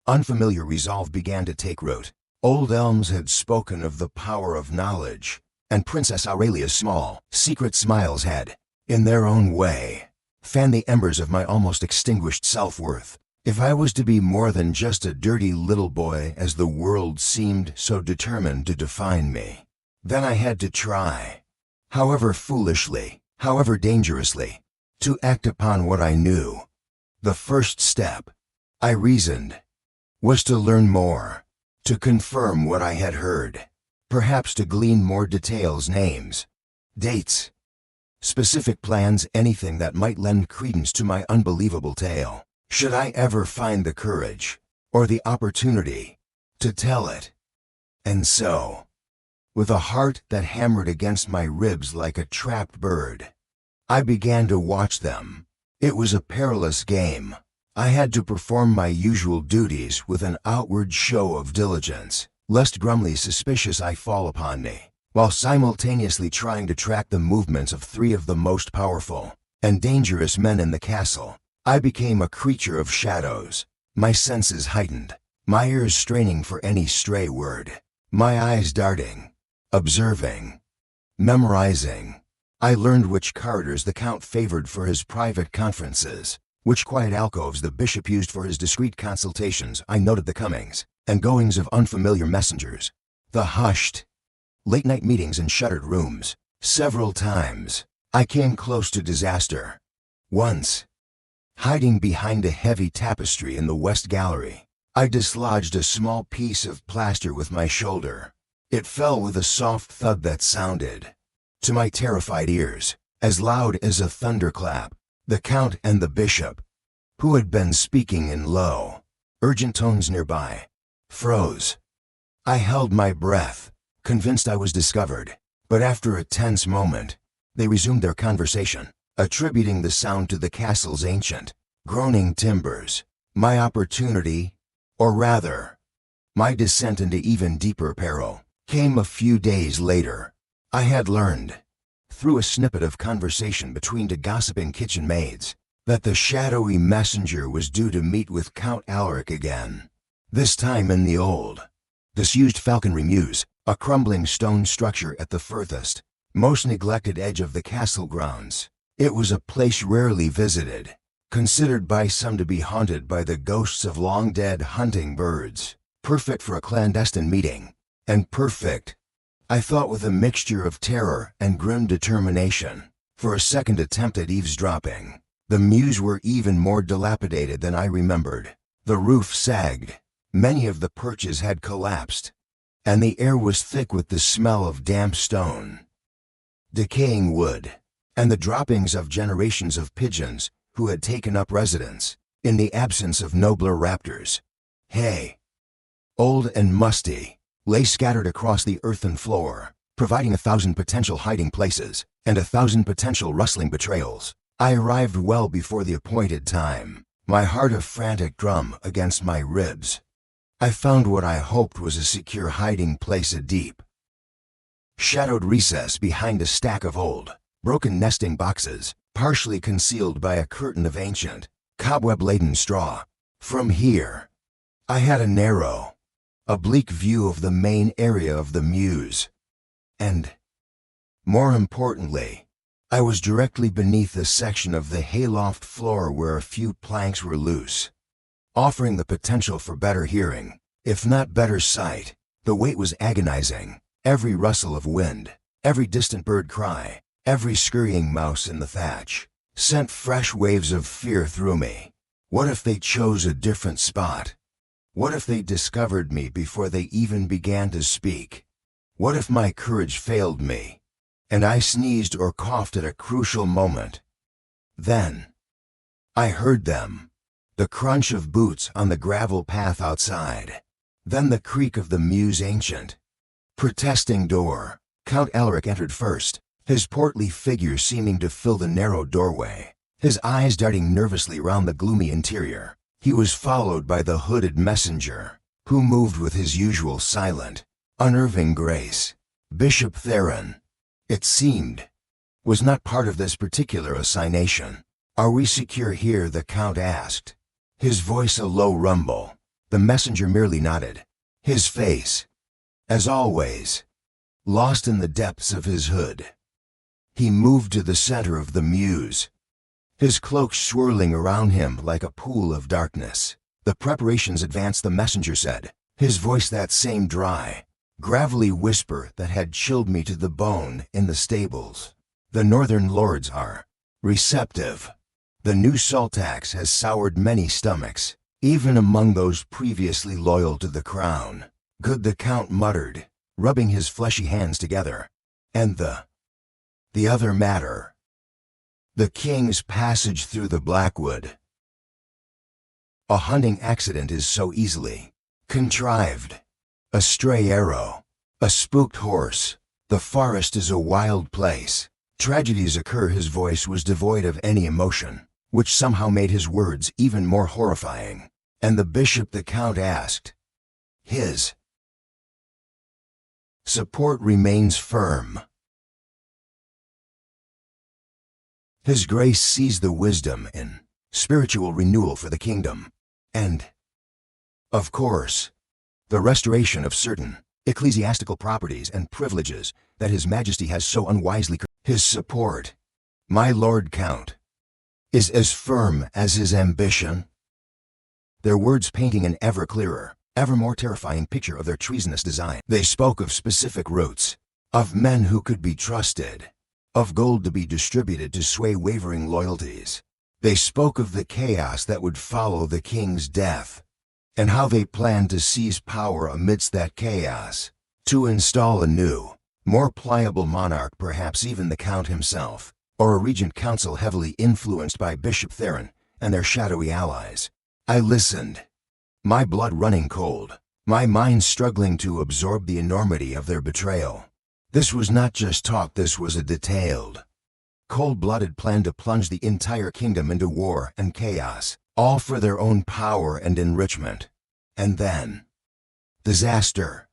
[SPEAKER 1] unfamiliar resolve began to take root. Old elms had spoken of the power of knowledge, and Princess Aurelia's small, secret smiles had, in their own way, fanned the embers of my almost extinguished self-worth. If I was to be more than just a dirty little boy as the world seemed so determined to define me, then I had to try, however foolishly, however dangerously, to act upon what I knew. The first step, I reasoned, was to learn more, to confirm what I had heard, perhaps to glean more details, names, dates, specific plans, anything that might lend credence to my unbelievable tale. Should I ever find the courage, or the opportunity, to tell it? And so, with a heart that hammered against my ribs like a trapped bird, I began to watch them. It was a perilous game. I had to perform my usual duties with an outward show of diligence, lest grumly suspicious I fall upon me, while simultaneously trying to track the movements of three of the most powerful and dangerous men in the castle. I became a creature of shadows, my senses heightened, my ears straining for any stray word, my eyes darting, observing, memorizing. I learned which corridors the Count favored for his private conferences, which quiet alcoves the bishop used for his discreet consultations. I noted the comings and goings of unfamiliar messengers, the hushed, late-night meetings in shuttered rooms. Several times, I came close to disaster. Once, hiding behind a heavy tapestry in the west gallery, I dislodged a small piece of plaster with my shoulder. It fell with a soft thud that sounded, to my terrified ears, as loud as a thunderclap. The Count and the bishop, who had been speaking in low, urgent tones nearby, froze. I held my breath, convinced I was discovered, but after a tense moment, they resumed their conversation, attributing the sound to the castle's ancient, groaning timbers. My opportunity, or rather, my descent into even deeper peril, came a few days later. I had learned, through a snippet of conversation between two gossiping kitchen maids, that the shadowy messenger was due to meet with Count Alaric again. This time in the old, disused falconry mews, a crumbling stone structure at the furthest, most neglected edge of the castle grounds. It was a place rarely visited, considered by some to be haunted by the ghosts of long-dead hunting birds, perfect for a clandestine meeting, and perfect, I thought, with a mixture of terror and grim determination, for a second attempt at eavesdropping. The mews were even more dilapidated than I remembered. The roof sagged, many of the perches had collapsed, and the air was thick with the smell of damp stone, decaying wood, and the droppings of generations of pigeons who had taken up residence, in the absence of nobler raptors. Hay, old and musty, lay scattered across the earthen floor, providing 1,000 potential hiding places and 1,000 potential rustling betrayals. I arrived well before the appointed time, my heart a frantic drum against my ribs. I found what I hoped was a secure hiding place, a deep, shadowed recess behind a stack of old, broken nesting boxes, partially concealed by a curtain of ancient, cobweb-laden straw. From here, I had a narrow, oblique view of the main area of the mews, and, more importantly, I was directly beneath the section of the hayloft floor where a few planks were loose, offering the potential for better hearing, if not better sight. The weight was agonizing. Every rustle of wind, every distant bird cry, every scurrying mouse in the thatch, sent fresh waves of fear through me. What if they chose a different spot? What if they discovered me before they even began to speak? What if my courage failed me, and I sneezed or coughed at a crucial moment? Then, I heard them. The crunch of boots on the gravel path outside. Then the creak of the mew's ancient, protesting door. Count Alaric entered first, his portly figure seeming to fill the narrow doorway, his eyes darting nervously round the gloomy interior. He was followed by the hooded messenger, who moved with his usual silent, unnerving grace. Bishop Theron, it seemed, was not part of this particular assignation. "Are we secure here?" the Count asked, his voice a low rumble. The messenger merely nodded, his face, as always, lost in the depths of his hood. He moved to the center of the mews, his cloak swirling around him like a pool of darkness. "The preparations advance," the messenger said, his voice that same dry, gravelly whisper that had chilled me to the bone in the stables. "The northern lords are receptive. The new salt tax has soured many stomachs, even among those previously loyal to the crown." "Good," the Count muttered, rubbing his fleshy hands together. "And the other matter?" "The king's passage through the Blackwood. A hunting accident is so easily contrived. A stray arrow, a spooked horse. The forest is a wild place. Tragedies occur." His voice was devoid of any emotion, which somehow made his words even more horrifying. "And the bishop?" the Count asked. "His support remains firm. His Grace sees the wisdom in spiritual renewal for the kingdom, and, of course, the restoration of certain ecclesiastical properties and privileges that His Majesty has so unwisely. His support, my Lord Count, is as firm as his ambition." Their words painting an ever clearer, ever more terrifying picture of their treasonous design. They spoke of specific routes, of men who could be trusted, of gold to be distributed to sway wavering loyalties. They spoke of the chaos that would follow the king's death, and how they planned to seize power amidst that chaos, to install a new, more pliable monarch, perhaps even the Count himself, or a regent council heavily influenced by Bishop Theron and their shadowy allies. I listened, my blood running cold, my mind struggling to absorb the enormity of their betrayal. This was not just talk, this was a detailed, cold-blooded plan to plunge the entire kingdom into war and chaos, all for their own power and enrichment. And then, disaster.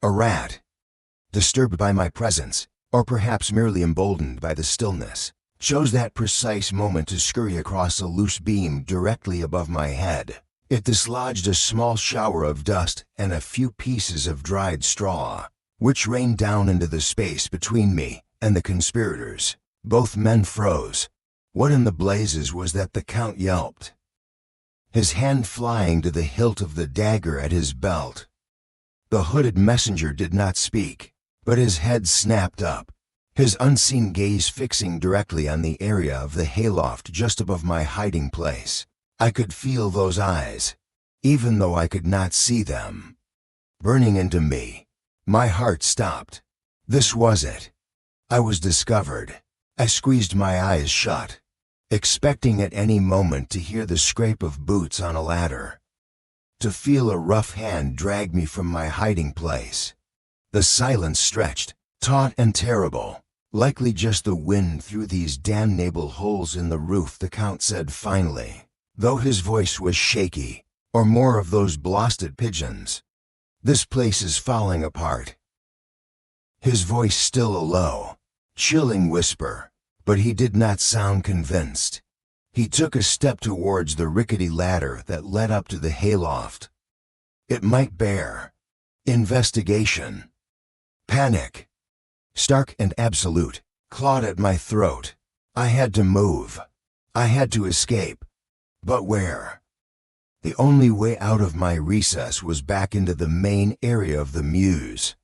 [SPEAKER 1] A rat, disturbed by my presence, or perhaps merely emboldened by the stillness, chose that precise moment to scurry across a loose beam directly above my head. It dislodged a small shower of dust and a few pieces of dried straw, which rained down into the space between me and the conspirators. Both men froze. What in the blazes was that? The Count yelped, his hand flying to the hilt of the dagger at his belt. The hooded messenger did not speak, but his head snapped up, his unseen gaze fixing directly on the area of the hayloft just above my hiding place. I could feel those eyes, even though I could not see them, burning into me. My heart stopped. This was it. I was discovered. I squeezed my eyes shut, expecting at any moment to hear the scrape of boots on a ladder, to feel a rough hand drag me from my hiding place. The silence stretched, taut and terrible, likely just the wind through these damnable holes in the roof. The Count said finally, though his voice was shaky, or more of those blasted pigeons. "This place is falling apart." His voice still a low, chilling whisper, but he did not sound convinced. He took a step towards the rickety ladder that led up to the hayloft. It might bear investigation. Panic, stark and absolute, clawed at my throat. I had to move. I had to escape. But where? The only way out of my recess was back into the main area of the mews,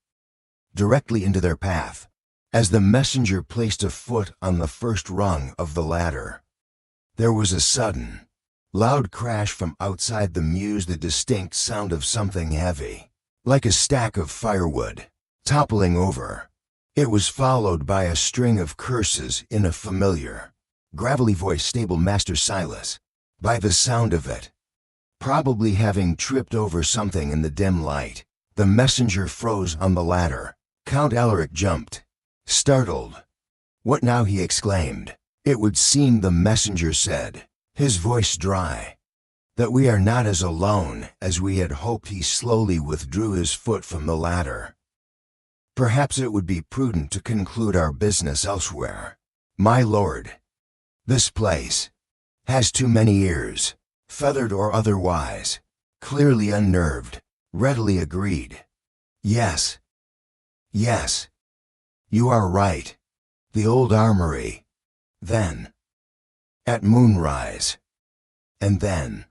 [SPEAKER 1] directly into their path, as the messenger placed a foot on the first rung of the ladder. There was a sudden, loud crash from outside the mews, the distinct sound of something heavy, like a stack of firewood, toppling over. It was followed by a string of curses in a familiar, gravelly voice. Stable Master Silas. By the sound of it, probably having tripped over something in the dim light, the messenger froze on the ladder. Count Alaric jumped, startled. "What now?" he exclaimed. "It would seem," the messenger said, his voice dry, "that we are not as alone as we had hoped." He slowly withdrew his foot from the ladder. "Perhaps it would be prudent to conclude our business elsewhere, my lord. This place has too many ears, feathered or otherwise." Clearly unnerved, readily agreed. Yes, you are right. The old armory. Then, at moonrise. And then,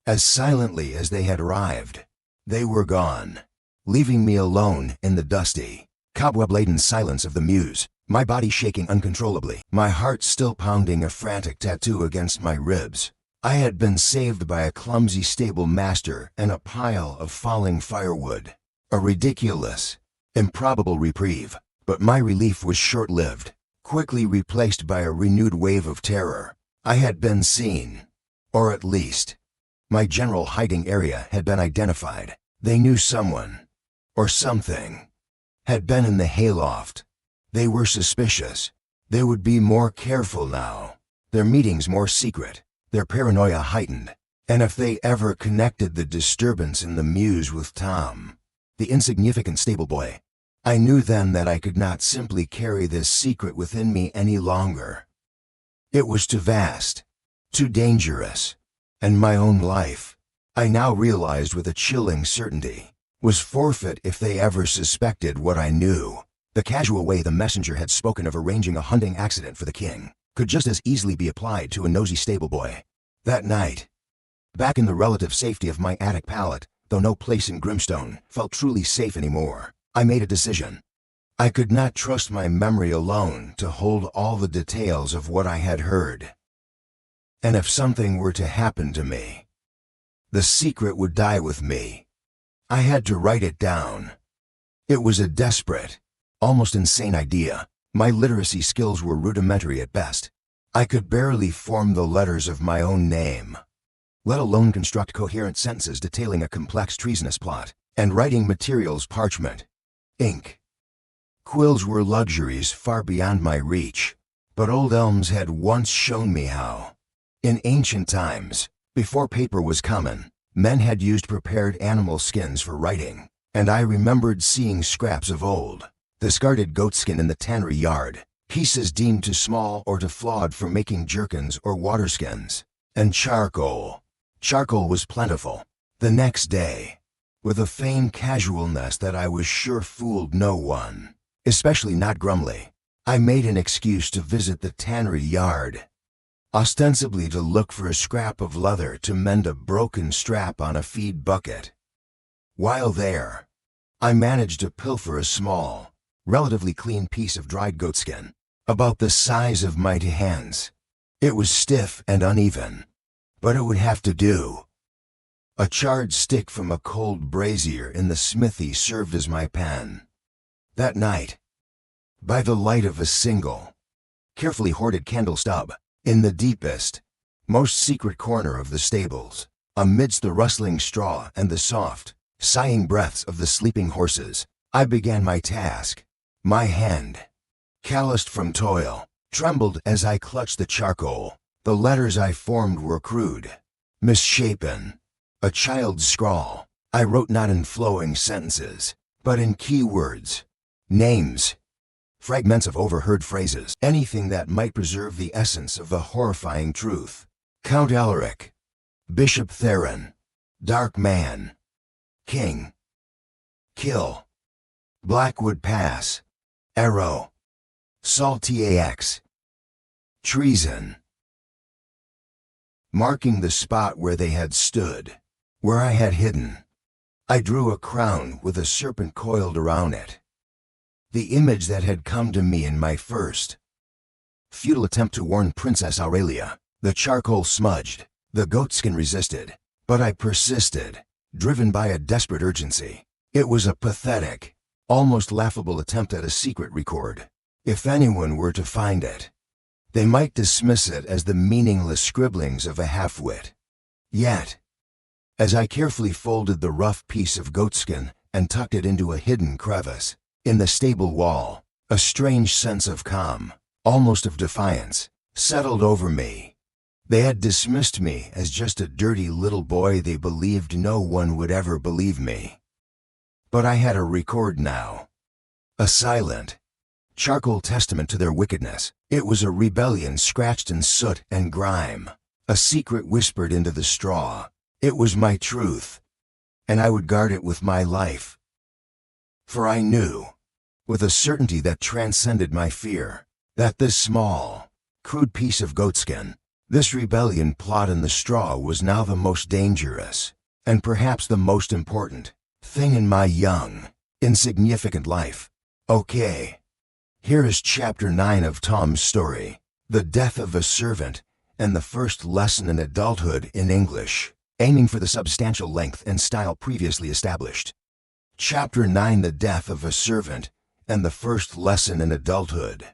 [SPEAKER 1] as silently as they had arrived, they were gone, leaving me alone in the dusty, cobweb-laden silence of the mews, my body shaking uncontrollably, my heart still pounding a frantic tattoo against my ribs. I had been saved by a clumsy stable master and a pile of falling firewood. A ridiculous, improbable reprieve, but my relief was short-lived, quickly replaced by a renewed wave of terror. I had been seen, or at least, my general hiding area had been identified. They knew someone, or something, had been in the hayloft. They were suspicious. They would be more careful now, their meetings more secret, their paranoia heightened. And if they ever connected the disturbance in the mews with Tom, the insignificant stable boy, I knew then that I could not simply carry this secret within me any longer. It was too vast, too dangerous, and my own life, I now realized with a chilling certainty, was forfeit if they ever suspected what I knew. The casual way the messenger had spoken of arranging a hunting accident for the king could just as easily be applied to a nosy stable boy. That night, back in the relative safety of my attic pallet, though no place in Grimstone felt truly safe anymore, I made a decision. I could not trust my memory alone to hold all the details of what I had heard. And if something were to happen to me, the secret would die with me. I had to write it down. It was a desperate, almost insane idea. My literacy skills were rudimentary at best. I could barely form the letters of my own name, let alone construct coherent sentences detailing a complex treasonous plot. And writing materials, parchment, ink, quills were luxuries far beyond my reach. But old elms had once shown me how. In ancient times, before paper was common, men had used prepared animal skins for writing, and I remembered seeing scraps of old, discarded goatskin in the tannery yard, pieces deemed too small or too flawed for making jerkins or waterskins, and charcoal. Charcoal was plentiful. The next day, with a feigned casualness that I was sure fooled no one, especially not Grumley, I made an excuse to visit the tannery yard, ostensibly to look for a scrap of leather to mend a broken strap on a feed bucket. While there, I managed to pilfer a small, relatively clean piece of dried goatskin, about the size of my two hands. It was stiff and uneven, but it would have to do. A charred stick from a cold brazier in the smithy served as my pen. That night, by the light of a single, carefully hoarded candle stub, in the deepest, most secret corner of the stables, amidst the rustling straw and the soft, sighing breaths of the sleeping horses, I began my task. My hand, calloused from toil, trembled as I clutched the charcoal. The letters I formed were crude, misshapen, a child's scrawl. I wrote not in flowing sentences, but in key words, names, fragments of overheard phrases, anything that might preserve the essence of the horrifying truth. Count Alaric, Bishop Theron, Dark Man, King, Kill, Blackwood Pass, Arrow, Saltiex, Treason. Marking the spot where they had stood, where I had hidden, I drew a crown with a serpent coiled around it. The image that had come to me in my first futile attempt to warn Princess Aurelia. The charcoal smudged, the goatskin resisted, but I persisted, driven by a desperate urgency. It was a pathetic, almost laughable attempt at a secret record. If anyone were to find it, they might dismiss it as the meaningless scribblings of a half-wit. Yet, as I carefully folded the rough piece of goatskin and tucked it into a hidden crevice in the stable wall, a strange sense of calm, almost of defiance, settled over me. They had dismissed me as just a dirty little boy. They believed no one would ever believe me. But I had a record now. A silent, charcoal testament to their wickedness. It was a rebellion scratched in soot and grime, a secret whispered into the straw. It was my truth, and I would guard it with my life. For I knew, with a certainty that transcended my fear, that this small, crude piece of goatskin, this rebellion plot in the straw, was now the most dangerous, and perhaps the most important, thing in my young, insignificant life. Okay. Here is Chapter 9 of Tom's story, The Death of a Servant, and the first lesson in adulthood in English, aiming for the substantial length and style previously established. Chapter 9, The Death of a Servant, and the first lesson in adulthood.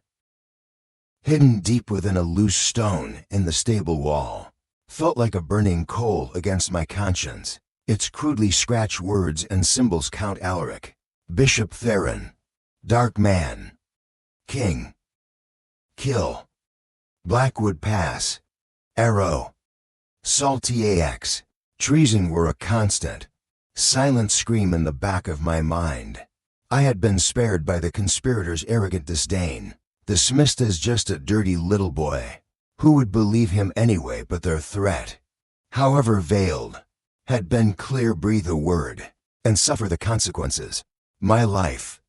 [SPEAKER 1] Hidden deep within a loose stone in the stable wall, felt like a burning coal against my conscience. Its crudely scratched words and symbols: Count Alaric, Bishop Theron, Dark Man, King, Kill, Blackwood Pass, Arrow, Saltiex, Treason were a constant, silent scream in the back of my mind. I had been spared by the conspirators' arrogant disdain, dismissed as just a dirty little boy. Who would believe him anyway? But their threat, however veiled, had been clear. Breathe a word, and suffer the consequences. My life,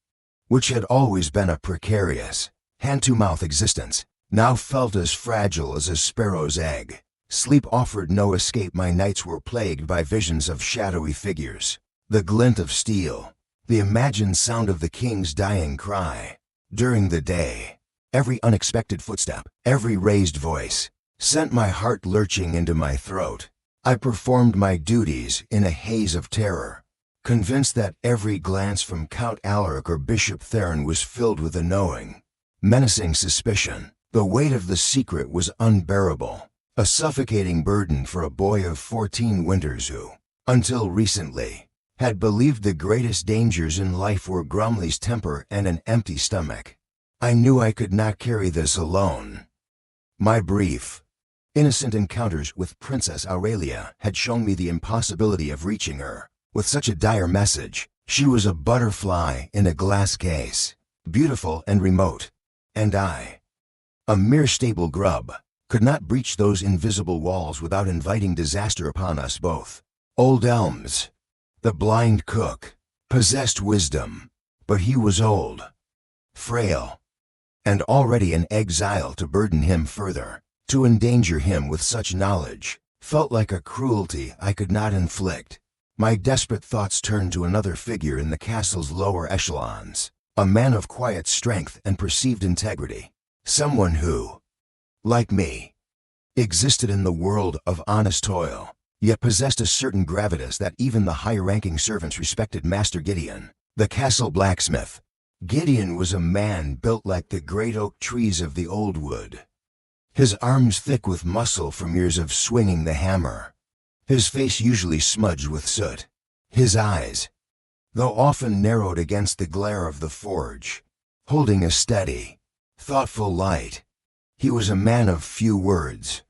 [SPEAKER 1] which had always been a precarious, hand-to-mouth existence, now felt as fragile as a sparrow's egg. Sleep offered no escape. My nights were plagued by visions of shadowy figures, the glint of steel, the imagined sound of the king's dying cry. During the day, every unexpected footstep, every raised voice, sent my heart lurching into my throat. I performed my duties in a haze of terror, convinced that every glance from Count Alaric or Bishop Theron was filled with a knowing, menacing suspicion. The weight of the secret was unbearable, a suffocating burden for a boy of 14 winters who, until recently, had believed the greatest dangers in life were Grumley's temper and an empty stomach. I knew I could not carry this alone. My brief, innocent encounters with Princess Aurelia had shown me the impossibility of reaching her with such a dire message. She was a butterfly in a glass case, beautiful and remote. And I, a mere stable grub, could not breach those invisible walls without inviting disaster upon us both. Old Elms, the blind cook, possessed wisdom, but he was old, frail, and already in exile. To burden him further, to endanger him with such knowledge, felt like a cruelty I could not inflict. My desperate thoughts turned to another figure in the castle's lower echelons, a man of quiet strength and perceived integrity, someone who, like me, existed in the world of honest toil, yet possessed a certain gravitas that even the higher-ranking servants respected. Master Gideon, the castle blacksmith. Gideon was a man built like the great oak trees of the old wood, his arms thick with muscle from years of swinging the hammer, his face usually smudged with soot, his eyes, though often narrowed against the glare of the forge, holding a steady, thoughtful light. He was a man of few words,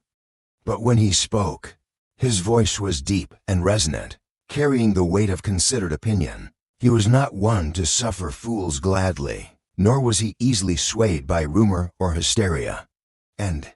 [SPEAKER 1] but when he spoke, his voice was deep and resonant, carrying the weight of considered opinion. He was not one to suffer fools gladly, nor was he easily swayed by rumor or hysteria. And,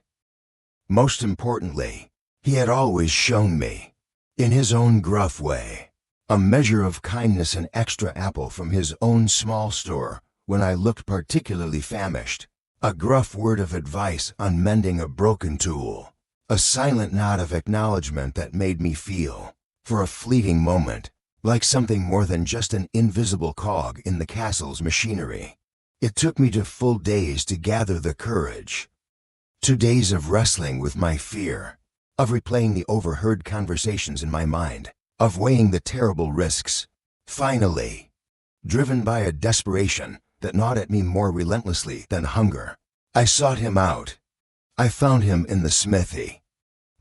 [SPEAKER 1] most importantly, he had always shown me, in his own gruff way, a measure of kindness, an extra apple from his own small store when I looked particularly famished, a gruff word of advice on mending a broken tool, a silent nod of acknowledgement that made me feel, for a fleeting moment, like something more than just an invisible cog in the castle's machinery. It took me 2 full days to gather the courage. 2 days of wrestling with my fear, of replaying the overheard conversations in my mind, of weighing the terrible risks. Finally, driven by a desperation that gnawed at me more relentlessly than hunger, I sought him out. I found him in the smithy,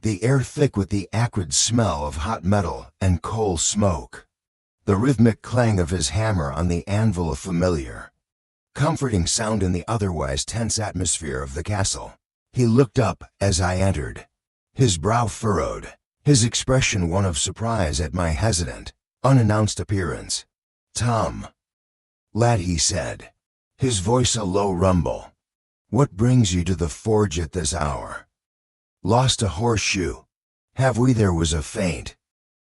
[SPEAKER 1] the air thick with the acrid smell of hot metal and coal smoke, the rhythmic clang of his hammer on the anvil a familiar, comforting sound in the otherwise tense atmosphere of the castle. He looked up as I entered, his brow furrowed, his expression one of surprise at my hesitant, unannounced appearance. "Tom, lad," he said, his voice a low rumble, "what brings you to the forge at this hour? Lost a horseshoe, have we?" There was a faint,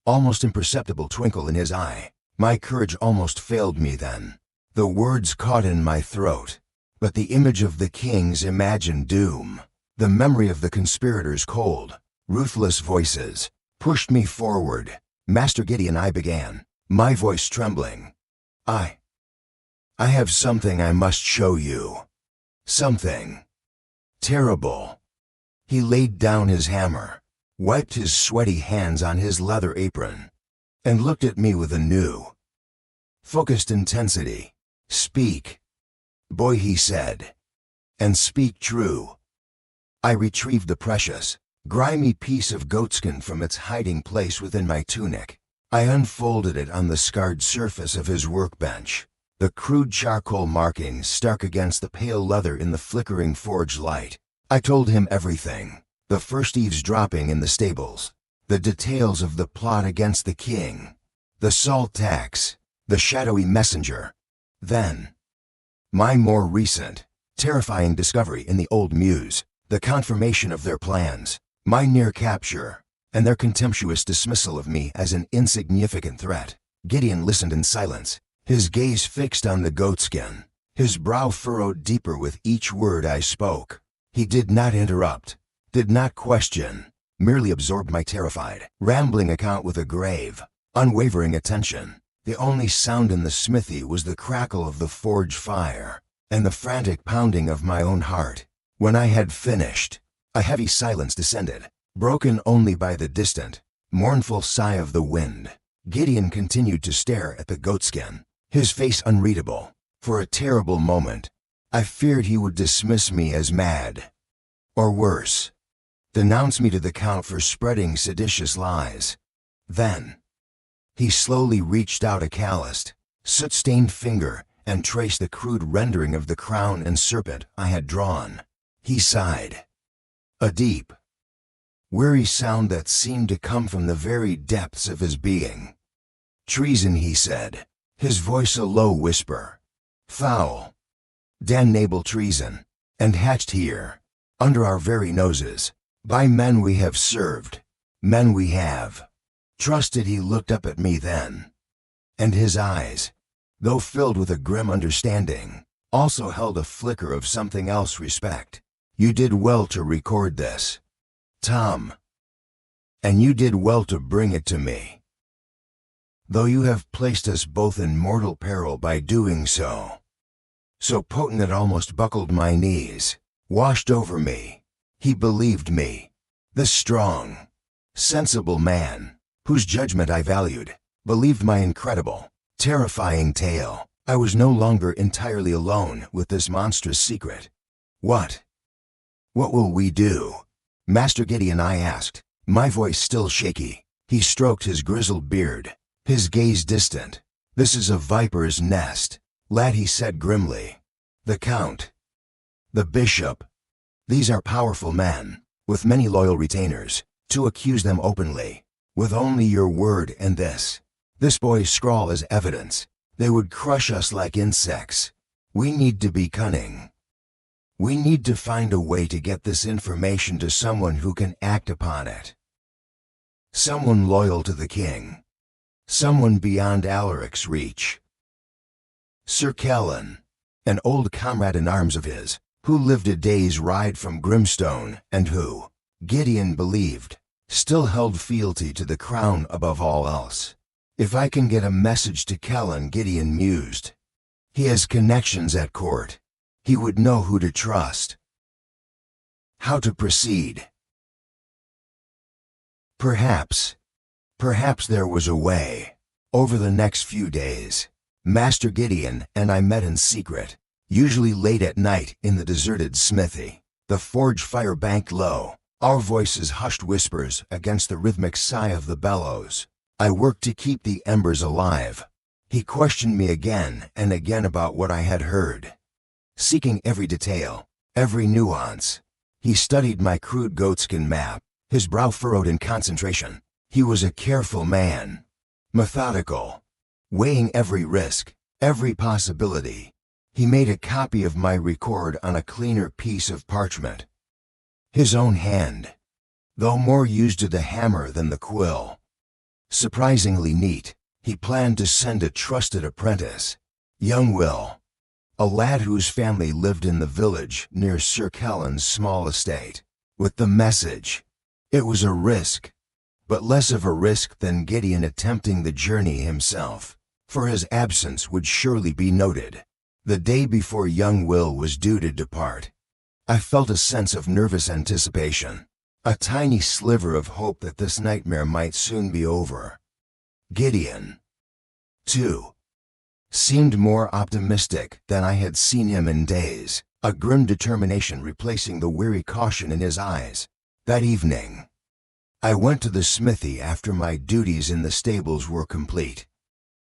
[SPEAKER 1] almost imperceptible twinkle in his eye. My courage almost failed me then. The words caught in my throat, but the image of the king's imagined doom, the memory of the conspirators' cold, ruthless voices, pushed me forward. "Master Gideon," I began, my voice trembling, I have something I must show you. Something terrible." He laid down his hammer, wiped his sweaty hands on his leather apron, and looked at me with a new, focused intensity. "Speak, boy," he said, "and speak true." I retrieved the precious, grimy piece of goatskin from its hiding place within my tunic. I unfolded it on the scarred surface of his workbench, the crude charcoal markings stark against the pale leather in the flickering forge light. I told him everything, the first eavesdropping in the stables, the details of the plot against the king, the salt tax, the shadowy messenger. Then, my more recent, terrifying discovery in the old mews, the confirmation of their plans, my near capture, and their contemptuous dismissal of me as an insignificant threat. Gideon listened in silence, his gaze fixed on the goatskin, his brow furrowed deeper with each word I spoke. He did not interrupt, did not question, merely absorbed my terrified, rambling account with a grave, unwavering attention. The only sound in the smithy was the crackle of the forge fire, and the frantic pounding of my own heart. When I had finished, a heavy silence descended, broken only by the distant, mournful sigh of the wind. Gideon continued to stare at the goatskin, his face unreadable. For a terrible moment, I feared he would dismiss me as mad, or worse, denounce me to the count for spreading seditious lies. Then, he slowly reached out a calloused, soot-stained finger and traced the crude rendering of the crown and serpent I had drawn. He sighed, a deep, weary sound that seemed to come from the very depths of his being. "Treason," he said, his voice a low whisper. "Foul, damnable treason, and hatched here, under our very noses, by men we have served, men we have trusted. He looked up at me then, and his eyes, though filled with a grim understanding, also held a flicker of something else: respect. You did well to record this, Tom. And you did well to bring it to me. Though you have placed us both in mortal peril by doing so. So potent it almost buckled my knees, washed over me. He believed me. The strong, sensible man, whose judgment I valued, believed my incredible, terrifying tale. I was no longer entirely alone with this monstrous secret. What will we do, Master Gideon? I asked, my voice still shaky. He stroked his grizzled beard, his gaze distant. This is a viper's nest, lad, he said grimly. The Count, the Bishop, these are powerful men, with many loyal retainers. To accuse them openly, with only your word and this boy's scrawl as evidence, they would crush us like insects. We need to be cunning. We need to find a way to get this information to someone who can act upon it. Someone loyal to the king. Someone beyond Alaric's reach. Sir Kellen, an old comrade in arms of his, who lived a day's ride from Grimstone, and who, Gideon believed, still held fealty to the crown above all else. If I can get a message to Kellen, Gideon mused. He has connections at court. He would know who to trust. How to proceed? Perhaps there was a way. Over the next few days, Master Gideon and I met in secret, usually late at night in the deserted smithy. The forge fire banked low, our voices hushed whispers against the rhythmic sigh of the bellows. I worked to keep the embers alive. He questioned me again and again about what I had heard, seeking every detail, every nuance. He studied my crude goatskin map, his brow furrowed in concentration. He was a careful man, methodical, weighing every risk, every possibility. He made a copy of my record on a cleaner piece of parchment. His own hand, though more used to the hammer than the quill. Surprisingly neat. He planned to send a trusted apprentice, young Will, a lad whose family lived in the village near Sir Kellen's small estate, with the message. It was a risk, but less of a risk than Gideon attempting the journey himself, for his absence would surely be noted. The day before young Will was due to depart, I felt a sense of nervous anticipation, a tiny sliver of hope that this nightmare might soon be over. Gideon, too, seemed more optimistic than I had seen him in days, a grim determination replacing the weary caution in his eyes. That evening, I went to the smithy after my duties in the stables were complete,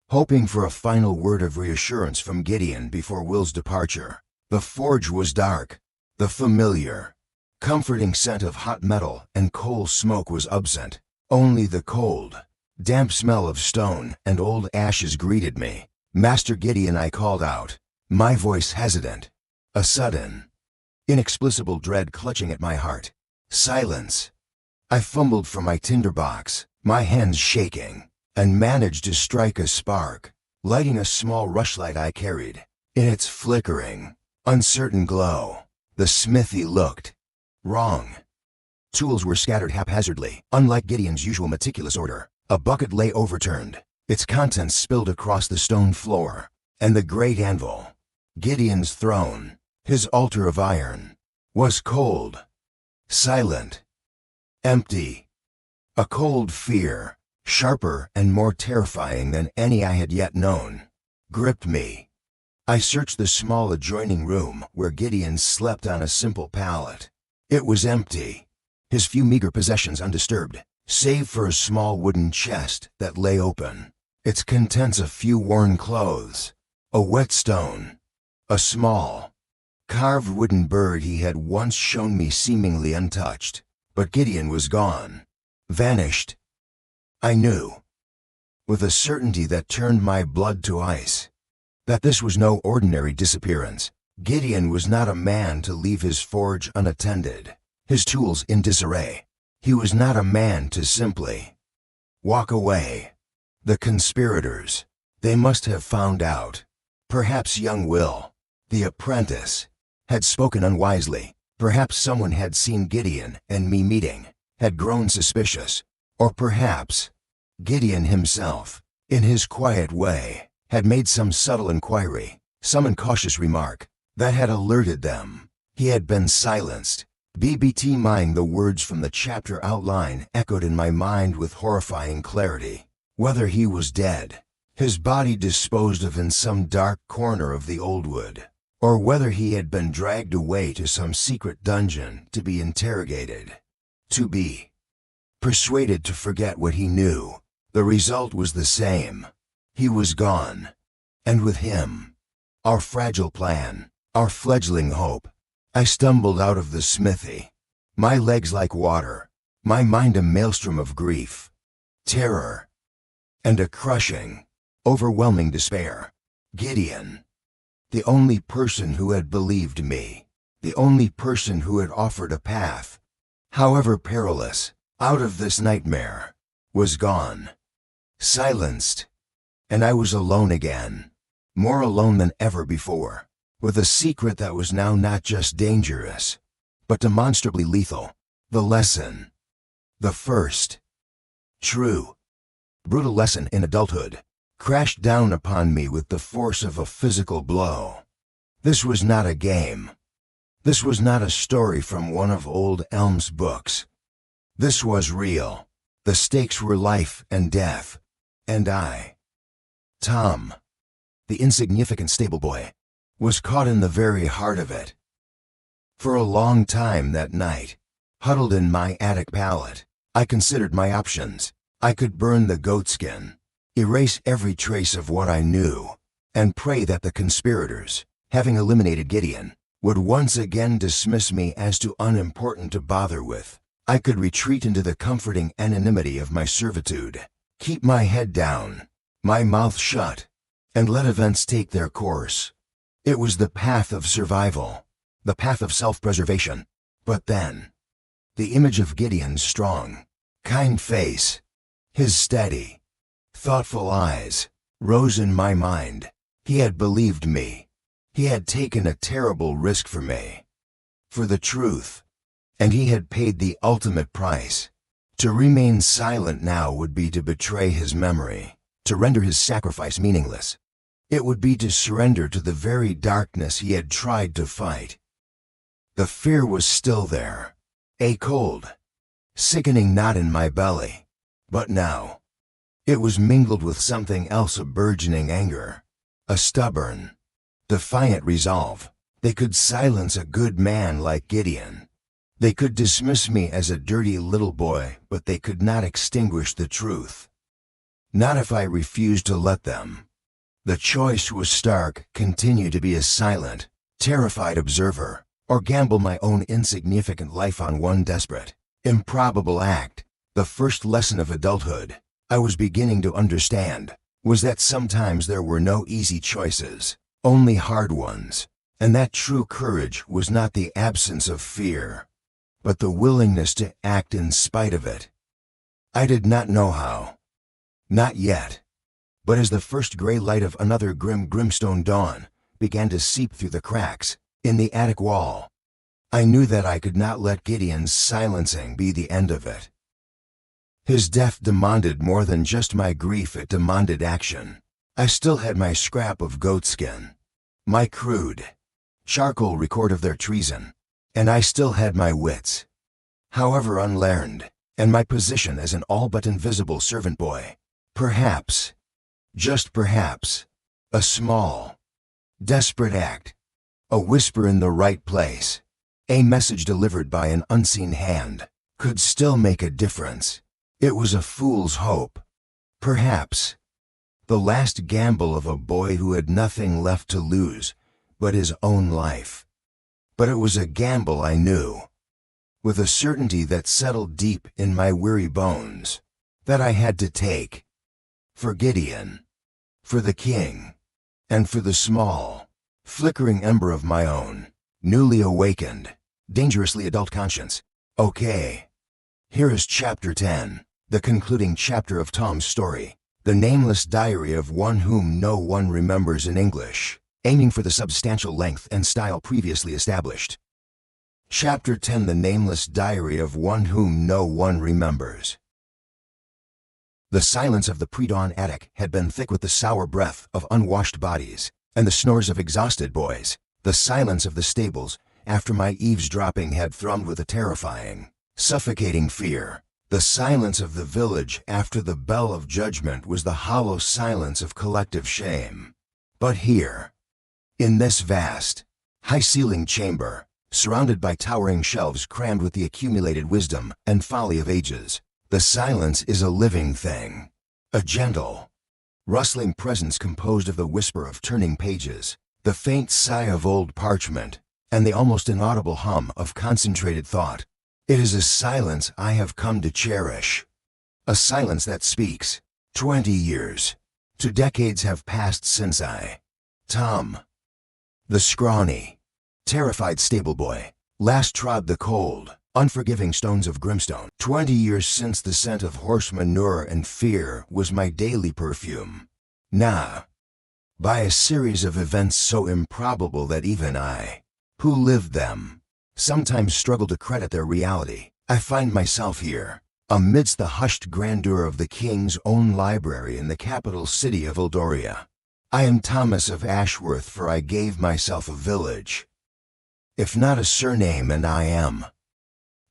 [SPEAKER 1] hoping for a final word of reassurance from Gideon before Will's departure. The forge was dark. The familiar, comforting scent of hot metal and coal smoke was absent. Only the cold, damp smell of stone and old ashes greeted me. Master Gideon, I called out, my voice hesitant, a sudden, inexplicable dread clutching at my heart. Silence. I fumbled for my tinderbox, my hands shaking, and managed to strike a spark, lighting a small rushlight I carried. In its flickering, uncertain glow, the smithy looked wrong. Tools were scattered haphazardly, unlike Gideon's usual meticulous order. A bucket lay overturned, its contents spilled across the stone floor, and the great anvil, Gideon's throne, his altar of iron, was cold, silent, empty. A cold fear, sharper and more terrifying than any I had yet known, gripped me. I searched the small adjoining room where Gideon slept on a simple pallet. It was empty, his few meager possessions undisturbed, save for a small wooden chest that lay open, its contents a few worn clothes, a whetstone, a small, carved wooden bird he had once shown me seemingly untouched. But Gideon was gone, vanished. I knew, with a certainty that turned my blood to ice, that this was no ordinary disappearance. Gideon was not a man to leave his forge unattended, his tools in disarray. He was not a man to simply walk away. The conspirators, they must have found out. Perhaps young Will, the apprentice, had spoken unwisely. Perhaps someone had seen Gideon and me meeting, had grown suspicious. Or perhaps Gideon himself, in his quiet way, had made some subtle inquiry, some incautious remark, that had alerted them. He had been silenced. BBT-ing the words from the chapter outline echoed in my mind with horrifying clarity. Whether he was dead, his body disposed of in some dark corner of the old wood, or whether he had been dragged away to some secret dungeon to be interrogated, to be persuaded to forget what he knew, the result was the same. He was gone. And with him, our fragile plan, our fledgling hope. I stumbled out of the smithy, my legs like water, my mind a maelstrom of grief, terror, and a crushing, overwhelming despair. Gideon, the only person who had believed me, the only person who had offered a path, however perilous, out of this nightmare, was gone, silenced, and I was alone again, more alone than ever before, with a secret that was now not just dangerous, but demonstrably lethal. The lesson, the first, true, brutal lesson in adulthood, crashed down upon me with the force of a physical blow. This was not a game. This was not a story from one of Old Elm's books. This was real. The stakes were life and death. And I, Tom, the insignificant stable boy, was caught in the very heart of it. For a long time that night, huddled in my attic pallet, I considered my options. I could burn the goatskin, erase every trace of what I knew, and pray that the conspirators, having eliminated Gideon, would once again dismiss me as too unimportant to bother with. I could retreat into the comforting anonymity of my servitude, keep my head down, my mouth shut, and let events take their course. It was the path of survival, the path of self-preservation. But then, the image of Gideon's strong, kind face, his steady, thoughtful eyes, rose in my mind. He had believed me. He had taken a terrible risk for me, for the truth, and he had paid the ultimate price. To remain silent now would be to betray his memory, to render his sacrifice meaningless. It would be to surrender to the very darkness he had tried to fight. The fear was still there, a cold, sickening knot in my belly, but now it was mingled with something else, a burgeoning anger, a stubborn, defiant resolve. They could silence a good man like Gideon. They could dismiss me as a dirty little boy, but they could not extinguish the truth. Not if I refused to let them. The choice was stark: continue to be a silent, terrified observer, or gamble my own insignificant life on one desperate, improbable act. The first lesson of adulthood, I was beginning to understand, was that sometimes there were no easy choices, only hard ones, and that true courage was not the absence of fear, but the willingness to act in spite of it. I did not know how. Not yet. But as the first gray light of another grimstone dawn began to seep through the cracks in the attic wall, I knew that I could not let Gideon's silencing be the end of it. His death demanded more than just my grief, it demanded action. I still had my scrap of goatskin, my crude, charcoal record of their treason, and I still had my wits, however unlearned, and my position as an all but invisible servant boy. Perhaps, just perhaps, a small, desperate act, a whisper in the right place, a message delivered by an unseen hand, could still make a difference. It was a fool's hope. Perhaps the last gamble of a boy who had nothing left to lose but his own life. But it was a gamble I knew, with a certainty that settled deep in my weary bones, that I had to take. For Gideon, for the king, and for the small, flickering ember of my own, newly awakened, dangerously adult conscience. Okay. Here is Chapter 10, the concluding chapter of Tom's story, the nameless diary of one whom no one remembers in English, aiming for the substantial length and style previously established. Chapter 10, the nameless diary of one whom no one remembers. The silence of the pre-dawn attic had been thick with the sour breath of unwashed bodies and the snores of exhausted boys. The silence of the stables after my eavesdropping had thrummed with a terrifying, suffocating fear. The silence of the village after the bell of judgment was the hollow silence of collective shame. But here, in this vast, high-ceilinged chamber, surrounded by towering shelves crammed with the accumulated wisdom and folly of ages, the silence is a living thing, a gentle, rustling presence composed of the whisper of turning pages, the faint sigh of old parchment, and the almost inaudible hum of concentrated thought. It is a silence I have come to cherish, a silence that speaks. 20 years, 2 decades have passed since Tom, the scrawny, terrified stable boy, last trod the cold, unforgiving stones of Grimstone. 20 years since the scent of horse manure and fear was my daily perfume. Now, by a series of events so improbable that even I, who lived them, sometimes struggle to credit their reality, I find myself here, amidst the hushed grandeur of the king's own library in the capital city of Eldoria. I am Thomas of Ashworth, for I gave myself a village, if not a surname, and I am,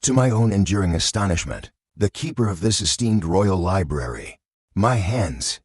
[SPEAKER 1] to my own enduring astonishment, the keeper of this esteemed royal library. My hands,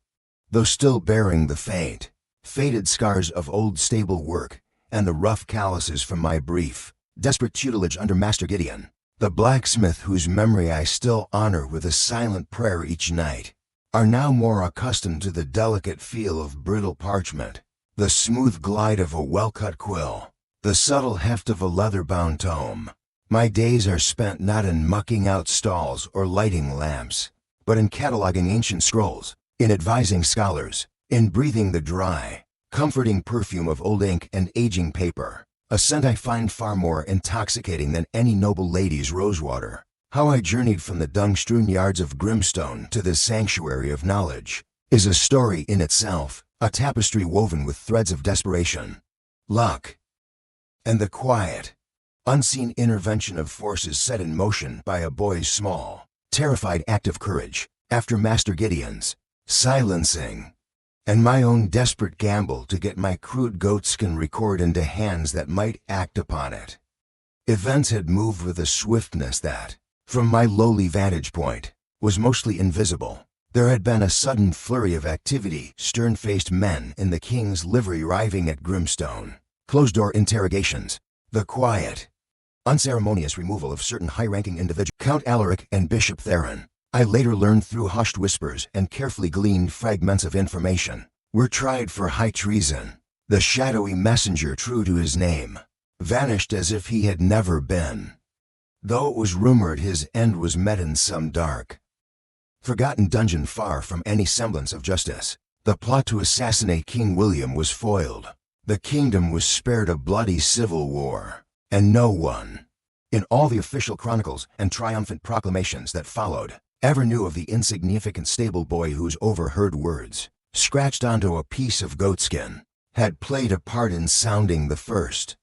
[SPEAKER 1] though still bearing the faint, faded scars of old stable work and the rough calluses from my brief, desperate tutelage under Master Gideon, the blacksmith whose memory I still honor with a silent prayer each night, are now more accustomed to the delicate feel of brittle parchment, the smooth glide of a well-cut quill, the subtle heft of a leather-bound tome. My days are spent not in mucking out stalls or lighting lamps, but in cataloging ancient scrolls, in advising scholars, in breathing the dry, comforting perfume of old ink and aging paper, a scent I find far more intoxicating than any noble lady's rosewater. How I journeyed from the dung-strewn yards of Grimstone to this sanctuary of knowledge is a story in itself, a tapestry woven with threads of desperation, luck, and the quiet, unseen intervention of forces set in motion by a boy's small, terrified act of courage, after Master Gideon's silencing, and my own desperate gamble to get my crude goatskin record into hands that might act upon it. Events had moved with a swiftness that, from my lowly vantage point, was mostly invisible. There had been a sudden flurry of activity, stern-faced men in the king's livery arriving at Grimstone, closed-door interrogations, the quiet, unceremonious removal of certain high-ranking individuals. Count Alaric and Bishop Theron, I later learned through hushed whispers and carefully gleaned fragments of information, were tried for high treason. The shadowy messenger, true to his name, vanished as if he had never been, though it was rumored his end was met in some dark, forgotten dungeon far from any semblance of justice. The plot to assassinate King William was foiled. The kingdom was spared a bloody civil war, and no one, in all the official chronicles and triumphant proclamations that followed, ever knew of the insignificant stable boy whose overheard words, scratched onto a piece of goatskin, had played a part in sounding the first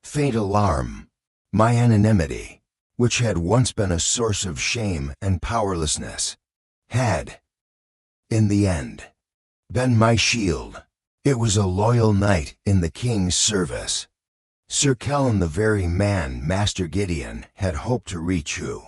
[SPEAKER 1] faint alarm. My anonymity, which had once been a source of shame and powerlessness, had, in the end, been my shield. It was a loyal knight in the king's service. Sir Kellen, the very man Master Gideon had hoped to reach, who,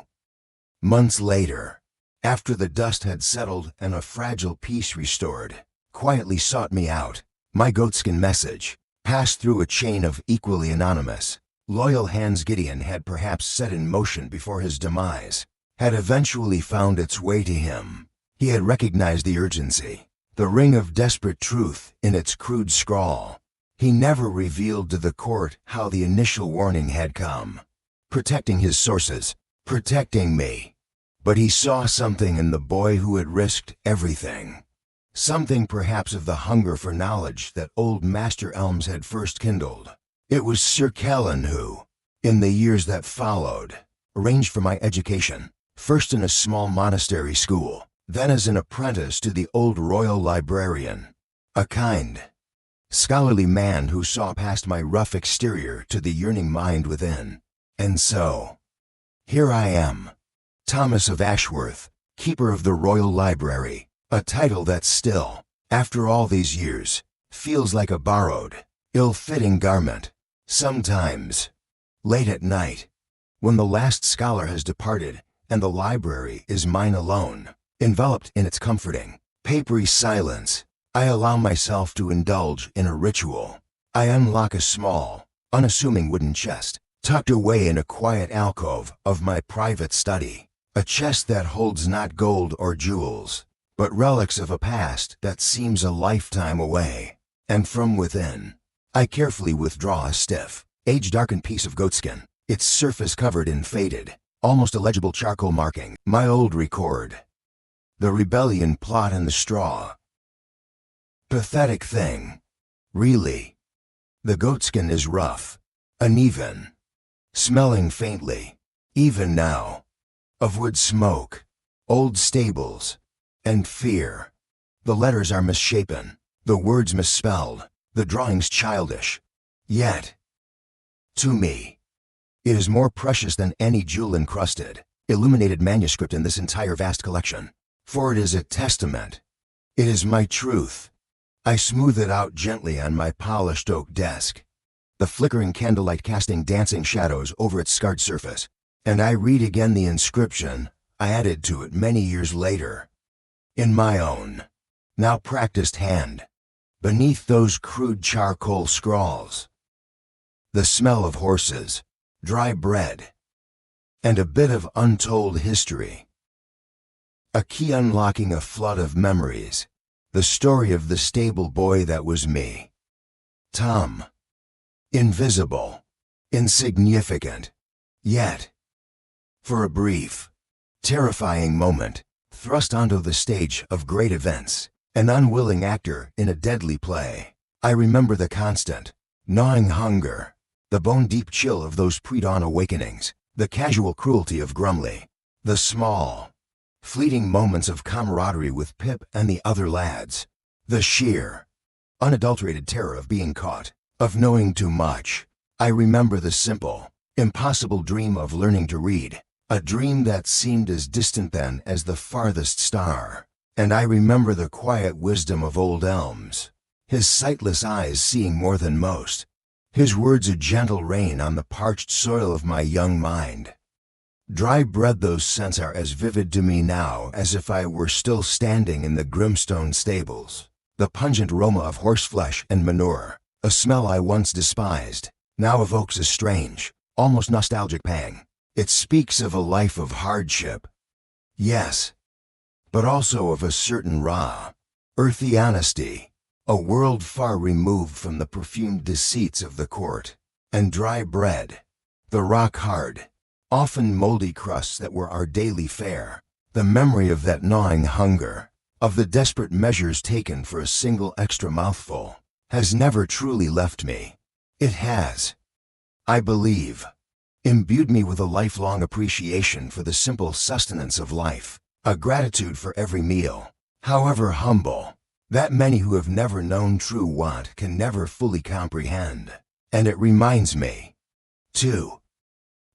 [SPEAKER 1] months later, after the dust had settled and a fragile peace restored, quietly sought me out. My goatskin message, passed through a chain of equally anonymous, loyal hands Gideon had perhaps set in motion before his demise, had eventually found its way to him. He had recognized the urgency, the ring of desperate truth in its crude scrawl. He never revealed to the court how the initial warning had come, protecting his sources, protecting me. But he saw something in the boy who had risked everything, Something perhaps of the hunger for knowledge that old Master Elms had first kindled. It was Sir Kellen who, in the years that followed, arranged for my education, first in a small monastery school, then as an apprentice to the old royal librarian, a kind, scholarly man who saw past my rough exterior to the yearning mind within. And so, here I am, Thomas of Ashworth, keeper of the Royal Library, a title that still, after all these years, feels like a borrowed, ill-fitting garment. Sometimes, late at night, when the last scholar has departed and the library is mine alone, enveloped in its comforting, papery silence, I allow myself to indulge in a ritual. I unlock a small, unassuming wooden chest, tucked away in a quiet alcove of my private study, a chest that holds not gold or jewels, but relics of a past that seems a lifetime away. And from within, I carefully withdraw a stiff, age-darkened piece of goatskin, its surface covered in faded, almost illegible charcoal marking, my old record. The rebellion plot in the straw. Pathetic thing, really. The goatskin is rough, uneven, smelling faintly, even now, of wood smoke, old stables, and fear. The letters are misshapen, the words misspelled, the drawings childish. Yet, to me, it is more precious than any jewel-encrusted, illuminated manuscript in this entire vast collection, for it is a testament. It is my truth. I smooth it out gently on my polished oak desk, the flickering candlelight casting dancing shadows over its scarred surface, and I read again the inscription I added to it many years later, in my own, now practiced hand, beneath those crude charcoal scrawls. The smell of horses, dry bread, and a bit of untold history. A key unlocking a flood of memories. The story of the stable boy that was me. Tom. Invisible. Insignificant. Yet, for a brief, terrifying moment, thrust onto the stage of great events, an unwilling actor in a deadly play. I remember the constant, gnawing hunger, the bone-deep chill of those pre-dawn awakenings, the casual cruelty of Grumley, the small, fleeting moments of camaraderie with Pip and the other lads, the sheer, unadulterated terror of being caught, of knowing too much. I remember the simple, impossible dream of learning to read, a dream that seemed as distant then as the farthest star. And I remember the quiet wisdom of old Elms, his sightless eyes seeing more than most, his words a gentle rain on the parched soil of my young mind. Dry bread, those scents are as vivid to me now as if I were still standing in the Grimstone stables. The pungent aroma of horseflesh and manure, a smell I once despised, now evokes a strange, almost nostalgic pang. It speaks of a life of hardship. Yes, but also of a certain raw, earthy honesty, a world far removed from the perfumed deceits of the court. And dry bread, the rock-hard, often moldy crusts that were our daily fare, the memory of that gnawing hunger, of the desperate measures taken for a single extra mouthful, has never truly left me. It has, I believe, imbued me with a lifelong appreciation for the simple sustenance of life, a gratitude for every meal, however humble, that many who have never known true want can never fully comprehend. And it reminds me, too,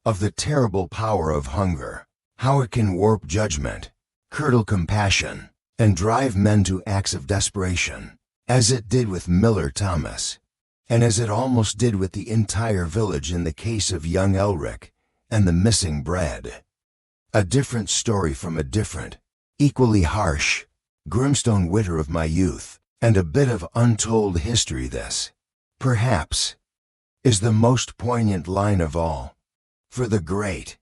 [SPEAKER 1] of the terrible power of hunger, how it can warp judgment, curdle compassion, and drive men to acts of desperation, as it did with Miller Thomas, and as it almost did with the entire village in the case of young Elric and the missing bread. A different story from a different, equally harsh, Grimstone winter of my youth, and a bit of untold history this, perhaps, is the most poignant line of all. For the great,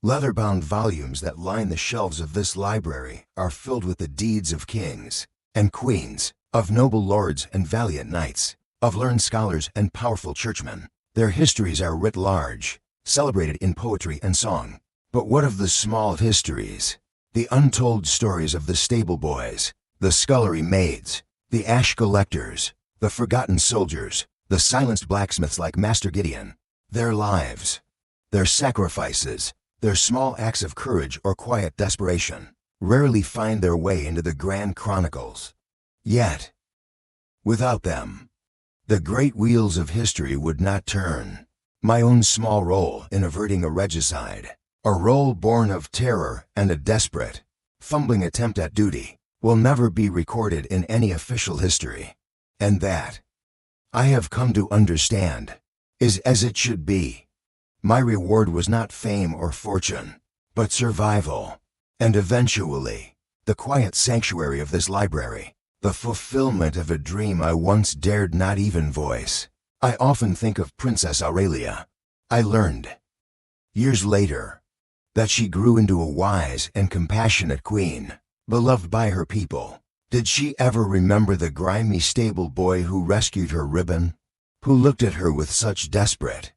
[SPEAKER 1] leather-bound volumes that line the shelves of this library are filled with the deeds of kings and queens, of noble lords and valiant knights, of learned scholars and powerful churchmen. Their histories are writ large, celebrated in poetry and song. But what of the small histories, the untold stories of the stable boys, the the scullery maids, the ash collectors, the forgotten soldiers, the silenced blacksmiths like Master Gideon. Their lives, their sacrifices, their small acts of courage or quiet desperation rarely find their way into the grand chronicles. Yet, without them, the great wheels of history would not turn. My own small role in averting a regicide, a role born of terror and a desperate, fumbling attempt at duty, will never be recorded in any official history. And that, I have come to understand, is as it should be. My reward was not fame or fortune, but survival, and eventually, the quiet sanctuary of this library, the fulfillment of a dream I once dared not even voice. I often think of Princess Aurelia. I learned, years later, that she grew into a wise and compassionate queen, beloved by her people. Did she ever remember the grimy stable boy who rescued her ribbon? Who looked at her with such desperate,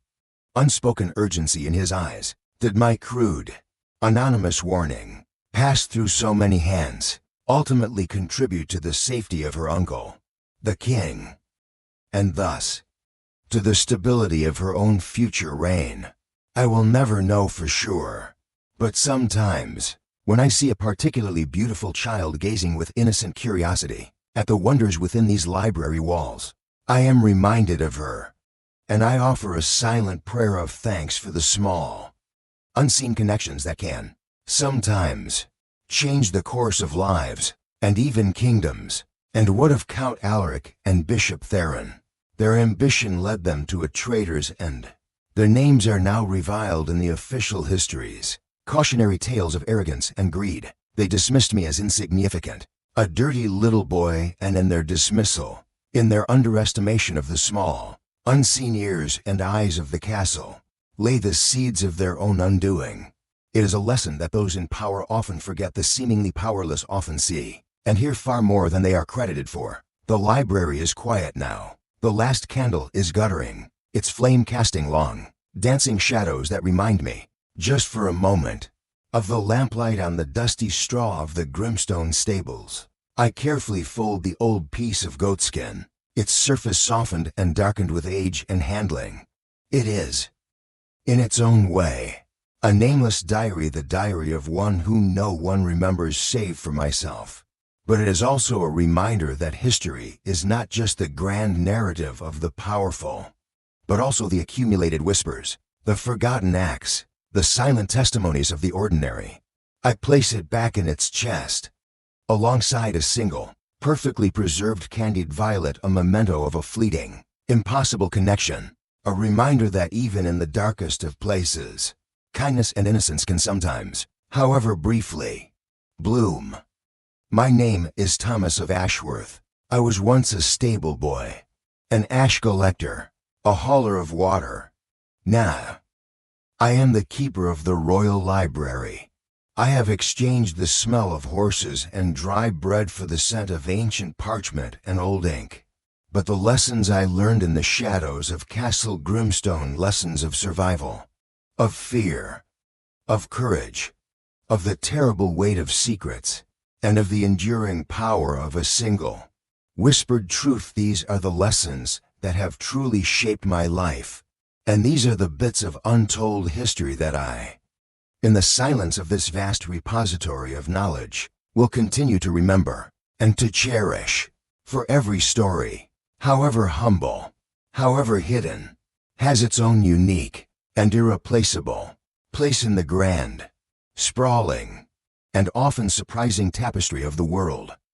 [SPEAKER 1] unspoken urgency in his eyes? Did my crude, anonymous warning, passed through so many hands, ultimately contribute to the safety of her uncle, the king, and thus, to the stability of her own future reign? I will never know for sure, but sometimes, when I see a particularly beautiful child gazing with innocent curiosity at the wonders within these library walls, I am reminded of her, and I offer a silent prayer of thanks for the small, unseen connections that can, sometimes, change the course of lives, and even kingdoms. And what of Count Alaric and Bishop Theron? Their ambition led them to a traitor's end. Their names are now reviled in the official histories, cautionary tales of arrogance and greed. They dismissed me as insignificant, a dirty little boy, and in their dismissal, in their underestimation of the small, unseen ears and eyes of the castle, lay the seeds of their own undoing. It is a lesson that those in power often forget the seemingly powerless often see, and hear far more than they are credited for. The library is quiet now. The last candle is guttering, its flame casting long, dancing shadows that remind me, just for a moment, of the lamplight on the dusty straw of the Grimstone stables. I carefully fold the old piece of goatskin, its surface softened and darkened with age and handling. It is, in its own way, a nameless diary, the diary of one whom no one remembers save for myself. But it is also a reminder that history is not just the grand narrative of the powerful, but also the accumulated whispers, the forgotten acts, the silent testimonies of the ordinary. I place it back in its chest, alongside a single, perfectly preserved candied violet, a memento of a fleeting, impossible connection, a reminder that even in the darkest of places, kindness and innocence can sometimes, however briefly, bloom. My name is Thomas of Ashworth. I was once a stable boy, an ash collector, a hauler of water. Now, I am the keeper of the Royal Library. I have exchanged the smell of horses and dry bread for the scent of ancient parchment and old ink. But the lessons I learned in the shadows of Castle Grimstone, lessons of survival, of fear, of courage, of the terrible weight of secrets, and of the enduring power of a single, whispered truth, these are the lessons that have truly shaped my life. And these are the bits of untold history that I, in the silence of this vast repository of knowledge, will continue to remember and to cherish. For every story, however humble, however hidden, has its own unique and irreplaceable place in the grand, sprawling, and often surprising tapestry of the world.